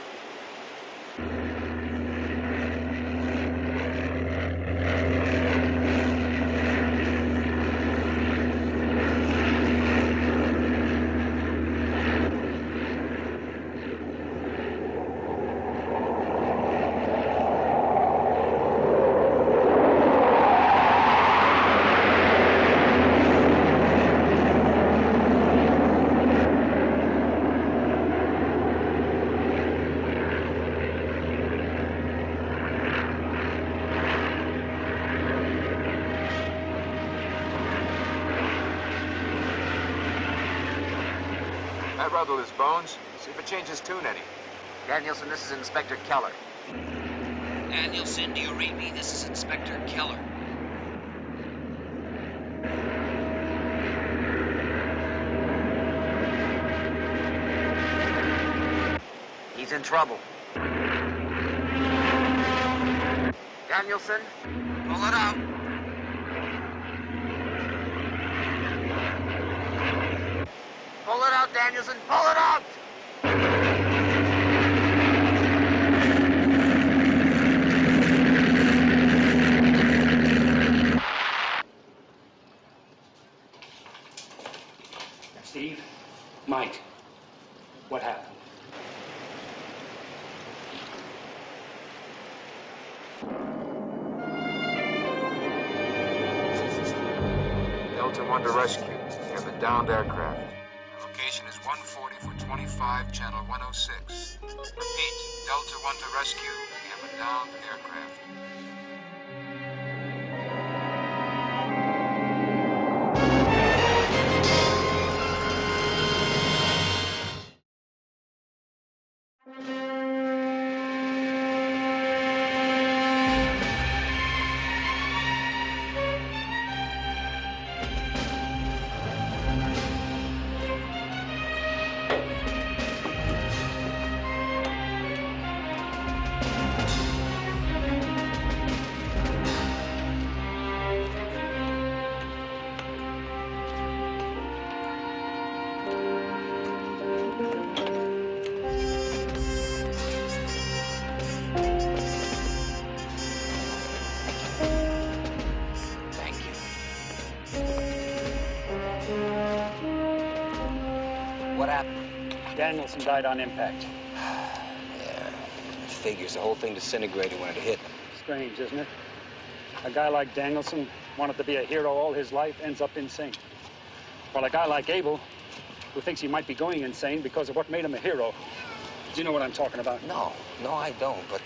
That rattled his bones. See if it changes tune any. Danielson, this is Inspector Keller. Danielson, do you read me? This is Inspector Keller. He's in trouble. Danielson? Pull it out. Pull it out, Danielson! Pull it out! Steve? Mike? What happened? Delta 1 to rescue. We have a downed aircraft. Location is 140 for 25, channel 106. Repeat, Delta 1 to rescue. We have a downed aircraft. What happened? Danielson died on impact. Yeah, figures. The whole thing disintegrated when it hit. Strange, isn't it? A guy like Danielson wanted to be a hero all his life, ends up insane. While a guy like Abel, who thinks he might be going insane because of what made him a hero. Do you know what I'm talking about? No, I don't, but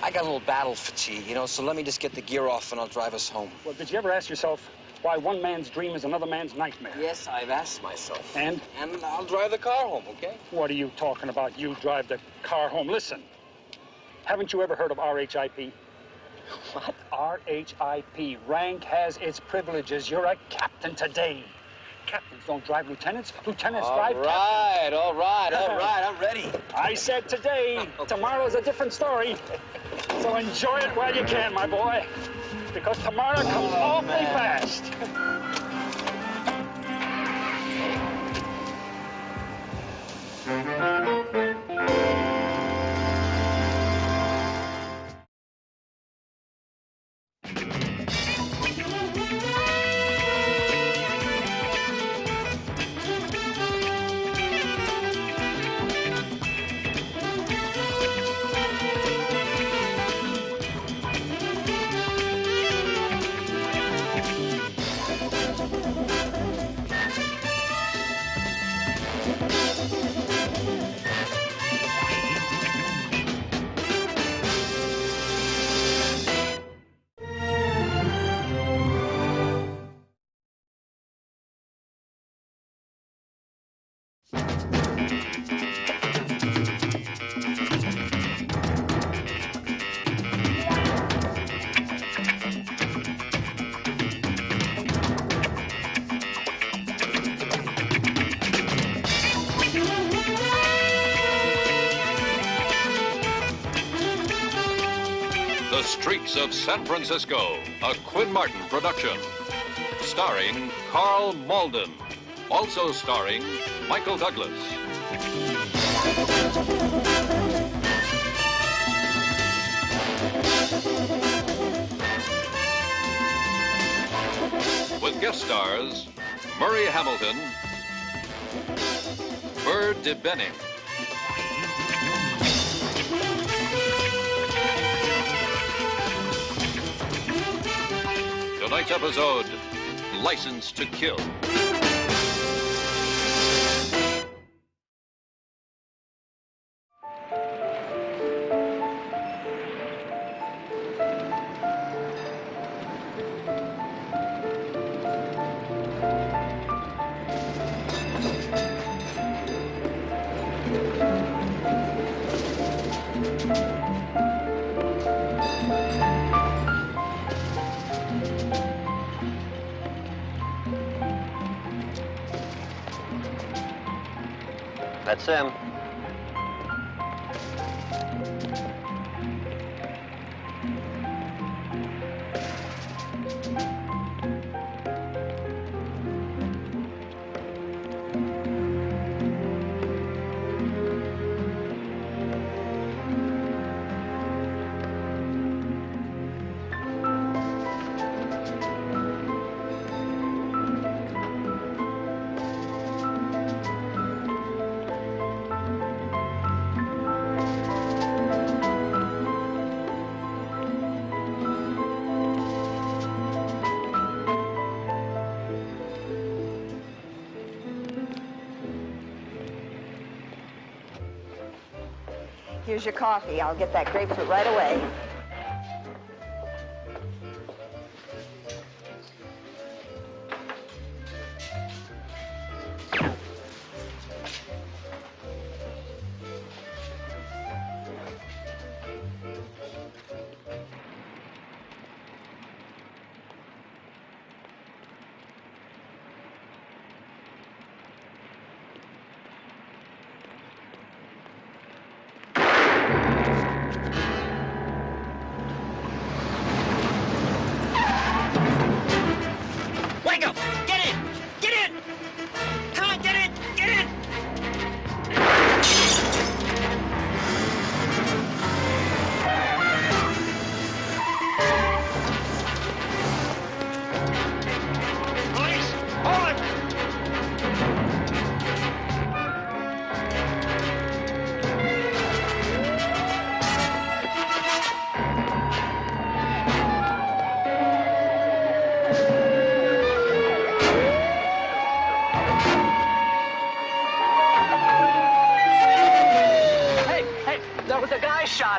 I got a little battle fatigue, you know, so let me just get the gear off and I'll drive us home. Well, did you ever ask yourself why one man's dream is another man's nightmare? Yes, I've asked myself. And? And I'll drive the car home, okay? What are you talking about? You drive the car home. Listen, haven't you ever heard of RHIP? What? RHIP. Rank has its privileges. You're a captain today. Captains don't drive lieutenants. Lieutenants drive captains. All right. I'm ready. I said today. Tomorrow's a different story. So enjoy it while you can, my boy. Because tomorrow comes awfully fast. The Streets of San Francisco, a Quinn Martin production. Starring Carl Malden, Also starring Michael Douglas. With guest stars Murray Hamilton, Bird de Benning, tonight's episode, License to Kill. That's him. Here's your coffee. I'll get that grapefruit right away.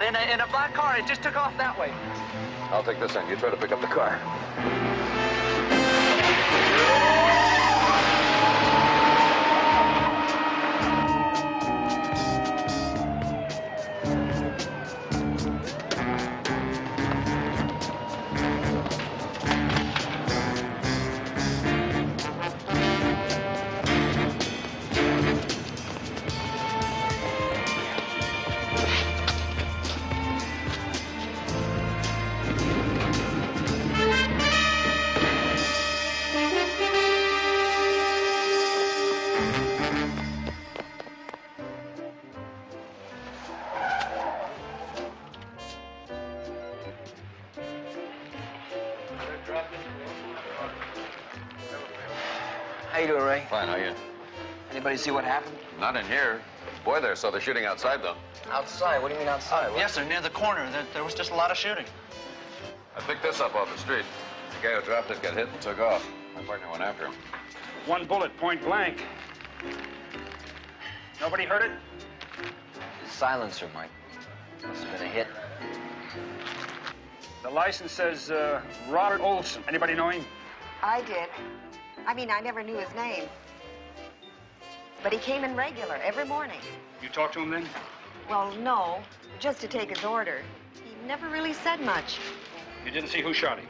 In a black car. It just took off that way. I'll take this end. You try to pick up the car. How you doing, Ray? Fine, how are you? Anybody see what happened? Not in here. Boy there saw the shooting outside, though. Outside? What do you mean outside? Yes, sir, near the corner. There was just a lot of shooting. I picked this up off the street. The guy who dropped it got hit and took off. My partner went after him. One bullet, point blank. Nobody heard it? Silencer, Mike. Must have been a hit. The license says Robert Olson. Anybody know him? I did. I mean, I never knew his name. But he came in regular every morning. You talked to him then? Well, no, just to take his order. He never really said much. You didn't see who shot him?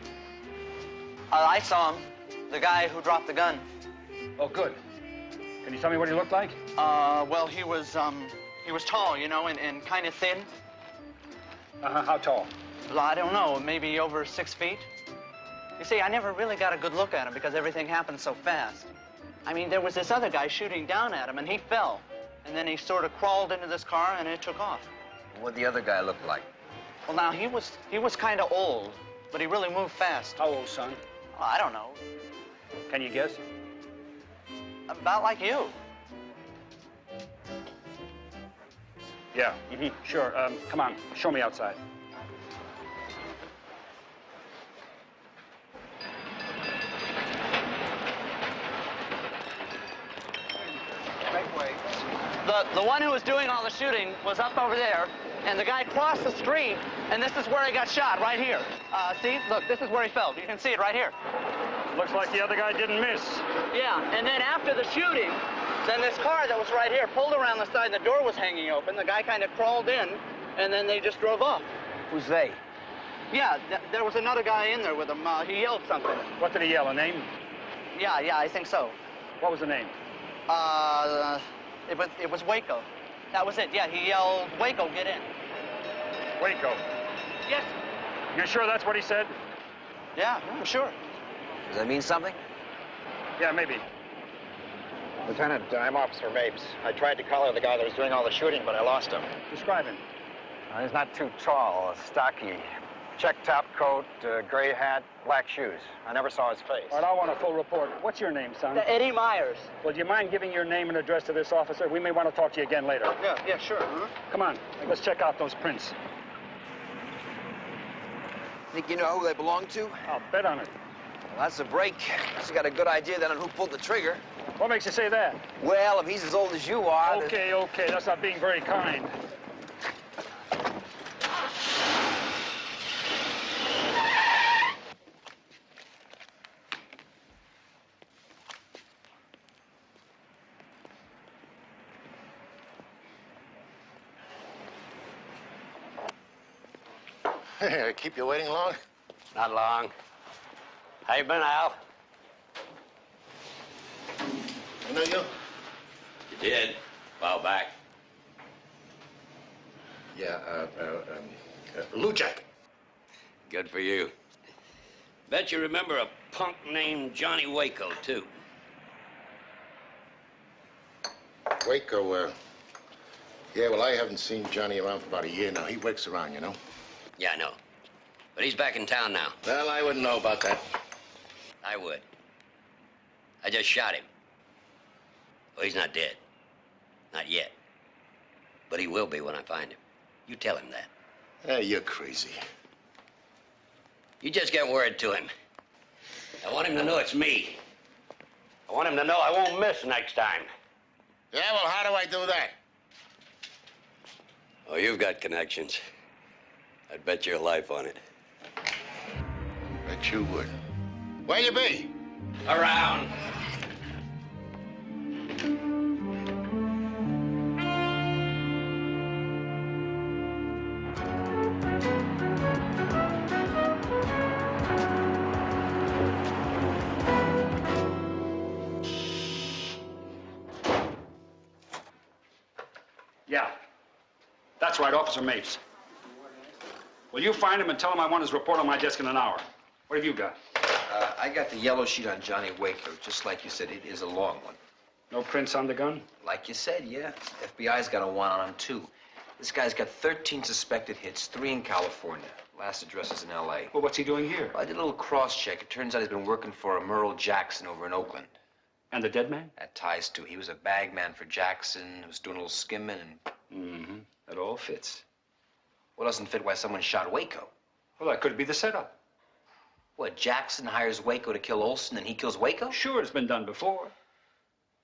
I saw him. The guy who dropped the gun. Oh, good. Can you tell me what he looked like? Well, he was tall, you know, and kind of thin. Uh-huh, how tall? Well, I don't know, maybe over 6 feet. You see, I never really got a good look at him because everything happened so fast. I mean, there was this other guy shooting down at him, and he fell. And then he sort of crawled into this car, and it took off. What'd the other guy look like? Well, now, he was kind of old, but he really moved fast. How old, son? Oh, I don't know. Can you guess? About like you. Yeah, sure. Come on, show me outside. The one who was doing all the shooting was up over there, and the guy crossed the street, and this is where he got shot, right here. See? Look, this is where he fell. You can see it right here. Looks like the other guy didn't miss. Yeah, and then after the shooting, then this car that was right here pulled around the side, and the door was hanging open. The guy kind of crawled in, and then they just drove off. Who's they? Yeah, there was another guy in there with him. He yelled something. What did he yell, a name? Yeah, I think so. What was the name? It was Waco. That was it. Yeah, he yelled, "Waco, get in." Waco? Yes. You sure that's what he said? Yeah, I'm sure. Does that mean something? Yeah, maybe. Lieutenant, I'm Officer Mapes. I tried to collar the guy that was doing all the shooting, but I lost him. Describe him. He's not too tall, stocky. Check top coat, gray hat, black shoes. I never saw his face. All right, I want a full report. What's your name, son? Eddie Myers. Well, do you mind giving your name and address to this officer? We may want to talk to you again later. Yeah, sure. Come on, let's check out those prints. Think you know who they belong to? I'll bet on it. Well, that's a break. She's got a good idea then on who pulled the trigger. What makes you say that? Well, if he's as old as you are... Okay, that's not being very kind. Hey, keep you waiting long? Not long. How you been, Al? I know you. You did? A while back. Yeah, Lou Jack. Good for you. Bet you remember a punk named Johnny Waco, too. Waco, yeah, well, I haven't seen Johnny around for about a year now. He wakes around, you know. Yeah, I know. But he's back in town now. Well, I wouldn't know about that. I would. I just shot him. Well, he's not dead. Not yet. But he will be when I find him. You tell him that. Hey, you're crazy. You just get word to him. I want him to know it's me. I want him to know I won't miss next time. Yeah, well, how do I do that? Oh, you've got connections. I'd bet your life on it. Bet you would. Where you be? Around. Yeah. That's right, Officer Mapes. Will you find him and tell him I want his report on my desk in an hour? What have you got? I got the yellow sheet on Johnny Waco. Just like you said, it is a long one. No prints on the gun? Like you said, yeah. FBI's got a warrant on him, too. This guy's got 13 suspected hits, 3 in California. Last address is in L.A. Well, what's he doing here? Well, I did a little cross-check. It turns out he's been working for a Merle Jackson over in Oakland. And the dead man? That ties to. He was a bag man for Jackson, was doing a little skimming, and... Mm-hmm. That all fits. Well, doesn't fit why someone shot Waco. Well, that could be the setup. What, Jackson hires Waco to kill Olson and he kills Waco? Sure, it's been done before.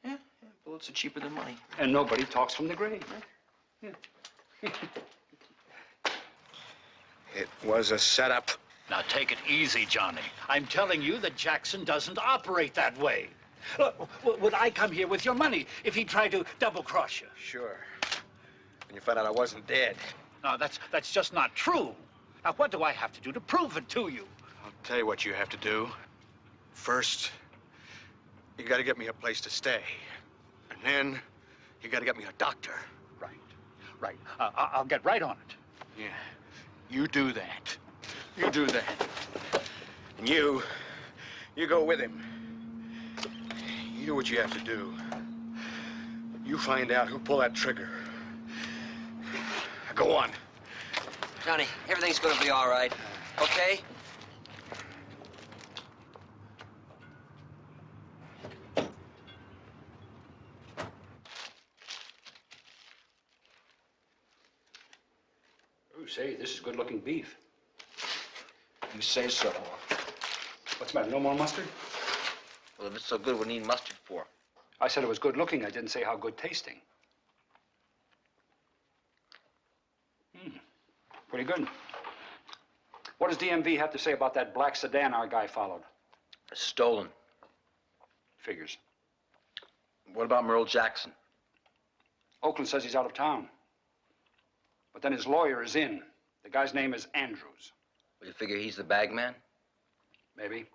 Yeah, bullets are cheaper than money. And nobody talks from the grave. Huh? Yeah. It was a setup. Now, take it easy, Johnny. I'm telling you that Jackson doesn't operate that way. Would I come here with your money if he tried to double-cross you? Sure. When you found out I wasn't dead. No, that's just not true. Now, what do I have to do to prove it to you? I'll tell you what you have to do. First, you got to get me a place to stay. And then, you got to get me a doctor. Right. I'll get right on it. Yeah. You do that. You do that. And you go with him. You do what you have to do. You find out who pulled that trigger. Go on. Johnny, everything's gonna be all right, okay? Oh, say, this is good-looking beef. You say so. What's the matter, no more mustard? Well, if it's so good, what do you need mustard for? I said it was good-looking. I didn't say how good tasting. Pretty good. What does DMV have to say about that black sedan our guy followed? Stolen. Figures. What about Merle Jackson? Oakland says he's out of town. But then his lawyer is in. The guy's name is Andrews. Well, you figure he's the bag man? Maybe.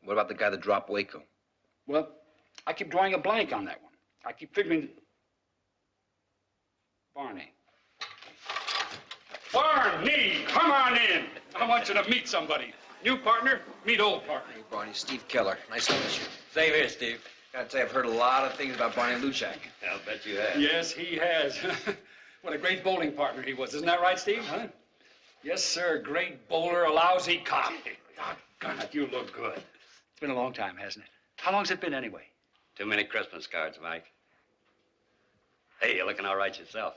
What about the guy that dropped Waco? Well, I keep drawing a blank on that one. I keep figuring... Barney. Barney, come on in. I want you to meet somebody. New partner, meet old partner. Hey, Barney, Steve Keller. Nice to meet you. Same here, Steve. Gotta tell you, I've heard a lot of things about Barney Luchak. I'll bet you have. Yes, he has. What a great bowling partner he was. Isn't that right, Steve? Huh? Yes, sir. Great bowler, a lousy cop. Doggone it, you look good. It's been a long time, hasn't it? How long's it been, anyway? Too many Christmas cards, Mike. Hey, you're looking all right yourself.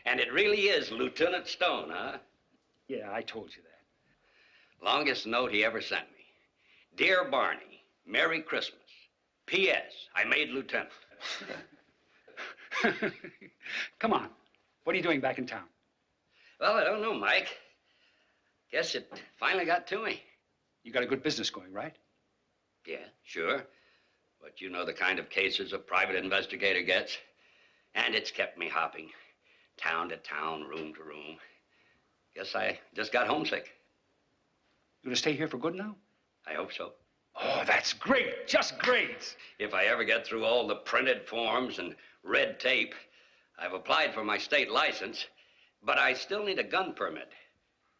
And it really is Lieutenant Stone, huh? Yeah, I told you that. Longest note he ever sent me. Dear Barney, Merry Christmas. P.S. I made lieutenant. Come on. What are you doing back in town? Well, I don't know, Mike. Guess it finally got to me. You got a good business going, right? Yeah, sure. But you know the kind of cases a private investigator gets. And it's kept me hopping. Town to town, room to room. Guess I just got homesick. You gonna stay here for good now? I hope so. Oh, that's great. Just great. If I ever get through all the printed forms and red tape, I've applied for my state license, but I still need a gun permit.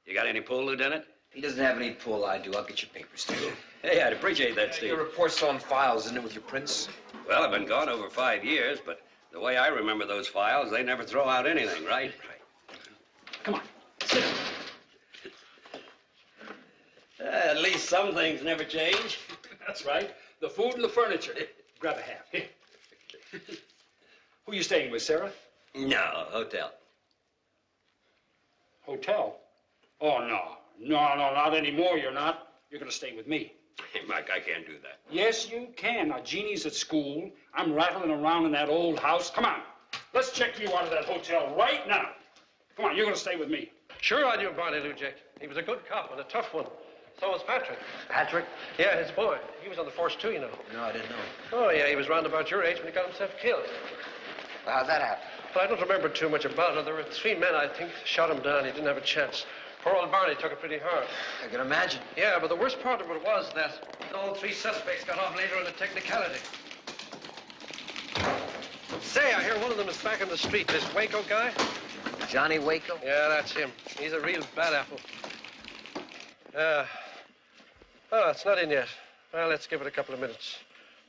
You got any pull, Lieutenant? He doesn't have any pull. I do. I'll get your papers to you. Hey, I'd appreciate that, Steve. Your report's on files, isn't it, with your prints? Well, I've been gone over 5 years, but the way I remember those files, they never throw out anything, right? Right. Come on. Sit down. At least some things never change. That's right. The food and the furniture. Grab a half. Who you staying with, Sarah? No, hotel. Hotel? Oh, no. No, not anymore, you're not. You're going to stay with me. Hey, Mike, I can't do that. Yes, you can. Now, Jeannie's at school. I'm rattling around in that old house. Come on. Let's check you out of that hotel right now. Come on, you're going to stay with me. Sure I knew Barney Luchak. He was a good cop and a tough one. So was Patrick. Patrick? Yeah, his boy. He was on the force, too, you know. No, I didn't know. Oh, yeah, he was round about your age when he got himself killed. Well, how'd that happen? Well, I don't remember too much about it. There were 3 men, I think, shot him down. He didn't have a chance. Poor old Barney took it pretty hard. I can imagine. Yeah, but the worst part of it was that all 3 suspects got off later on a technicality. Say, I hear one of them is back in the street. This Waco guy? Johnny Waco? Yeah, that's him. He's a real bad apple. Oh, it's not in yet. Well, let's give it a couple of minutes.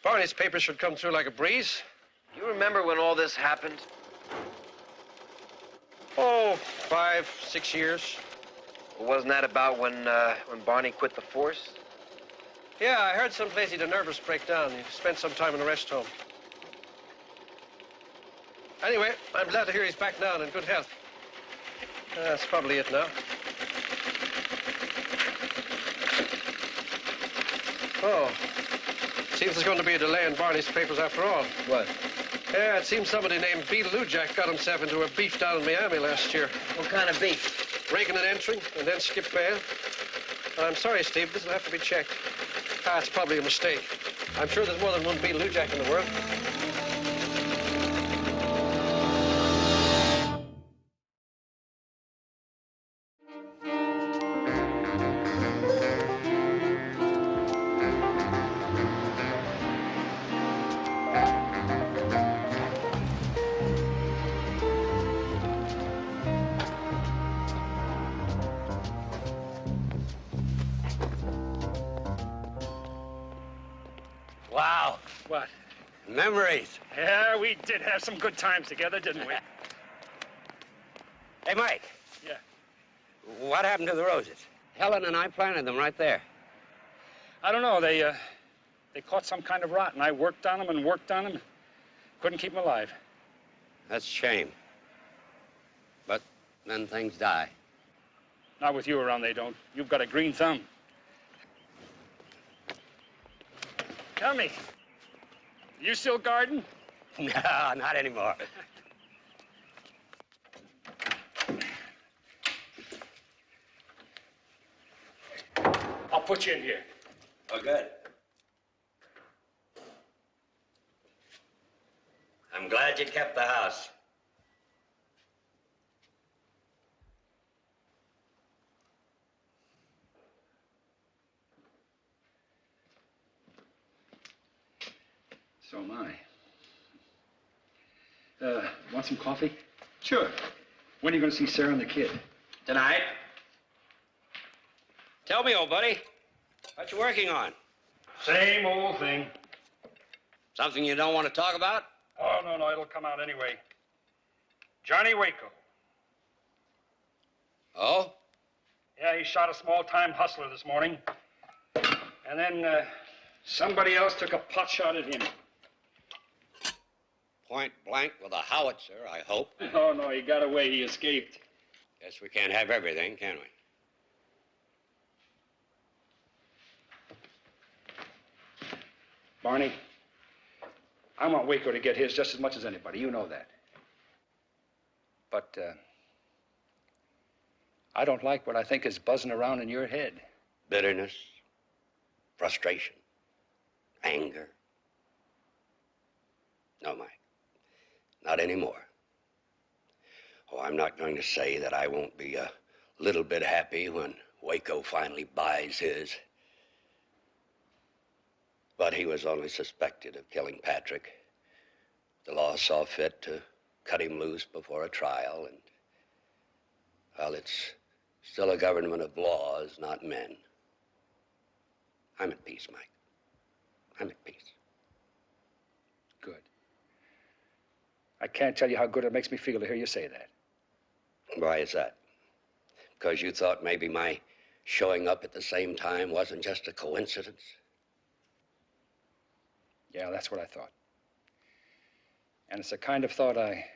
Barney's papers should come through like a breeze. You remember when all this happened? Oh, 5, 6 years. Well, wasn't that about when Barney quit the force? Yeah, I heard someplace he had a nervous breakdown. He spent some time in a rest home. Anyway, I'm glad to hear he's back now and in good health. That's probably it now. Oh, seems there's going to be a delay in Barney's papers after all. What? Yeah, it seems somebody named Beale Luchak got himself into a beef down in Miami last year. What kind of beef? Breaking and entering, and then skip bail. I'm sorry, Steve, this will have to be checked. It's probably a mistake. I'm sure there's more than one Beale Luchak in the world. What? Memories. Yeah, we did have some good times together, didn't we? Hey, Mike. Yeah. What happened to the roses? Helen and I planted them right there. I don't know. They caught some kind of rot, and I worked on them and worked on them. Couldn't keep them alive. That's a shame. But then things die. Not with you around, they don't. You've got a green thumb. Tell me, you still garden? No, not anymore. I'll put you in here. Oh, good. I'm glad you kept the house. So am I. Want some coffee? Sure. When are you going to see Sarah and the kid? Tonight. Tell me, old buddy, what you working on? Same old thing. Something you don't want to talk about? Oh, no, it'll come out anyway. Johnny Waco. Oh? Yeah, he shot a small-time hustler this morning. And then somebody else took a pot shot at him. Point blank with a howitzer, I hope. Oh, no, he got away. He escaped. Guess we can't have everything, can we? Barney, I want Waco to get his just as much as anybody. You know that. But I don't like what I think is buzzing around in your head. Bitterness, frustration, anger. No, Mike, not anymore. Oh, I'm not going to say that I won't be a little bit happy when Waco finally buys his. But he was only suspected of killing Patrick. The law saw fit to cut him loose before a trial, and, well, it's still a government of laws, not men. I'm at peace, Mike. I'm at peace. Good. I can't tell you how good it makes me feel to hear you say that. Why is that? Because you thought maybe my showing up at the same time wasn't just a coincidence? Yeah, that's what I thought. And it's the kind of thought I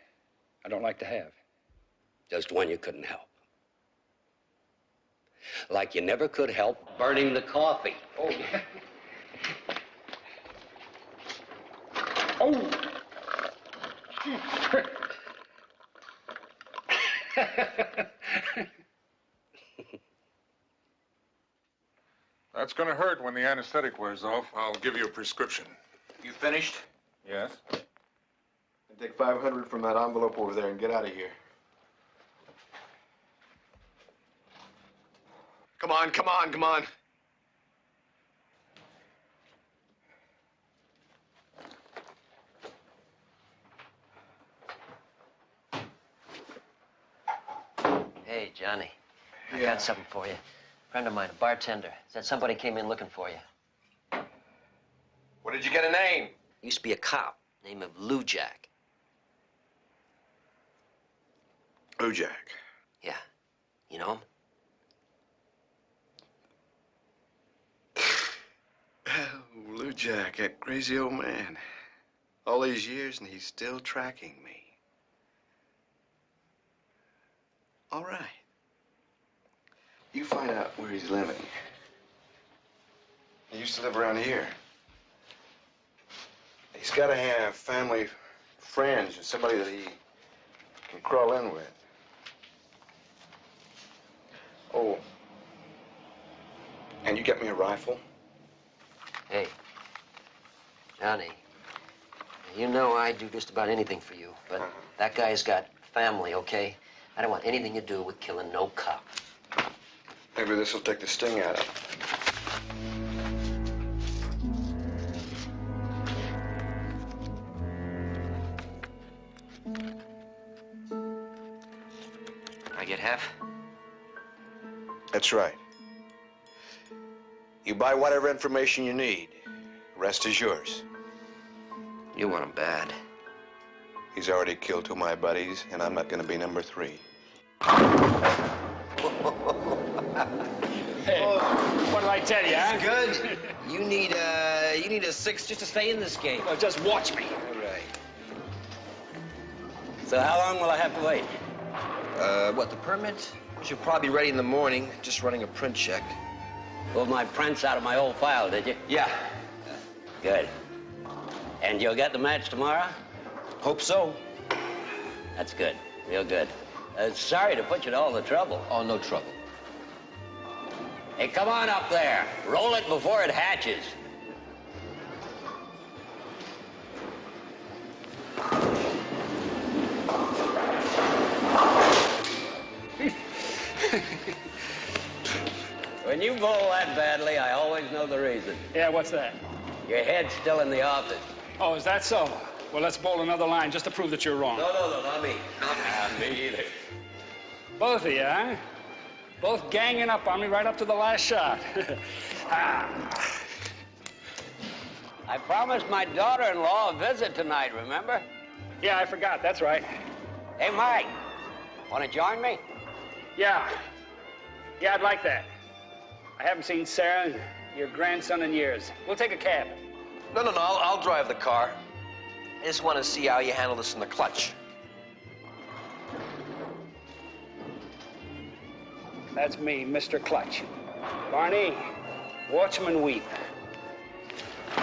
don't like to have. Just one you couldn't help. Like you never could help burning the coffee. Oh, yeah. Oh! That's going to hurt when the anesthetic wears off. I'll give you a prescription. You finished? Yes? And take 500 from that envelope over there and get out of here. Come on, come on, come on. Hey, Johnny. I got something for you. A friend of mine, a bartender, said somebody came in looking for you. What did you get a name? Used to be a cop, name of Lou Jack. Lou Jack. Yeah. You know him? Oh, Lou Jack, that crazy old man. All these years and he's still tracking me. All right. You find out where he's living. He used to live around here. He's got to have family, friends, or somebody that he can crawl in with. Oh. And you get me a rifle? Hey, Johnny, you know I'd do just about anything for you, but that guy's got family, okay? I don't want anything to do with killing no cop. Maybe this will take the sting out of it. I get half? That's right. You buy whatever information you need. The rest is yours. You want him bad. He's already killed 2 of my buddies, and I'm not going to be number 3. Hey, what did I tell you, huh? Good. You need a 6 just to stay in this game. Well, just watch me. All right. So how long will I have to wait? What, the permit? Should probably be ready in the morning. Just running a print check. Pulled my prints out of my old file, did you? Yeah. Good. And you'll get the match tomorrow? Hope so. That's good. Real good. Sorry to put you to all the trouble. Oh, no trouble. Hey, come on up there. Roll it before it hatches. When you bowl that badly, I always know the reason. Yeah, what's that? Your head's still in the office. Oh, is that so? Well, let's bowl another line just to prove that you're wrong. No, not me. Not me either. Both of you, huh? Both ganging up on me right up to the last shot. I promised my daughter-in-law a visit tonight, remember? Yeah, I forgot. That's right. Hey, Mike, want to join me? Yeah. Yeah, I'd like that. I haven't seen Sarah and your grandson in years. We'll take a cab. No, I'll drive the car. I just want to see how you handle this in the clutch. That's me, Mr. Clutch. Barney, watch him and weep. Mr.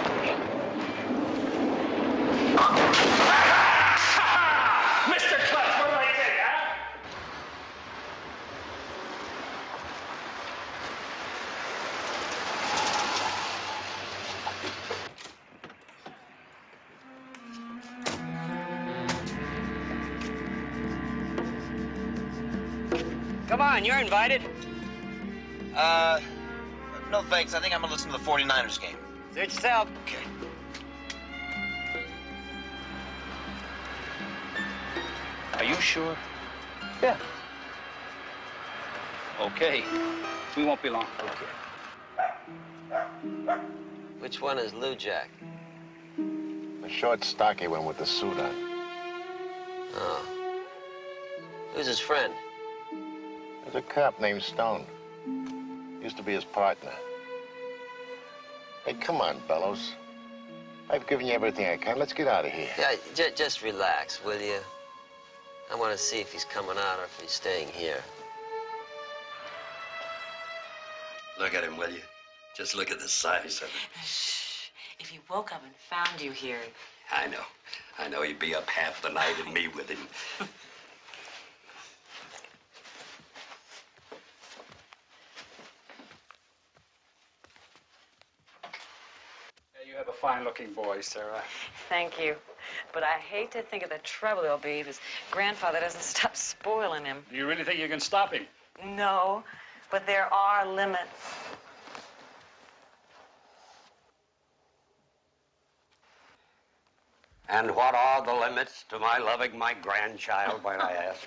Clutch, what do I say, huh? Come on, you're invited. No thanks. I think I'm gonna listen to the 49ers game. Suit yourself. Okay. Are you sure? Yeah. Okay. We won't be long. Okay. Which one is Lou Jack? The short, stocky one with the suit on. Oh. Who's his friend? There's a cop named Stone. Used to be his partner. Hey, come on, Bellows. I've given you everything I can. Let's get out of here. Yeah, just relax, will you? I want to see if he's coming out or if he's staying here. Look at him, will you? Just look at the size of him. Shh. If he woke up and found you here. I know he'd be up half the night and me with him. You have a fine-looking boy, Sarah. Thank you. But I hate to think of the trouble there'll be if his grandfather doesn't stop spoiling him. Do you really think you can stop him? No, but there are limits. And what are the limits to my loving my grandchild, might I ask?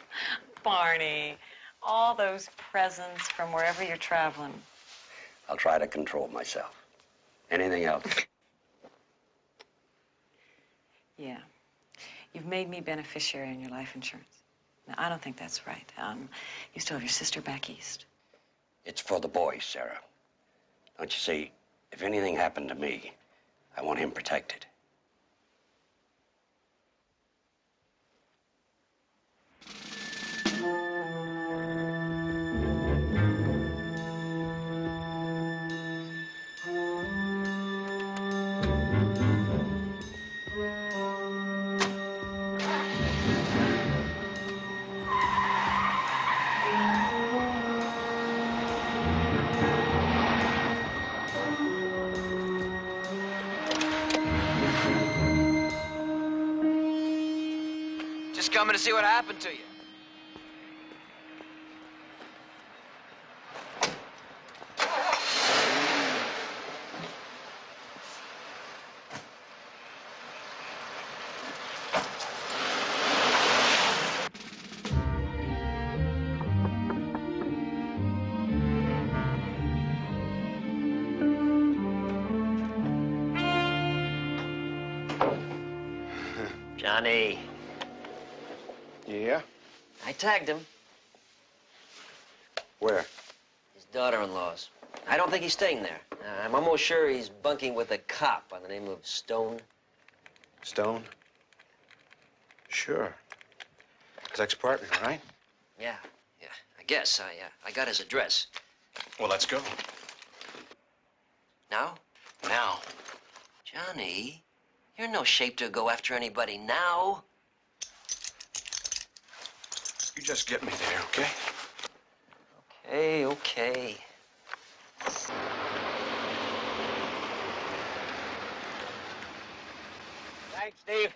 Barney, all those presents from wherever you're traveling. I'll try to control myself. Anything else? Yeah. You've made me beneficiary in your life insurance. Now, I don't think that's right. You still have your sister back east. It's for the boys, Sarah. Don't you see, if anything happened to me, I want him protected. Just coming to see what happened to you. Johnny. Yeah? I tagged him. Where? His daughter-in-law's. I don't think he's staying there. I'm almost sure he's bunking with a cop by the name of Stone. Stone? Sure. His ex-partner, right? Yeah, I guess. I got his address. Well, let's go. Now? Now. Johnny, you're in no shape to go after anybody now. You just get me there, okay? Okay. Thanks, Steve.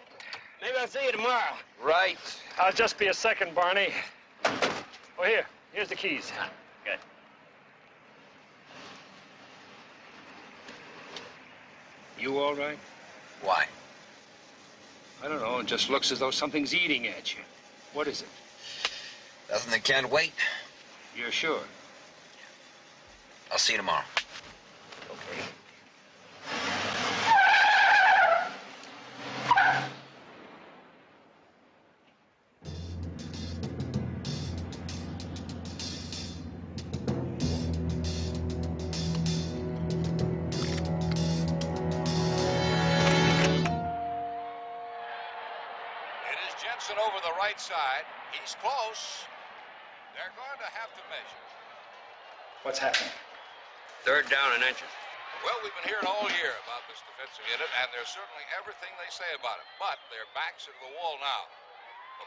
Maybe I'll see you tomorrow. Right. I'll just be a second, Barney. Oh, here's the keys. Good. You all right? Why? I don't know. It just looks as though something's eating at you. What is it? Nothing that can't wait. You're sure? I'll see you tomorrow. Okay. Over the right side. He's close. They're going to have to measure. What's happening? Third down and inches. Well, we've been hearing all year about this defensive unit, and there's certainly everything they say about it. But their backs are to the wall now.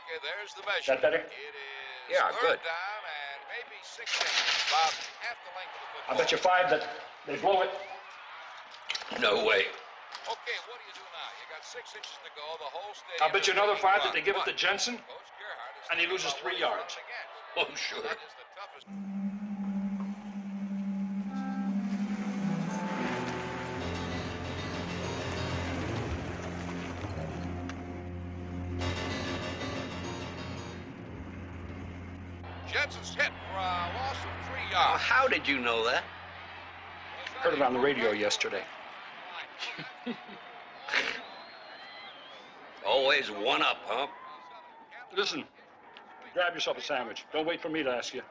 Okay, there's the measure. Is that better? It is Yeah, third good. down and maybe 6 inches, about half the length of the football. I'll bet you 5 that they blow it. No way. Okay, what do you do now? You got 6 inches to go. The whole stadium. I'll bet you another 5 that they give it to But Jensen, Coach Gerhardt is and he loses thinking 3 about what yards. he's up against. Oh, sure. That is the toughest. Jensen's hit for a loss of 3 Well, yards. how did you know that? Heard it on the radio yesterday. Always one up, huh? Listen, grab yourself a sandwich. Don't wait for me to ask you.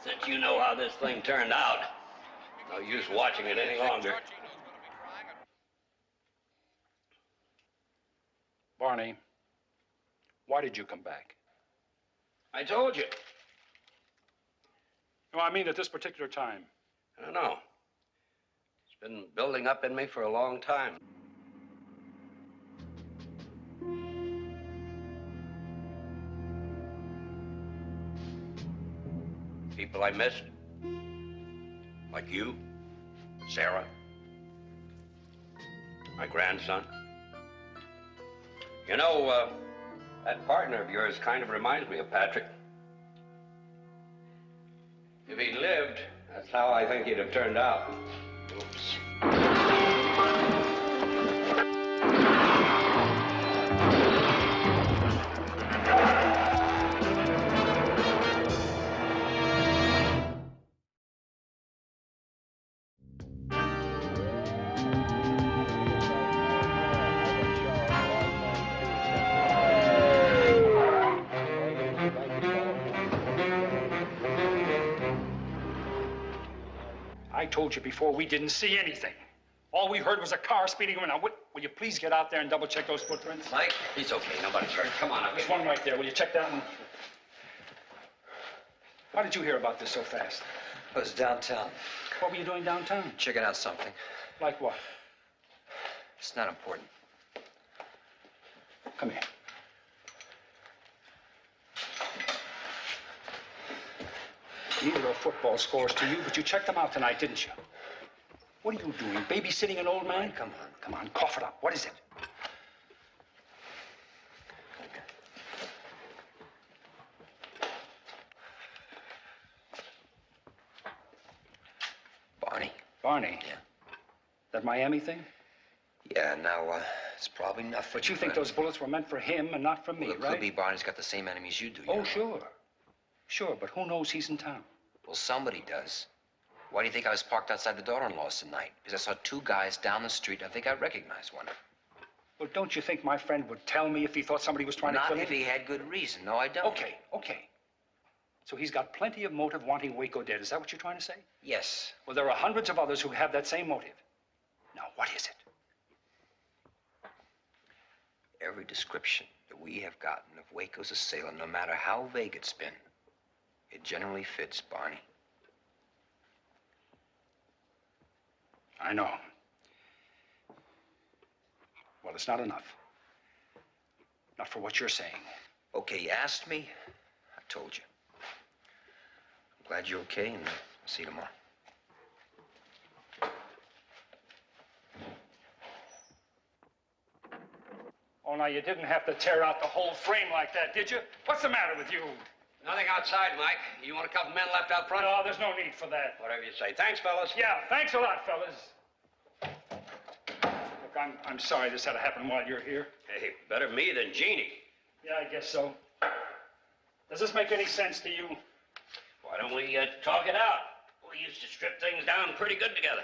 Since you know how this thing turned out, no use watching it any longer. Barney, why did you come back? I told you. No, I mean at this particular time. I don't know. It's been building up in me for a long time. People I missed. Like you, Sarah, my grandson. You know, that partner of yours kind of reminds me of Patrick. If he'd lived, that's how I think he'd have turned out. Oops. I told you before we didn't see anything. All we heard was a car speeding away. Now, will you please get out there and double check those footprints? Mike, he's okay. Nobody's hurt. Come on up. There's one right there. Will you check that one? How did you hear about this so fast? I was downtown. What were you doing downtown? Checking out something. Like what? It's not important. Come here. Neither are football scores to you, but you checked them out tonight, didn't you? What are you doing? Babysitting an old man? Come on, cough it up. What is it? Barney. Barney? Yeah. That Miami thing? Yeah, now, it's probably nothing. But you think those bullets were meant for him and not for me, Well, it right? could be Barney's got the same enemies you do. You Oh, know? sure. Sure, but who knows he's in town? Well, somebody does. Why do you think I was parked outside the daughter-in-law's tonight? Because I saw 2 guys down the street, and I think I recognized one of them. Well, don't you think my friend would tell me if he thought somebody was trying to kill him? Not if he had good reason. No, I don't. Okay, okay. So he's got plenty of motive wanting Waco dead. Is that what you're trying to say? Yes. Well, there are hundreds of others who have that same motive. Now, what is it? Every description that we have gotten of Waco's assailant, no matter how vague it's been, it generally fits Barney. I know. Well, it's not enough. Not for what you're saying. Okay, you asked me. I told you. I'm glad you're okay, and I'll see you tomorrow. Oh, now, you didn't have to tear out the whole frame like that, did you? What's the matter with you? Nothing outside, Mike. You want a couple men left out front? No, there's no need for that. Whatever you say. Thanks, fellas. Yeah, thanks a lot, fellas. Look, I'm sorry this had to happen while you're here. Hey, better me than Jeannie. Yeah, I guess so. Does this make any sense to you? Why don't we talk it out? We used to strip things down pretty good together.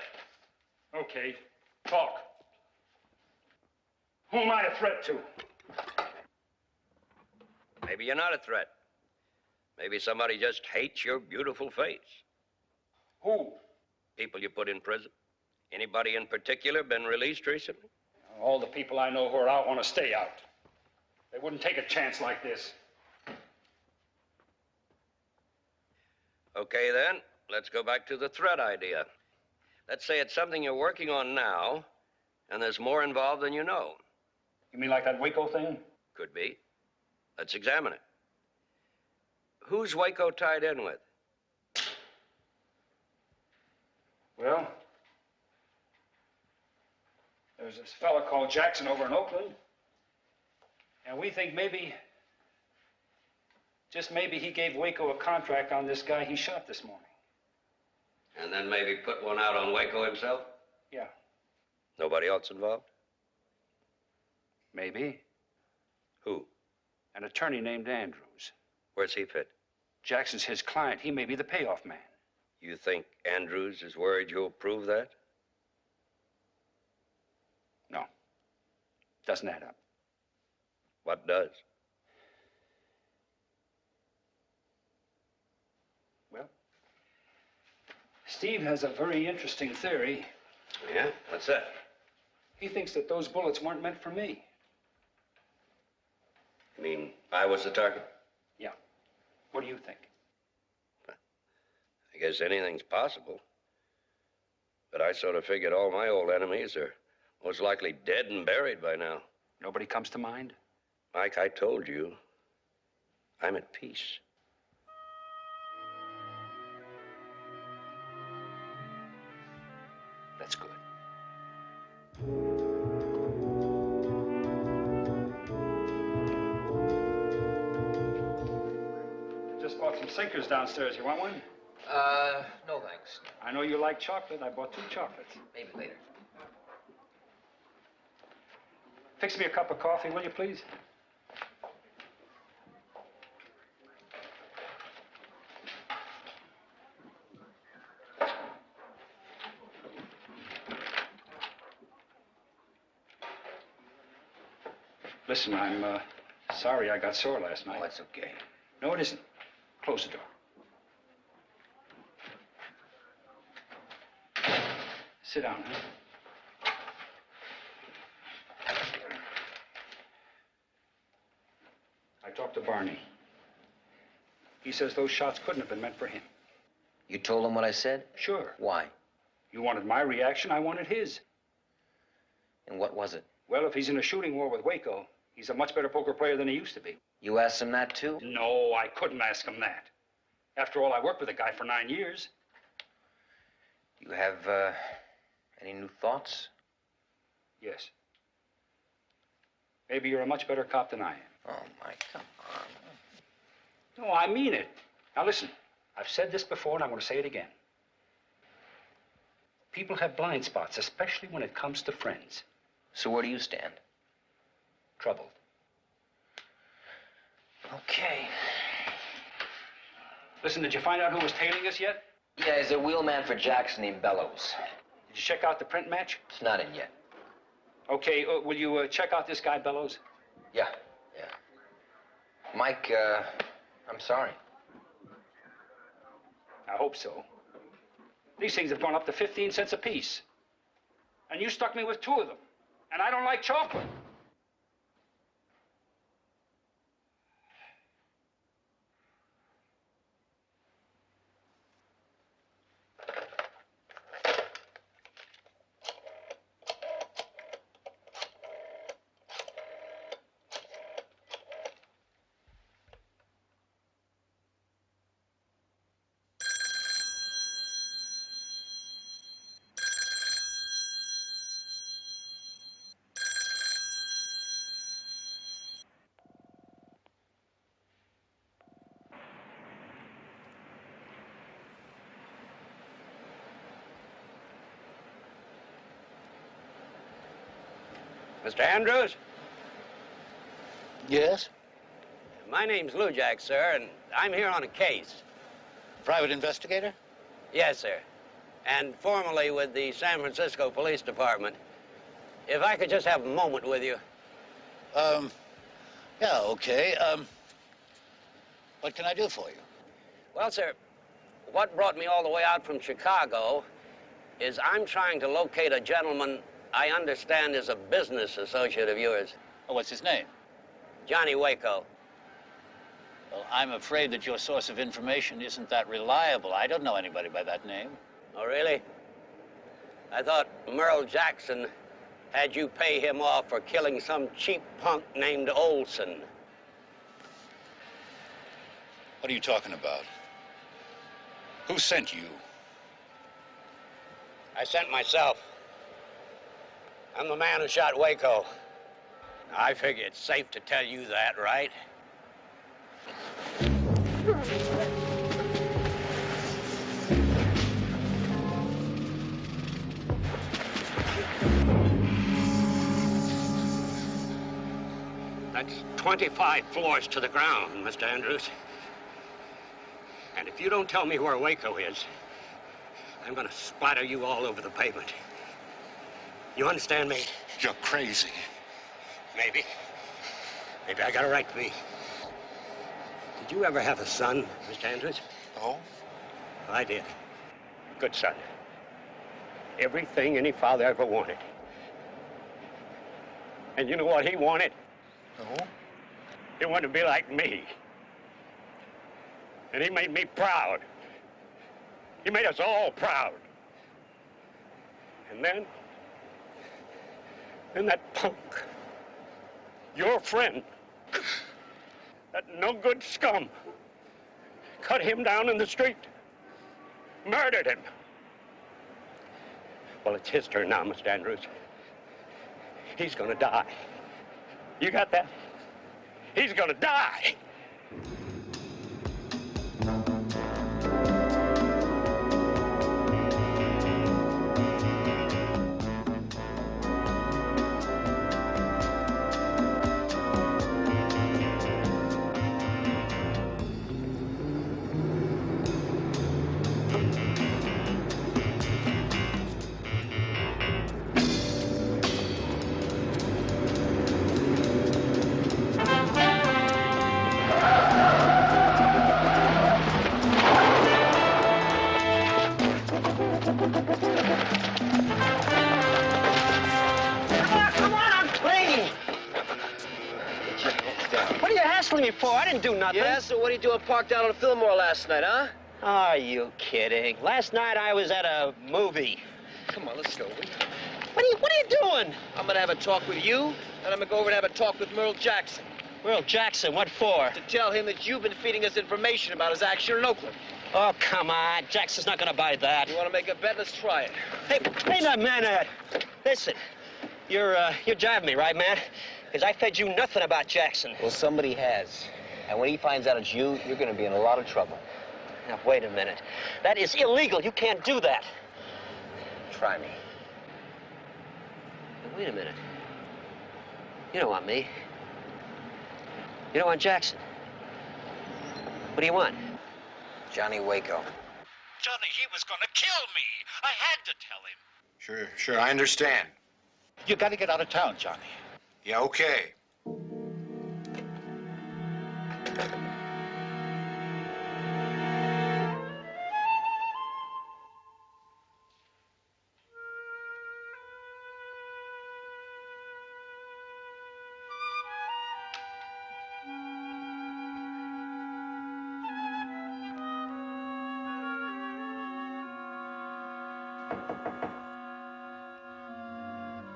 Okay, talk. Who am I a threat to? Maybe you're not a threat. Maybe somebody just hates your beautiful face. Who? People you put in prison. Anybody in particular been released recently? All the people I know who are out want to stay out. They wouldn't take a chance like this. Okay, then. Let's go back to the threat idea. Let's say it's something you're working on now, and there's more involved than you know. You mean like that Waco thing? Could be. Let's examine it. Who's Waco tied in with? Well, there's this fella called Jackson over in Oakland. And we think maybe, just maybe he gave Waco a contract on this guy he shot this morning. And then maybe put one out on Waco himself? Yeah. Nobody else involved? Maybe. Who? An attorney named Andrews. Where's he fit? Jackson's his client. He may be the payoff man. You think Andrews is worried you'll prove that? No. Doesn't add up. What does? Well, Steve has a very interesting theory. Yeah? What's that? He thinks that those bullets weren't meant for me. You mean I was the target? Yeah. What do you think? I guess anything's possible. But I sort of figured all my old enemies are most likely dead and buried by now. Nobody comes to mind? Mike, I told you, I'm at peace. That's good. Just bought some sinkers downstairs. You want one? No thanks. I know you like chocolate. I bought 2 chocolates. Maybe later. Fix me a cup of coffee, will you, please? Listen, I'm sorry I got sore last night. Oh, that's okay. No, it isn't. Close the door. Sit down, huh? I talked to Barney. He says those shots couldn't have been meant for him. You told him what I said? Sure. Why? You wanted my reaction, I wanted his. And what was it? Well, if he's in a shooting war with Waco, he's a much better poker player than he used to be. You asked him that, too? No, I couldn't ask him that. After all, I worked with the guy for 9 years. You have, any new thoughts? Yes. Maybe you're a much better cop than I am. Oh, Mike, come on. No, I mean it. Now, listen. I've said this before, and I'm going to say it again. People have blind spots, especially when it comes to friends. So where do you stand? Troubled. Okay. Listen, did you find out who was tailing us yet? Yeah, he's a wheelman for Jackson named Bellows. Did you check out the print match? It's not in yet. Okay, will you check out this guy, Bellows? Yeah. Mike, I'm sorry. I hope so. These things have gone up to 15 cents apiece. And you stuck me with 2 of them. And I don't like chocolate. Mr. Andrews? Yes? My name's Lujack, sir, and I'm here on a case. Private investigator? Yes, sir. And formerly with the San Francisco Police Department. If I could just have a moment with you. Yeah, okay. What can I do for you? Well, sir, what brought me all the way out from Chicago is I'm trying to locate a gentleman I understand is a business associate of yours. Oh, what's his name? Johnny Waco. Well, I'm afraid that your source of information isn't that reliable. I don't know anybody by that name. Oh, really? I thought Merle Jackson had you pay him off for killing some cheap punk named Olson. What are you talking about? Who sent you? I sent myself. I'm the man who shot Waco. I figure it's safe to tell you that, right? That's 25 floors to the ground, Mr. Andrews. And if you don't tell me where Waco is, I'm gonna splatter you all over the pavement. You understand me? You're crazy. Maybe. Maybe I got a right to be. Did you ever have a son, Mr. Andrews? Oh? I did. Good son. Everything any father ever wanted. And you know what he wanted? No? He wanted to be like me. And he made me proud. He made us all proud. And then that punk, your friend, that no-good scum, cut him down in the street, murdered him. Well, it's his turn now, Mr. Andrews. He's gonna die. You got that? He's gonna die. For? I didn't do nothing. Yeah, so what are you doing parked out on Fillmore last night, huh? Are you kidding? Last night I was at a movie. Come on, let's go. What are you doing? I'm gonna have a talk with you, and I'm gonna go over and have a talk with Merle Jackson. Merle Jackson? What for? To tell him that you've been feeding us information about his action in Oakland. Oh, come on. Jackson's not gonna buy that. You wanna make a bet? Let's try it. Hey, wait a minute. Listen, you're jiving me, right, man? Because I fed you nothing about Jackson. Well, somebody has. And when he finds out it's you, you're going to be in a lot of trouble. Now, wait a minute. That is illegal. You can't do that. Try me. Now, wait a minute. You don't want me. You don't want Jackson. What do you want? Johnny Waco. Johnny, he was gonna kill me. I had to tell him. Sure, I understand. You got to get out of town, Johnny. Yeah, okay.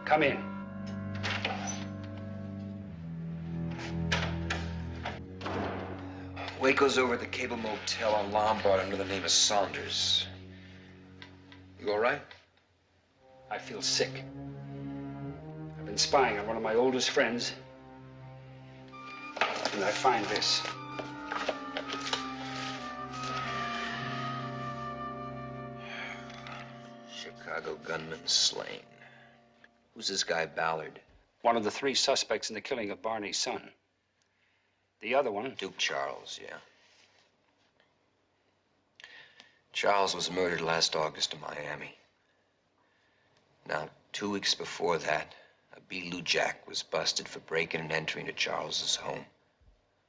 Come in. Waco's over at the Cable Motel on Lombard under the name of Saunders. You all right? I feel sick. I've been spying on one of my oldest friends, and I find this. Chicago gunman slain. Who's this guy Ballard? One of the 3 suspects in the killing of Barney's son. The other one... Duke Charles, yeah. Charles was murdered last August in Miami. Now, 2 weeks before that, a B. Lou Jack was busted for breaking and entering to Charles's home.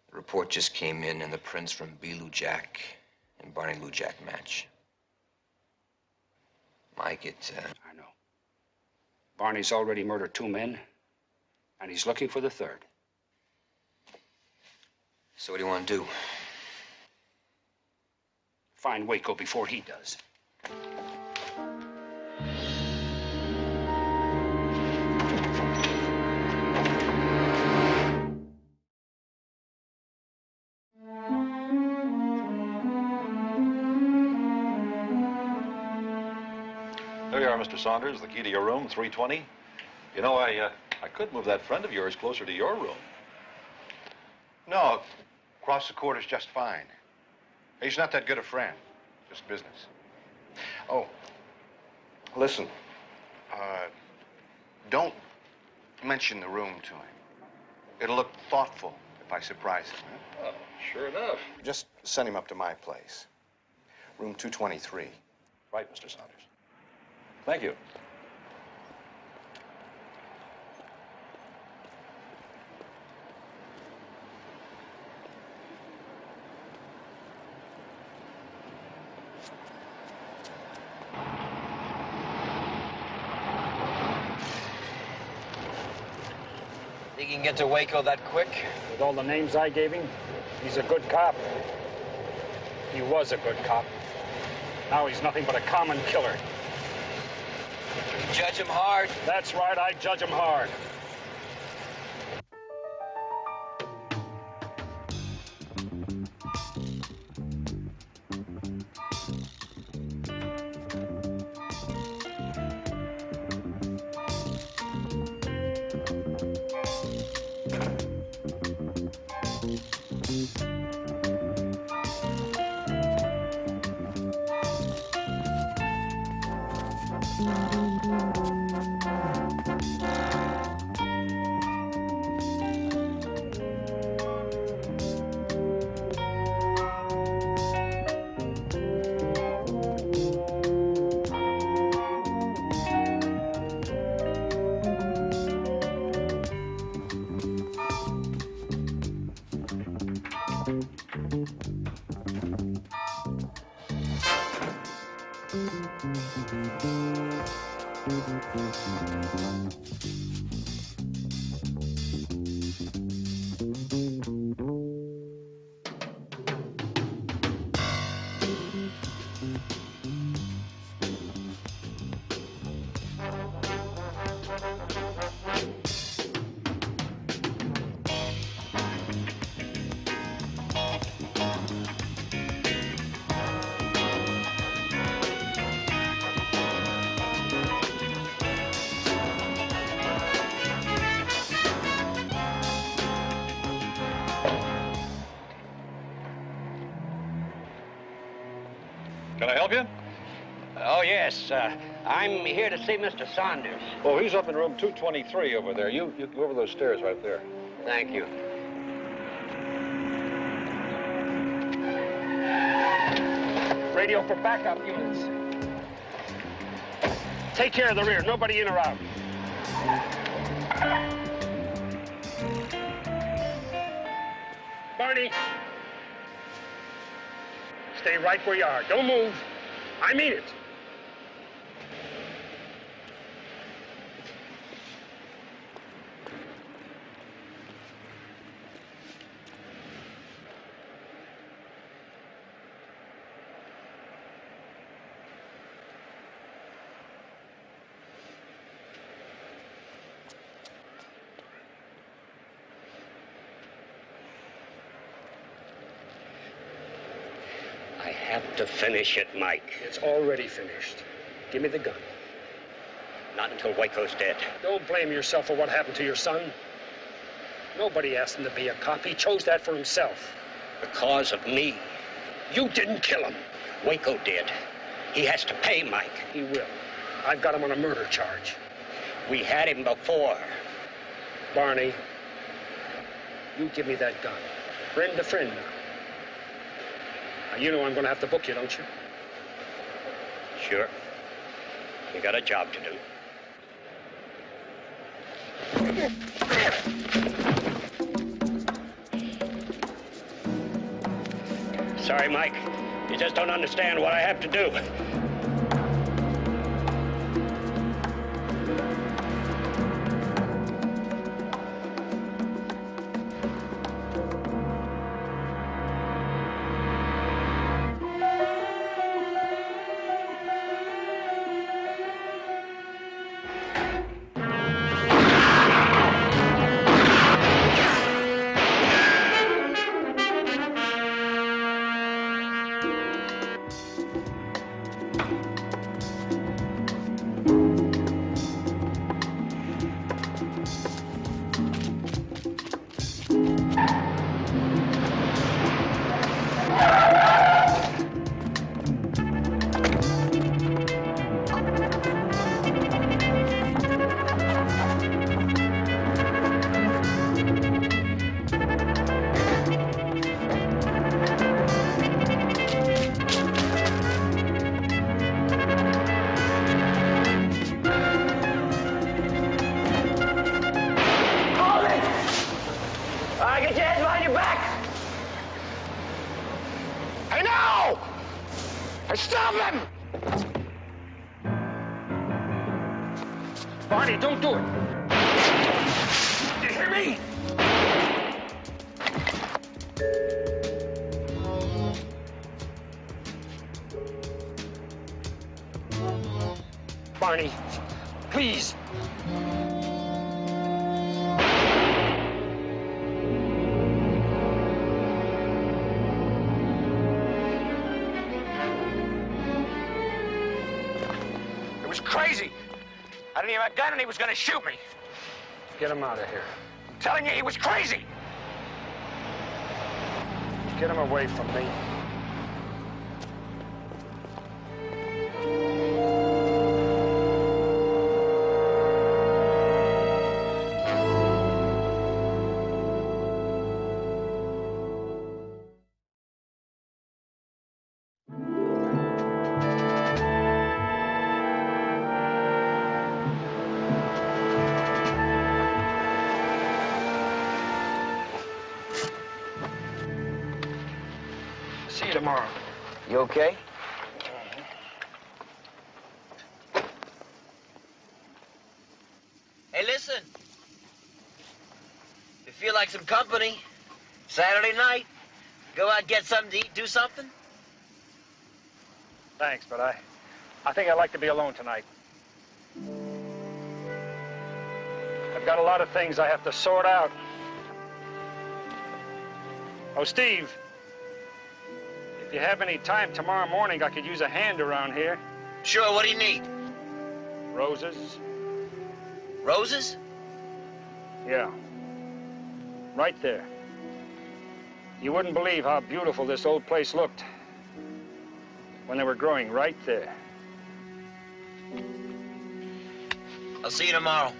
The report just came in, and the prints from B. Lou Jack and Barney Lou Jack match. Mike, I know. Barney's already murdered 2 men, and he's looking for the 3rd. So what do you want to do? Find Waco before he does. There you are, Mr. Saunders, the key to your room, 320. You know, I could move that friend of yours closer to your room. No, across the court is just fine. He's not that good a friend. Just business. Oh, listen. Don't mention the room to him. It'll look thoughtful if I surprise him. Huh? Oh, sure enough. Just send him up to my place. Room 223. Right, Mr. Saunders. Thank you. Think he can get to Waco that quick? With all the names I gave him, he's a good cop. He was a good cop. Now he's nothing but a common killer. You judge him hard? That's right, I judge him hard. Can I help you? Oh, yes. I'm here to see Mr. Saunders. Oh, he's up in room 223 over there. You go over those stairs right there. Thank you. Radio for backup units. Take care of the rear. Nobody in or out. Barney. Stay right where you are. Don't move. I mean it. I have to finish it, Mike. It's already finished. Give me the gun. Not until Waco's dead. Don't blame yourself for what happened to your son. Nobody asked him to be a cop. He chose that for himself. Because of me. You didn't kill him. Waco did. He has to pay, Mike. He will. I've got him on a murder charge. We had him before. Barney, you give me that gun. Friend to friend now. Now, you know I'm going to have to book you, don't you? Sure. We got a job to do. Sorry, Mike. You just don't understand what I have to do. Stop him! Barney, don't do it. You hear me? Barney, please. Crazy. I didn't have a gun and he was going to shoot me. Get him out of here. I'm telling you, he was crazy. Get him away from me. See you tomorrow. You okay? Hey, listen. If you feel like some company, Saturday night, go out and get something to eat, do something? Thanks, but I think I'd like to be alone tonight. I've got a lot of things I have to sort out. Oh, Steve. If you have any time tomorrow morning, I could use a hand around here. Sure, what do you need? Roses. Roses? Yeah. Right there. You wouldn't believe how beautiful this old place looked when they were growing right there. I'll see you tomorrow.